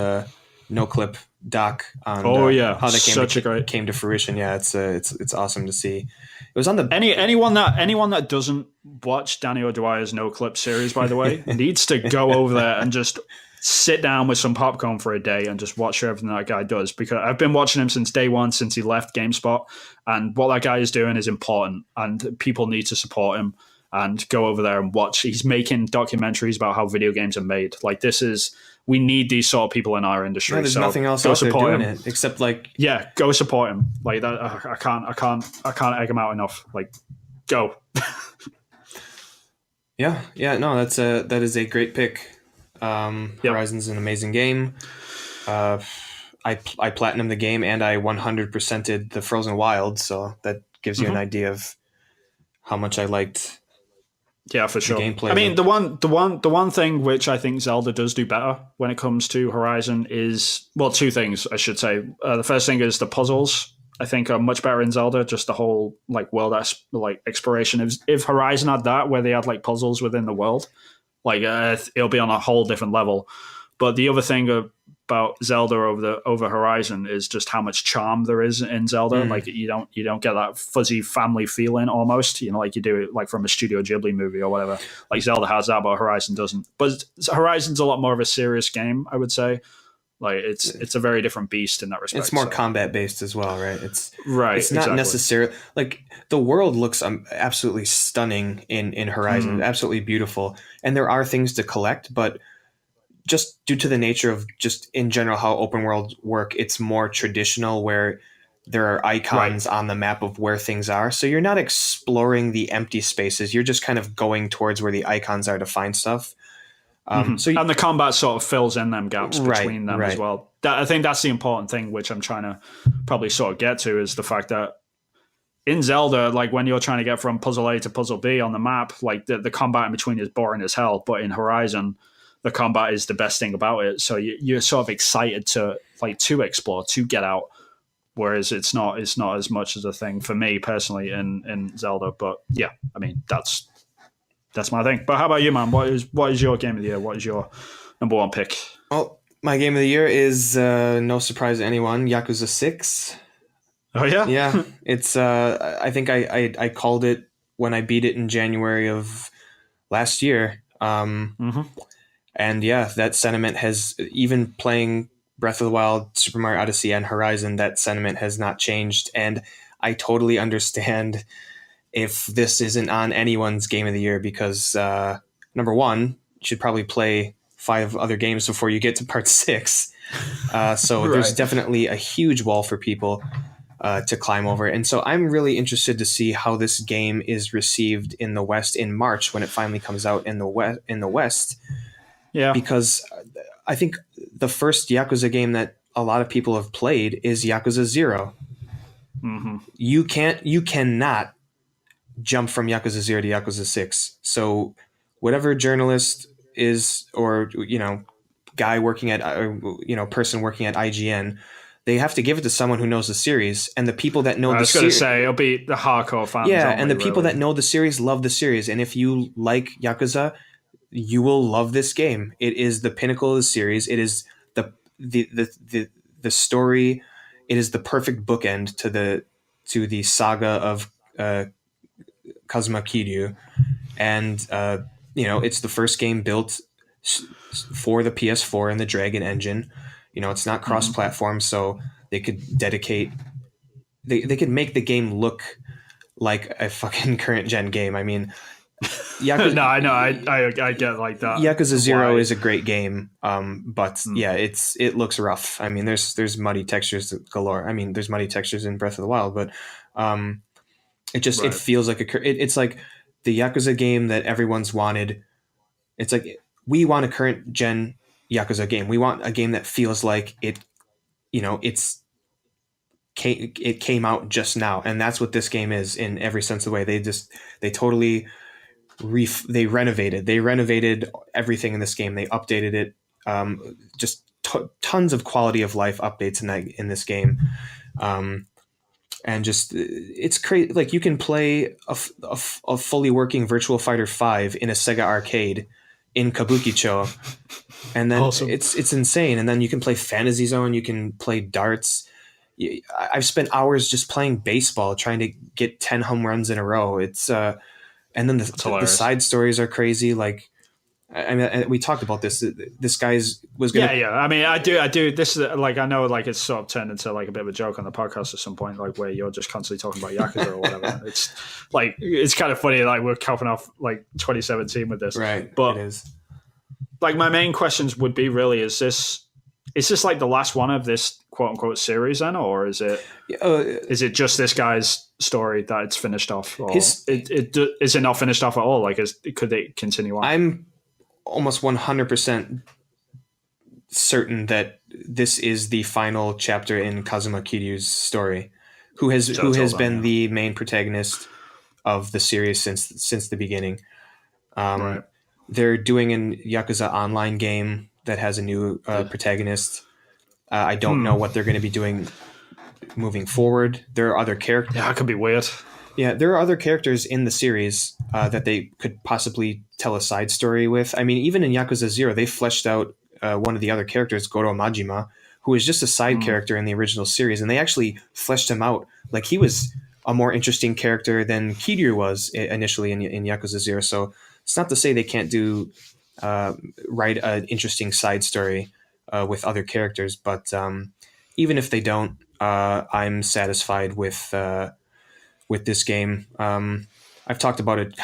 no clip doc on Oh yeah, how that such a great. came to fruition. Yeah, it's awesome to see. It was on the Anyone that doesn't watch Danny O'Dwyer's No Clip series, by the way, needs to go over there and just sit down with some popcorn for a day and just watch everything that guy does, because I've been watching him since day one, since he left GameSpot, and what that guy is doing is important, and people need to support him and go over there and watch. He's making documentaries about how video games are made. Like, we need these sort of people in our industry. there's so nothing else go out there support doing him. it except like Yeah, go support him. Like that, I can't egg him out enough. Like, go. yeah, no, that is a great pick. Horizon's an amazing game. I platinumed the game and I 100%ed the Frozen Wild, so that gives you an idea of how much I liked. Yeah, for sure. gameplay I mean, the one thing which I think Zelda does do better when it comes to Horizon is, well, two things I should say. The first thing is the puzzles. I think are much better in Zelda. Just the whole like world exploration. If Horizon had that, where they had like puzzles within the world, like it'll be on a whole different level. But the other thing about Zelda over Horizon is just how much charm there is in Zelda. Like you don't get that fuzzy family feeling almost, like you do like from a Studio Ghibli movie or whatever. Like Zelda has that, but Horizon doesn't. But Horizon's a lot more of a serious game, I would say. Like it's a very different beast in that respect. It's more combat based as well, right? It's right. It's not necessarily like the world looks absolutely stunning in Horizon, absolutely beautiful, and there are things to collect, but just due to the nature of just in general how open worlds work, it's more traditional where there are icons on the map of where things are. So you're not exploring the empty spaces. You're just kind of going towards where the icons are to find stuff. And the combat sort of fills in them gaps between them as well. I think that's the important thing, which I'm trying to probably sort of get to, is the fact that in Zelda, like when you're trying to get from puzzle A to puzzle B on the map, like the combat in between is boring as hell. But in Horizon, the combat is the best thing about it. So you're sort of excited to explore, to get out. Whereas it's not as much as a thing for me personally in Zelda. But yeah, I mean that's my thing. But how about you, man? What is your game of the year? What is your number one pick? Well, my game of the year is no surprise to anyone, Yakuza 6. Oh yeah, yeah. It's I think I called it when I beat it in January of last year. And yeah, that sentiment has, even playing Breath of the Wild, Super Mario Odyssey, and Horizon, that sentiment has not changed. And I totally understand if this isn't on anyone's game of the year, because number one, you should probably play 5 other games before you get to part 6. So there's definitely a huge wall for people to climb over. And so I'm really interested to see how this game is received in the West in March when it finally comes out in the West. Yeah, because I think the first Yakuza game that a lot of people have played is Yakuza 0. You cannot jump from Yakuza 0 to Yakuza 6. So whatever journalist is, or guy working at person working at IGN, they have to give it to someone who knows the series, and the people that know I was the going to series. say it'll be the hardcore fans. Yeah, only, and the people really. that know the series love the series, and if you like Yakuza, you will love this game. It is the pinnacle of the series. It is the story. It is the perfect bookend to the saga of Kazuma Kiryu, and it's the first game built for the PS4 and the Dragon engine. It's not cross-platform, so they could they could make the game look like a fucking current gen game. I mean, Yakuza, no, I know, I get like that. Yakuza 0 is a great game, but yeah, it looks rough. I mean, there's muddy textures galore. I mean, there's muddy textures in Breath of the Wild, but it feels like it's like the Yakuza game that everyone's wanted. It's like, we want a current gen Yakuza game. We want a game that feels like it came out just now, and that's what this game is in every sense of the way. They totally they renovated everything in this game. They updated it, just tons of quality of life updates in this game, and just it's crazy. Like, you can play a fully working Virtual Fighter 5 in a Sega arcade in Kabukicho And then Awesome. it's insane. And then you can play Fantasy Zone. You can play darts. I've spent hours just playing baseball, trying to get 10 home runs in a row. It's and then the side stories are crazy. Like, I mean, we talked about this. This guy's was gonna. Yeah. I mean, I do. This is like, I know, like, it's sort of turned into like a bit of a joke on the podcast at some point, like where you're just constantly talking about Yakuza or whatever. It's like, it's kind of funny. Like, we're capping off like 2017 with this, Right? But it is. Like, my main questions would be really: is this like the last one of this quote unquote series then, or is it just this guy's story that it's finished off, or is it not finished off at all? Like, could they continue on? I'm almost 100% certain that this is the final chapter in Kazuma Kiryu's story, who has been the main protagonist of the series since the beginning. Right. They're doing an Yakuza online game that has a new protagonist. I don't know what they're going to be doing moving forward. There are other characters. Yeah, that could be weird. Yeah, there are other characters in the series that they could possibly tell a side story with. I mean, even in Yakuza 0, they fleshed out one of the other characters, Goro Majima, who was just a side character in the original series, and they actually fleshed him out. Like, he was a more interesting character than Kiryu was initially in Yakuza 0. So it's not to say they can't write an interesting side story with other characters, but even if they don't, I'm satisfied with this game. I've talked about it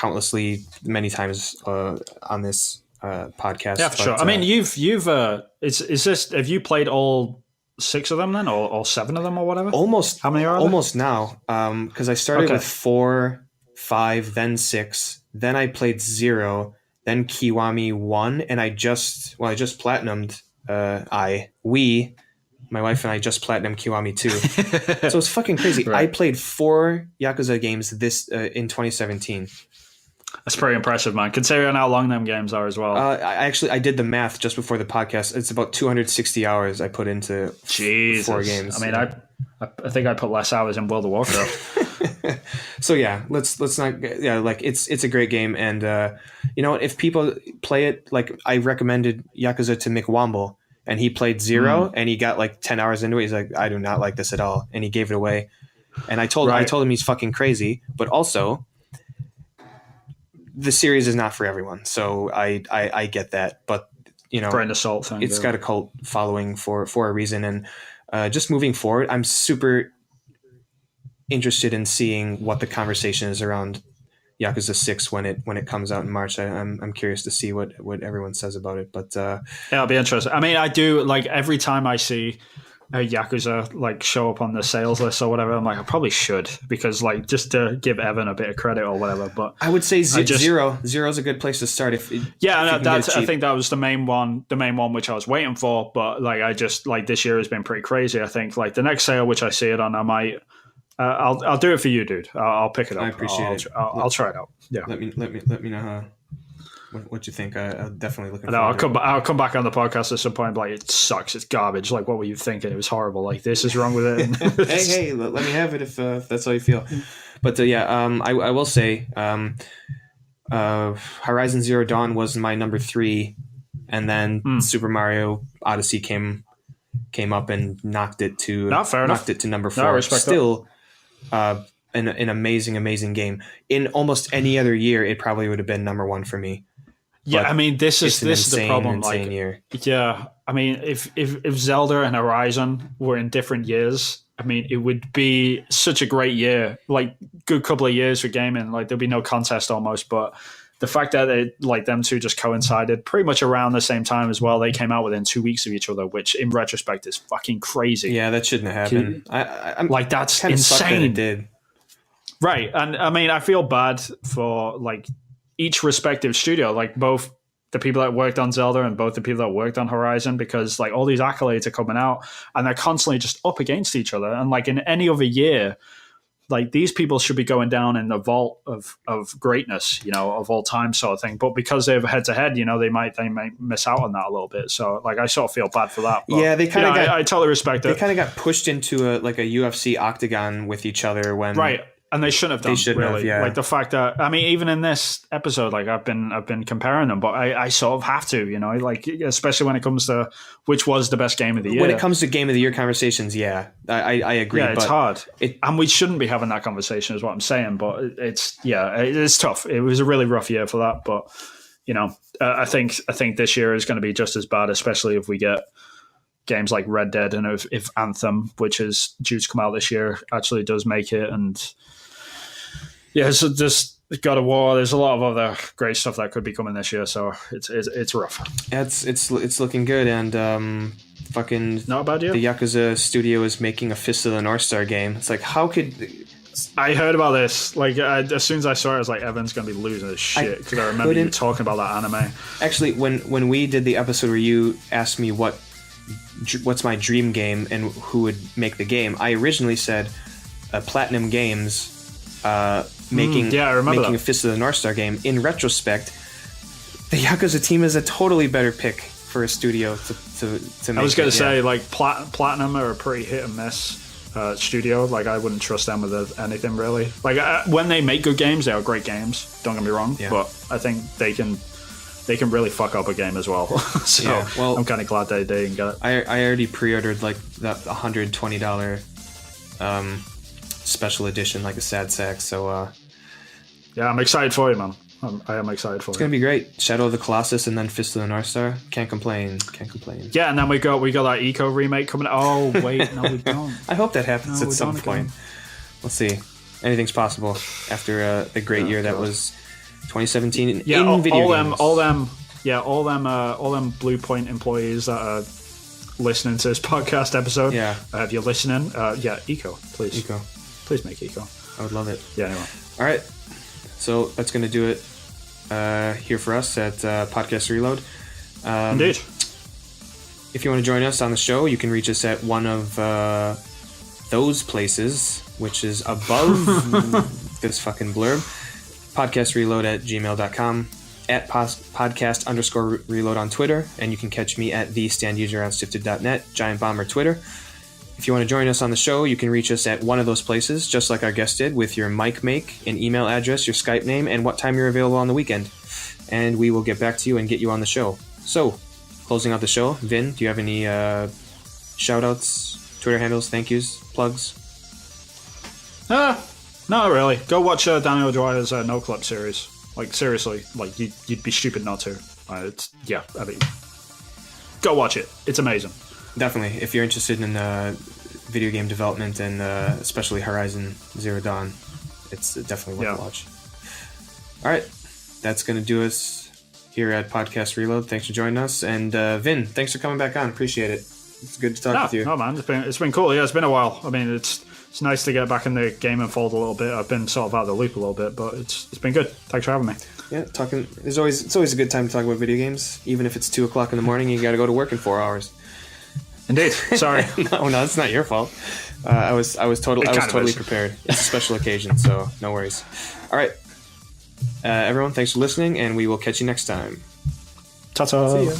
many times on this podcast. Yeah, for sure. I mean, you've have you played all 6 of them then, or all 7 of them, or whatever? Almost. How many are there? Almost now, because I started with 4, 5, then 6, then I played 0, then Kiwami 1, and I just platinumed. My wife and I just platinum Kiwami 2. So it's fucking crazy. Right. I played 4 Yakuza games in 2017. That's pretty impressive, man. Considering how long them games are as well. I did the math just before the podcast. It's about 260 hours I put into 4 games. I mean, I think I put less hours in World of Warcraft. So yeah, let's not. Yeah, like it's a great game, and you know what? If people play it, like, I recommended Yakuza to Mick Womble. And he played 0, and he got like 10 hours into it. He's like, I do not like this at all, and he gave it away. And I told him he's fucking crazy. But also, the series is not for everyone, so I get that. But you know, grain of salt thing. It's got a cult following for a reason. And just moving forward, I'm super interested in seeing what the conversation is around Yakuza 6 when it comes out in March. I'm curious to see what everyone says about it. But yeah, it'll be interesting. I mean, I do, like, every time I see a Yakuza like show up on the sales list or whatever, I'm like, I probably should, because, like, just to give Evan a bit of credit or whatever. But I would say zero is a good place to start. I think that was the main one which I was waiting for. But like, I just, like, this year has been pretty crazy. I think, like, the next sale which I see it on, I might. I'll do it for you, dude. I'll pick it up. I appreciate it. I'll try it out. Yeah. Let me know what you think. I'll definitely look. I'll come back on the podcast at some point and be like, it sucks. It's garbage. Like, what were you thinking? It was horrible. Like, this is wrong with it. hey, let me have it if that's how you feel. But I will say, Horizon Zero Dawn was my number 3, and then Super Mario Odyssey came up and knocked it to number 4. No, Still. An amazing game. In almost any other year, it probably would have been number 1 for me. Yeah, but I mean, this is the problem. Insane year. Yeah, I mean, if Zelda and Horizon were in different years, I mean, it would be such a great year, like, good couple of years for gaming. Like, there'd be no contest almost. But the fact that them two just coincided pretty much around the same time as well, they came out within 2 weeks of each other, which in retrospect is fucking crazy. Yeah, that shouldn't have happened. I'm like, that's insane. That it did. Right. And I mean, I feel bad for, like, each respective studio, like both the people that worked on Zelda and both the people that worked on Horizon, because, like, all these accolades are coming out and they're constantly just up against each other. And, like, in any other year, like, these people should be going down in the vault of greatness, you know, of all time, sort of thing. But because they're head to head, you know, they might miss out on that a little bit. So, like, I sort of feel bad for that. But, yeah, they kind of I totally respect it. They kind of got pushed into a UFC octagon with each other when And they shouldn't have done. They shouldn't really. have, yeah. Like the fact that, I mean, even in this episode, like I've been comparing them, but I sort of have to, you know, like especially when it comes to which was the best game of the year. When it comes to game of the year conversations, I agree. Yeah, it's hard, and we shouldn't be having that conversation, is what I'm saying. But it's tough. It was a really rough year for that, but you know, I think this year is going to be just as bad, especially if we get games like Red Dead and if Anthem, which is due to come out this year, actually does make it. And yeah, so just God of War. There's a lot of other great stuff that could be coming this year, so it's rough. It's looking good, and fucking not a bad year. The Yakuza studio is making a Fist of the North Star game. It's like, how could I heard about this? Like as soon as I saw it, I was like, Evan's gonna be losing his shit, because I remember you talking about that anime. Actually, when we did the episode where you asked me what's my dream game and who would make the game, I originally said Platinum Games making a Fist of the North Star game. In retrospect, the Yakuza team is a totally better pick for a studio to make. I was going to say, like, Platinum are a pretty hit and miss studio. Like, I wouldn't trust them with anything, really. Like, when they make good games, they are great games, don't get me wrong, but I think they can really fuck up a game as well. So well, I'm kind of glad they didn't get it. I already pre-ordered like that $120 special edition, like a sad sack. So yeah, I'm excited for you, man. I am excited for you. It's gonna be great. Shadow of the Colossus and then Fist of the North Star. Can't complain. Yeah, and then we got that Eco remake coming. Oh wait, no, we don't. I hope that happens at some point. We'll see. Anything's possible after the great year that was 2017 in video games. All them Blue Point employees that are listening to this podcast episode. Yeah. If you're listening, Eco, please. Eco. Please make Eco. I would love it. Yeah, anyway. All right. So that's going to do it here for us at Podcast Reload. Indeed. If you want to join us on the show, you can reach us at one of those places, which is above this fucking blurb. podcastreload@gmail.com, at podcast_reload on Twitter, and you can catch me at thestanduser on sifted.net, Giant Bomber Twitter. If you want to join us on the show, you can reach us at one of those places, just like our guest did, with your mic make, an email address, your Skype name, and what time you're available on the weekend. And we will get back to you and get you on the show. So, closing out the show, Vin, do you have any shout-outs, Twitter handles, thank yous, plugs? Not really. Go watch Daniel Dwyer's No Clip series. Like, seriously, like you'd be stupid not to. Go watch it. It's amazing. Definitely. If you're interested in video game development and especially Horizon Zero Dawn, it's definitely worth a watch. All right. That's going to do us here at Podcast Reload. Thanks for joining us. And Vin, thanks for coming back on. Appreciate it. It's good to talk with you. No, man. It's been cool. Yeah, it's been a while. I mean, it's nice to get back in the gaming fold a little bit. I've been sort of out of the loop a little bit, but it's been good. Thanks for having me. Yeah, it's always a good time to talk about video games. Even if it's 2:00 in the morning, you got to go to work in 4 hours. Indeed. Sorry. No, it's not your fault. I was totally prepared. It's a special occasion, so no worries. All right, everyone, thanks for listening, and we will catch you next time. Ta-ta. See ya.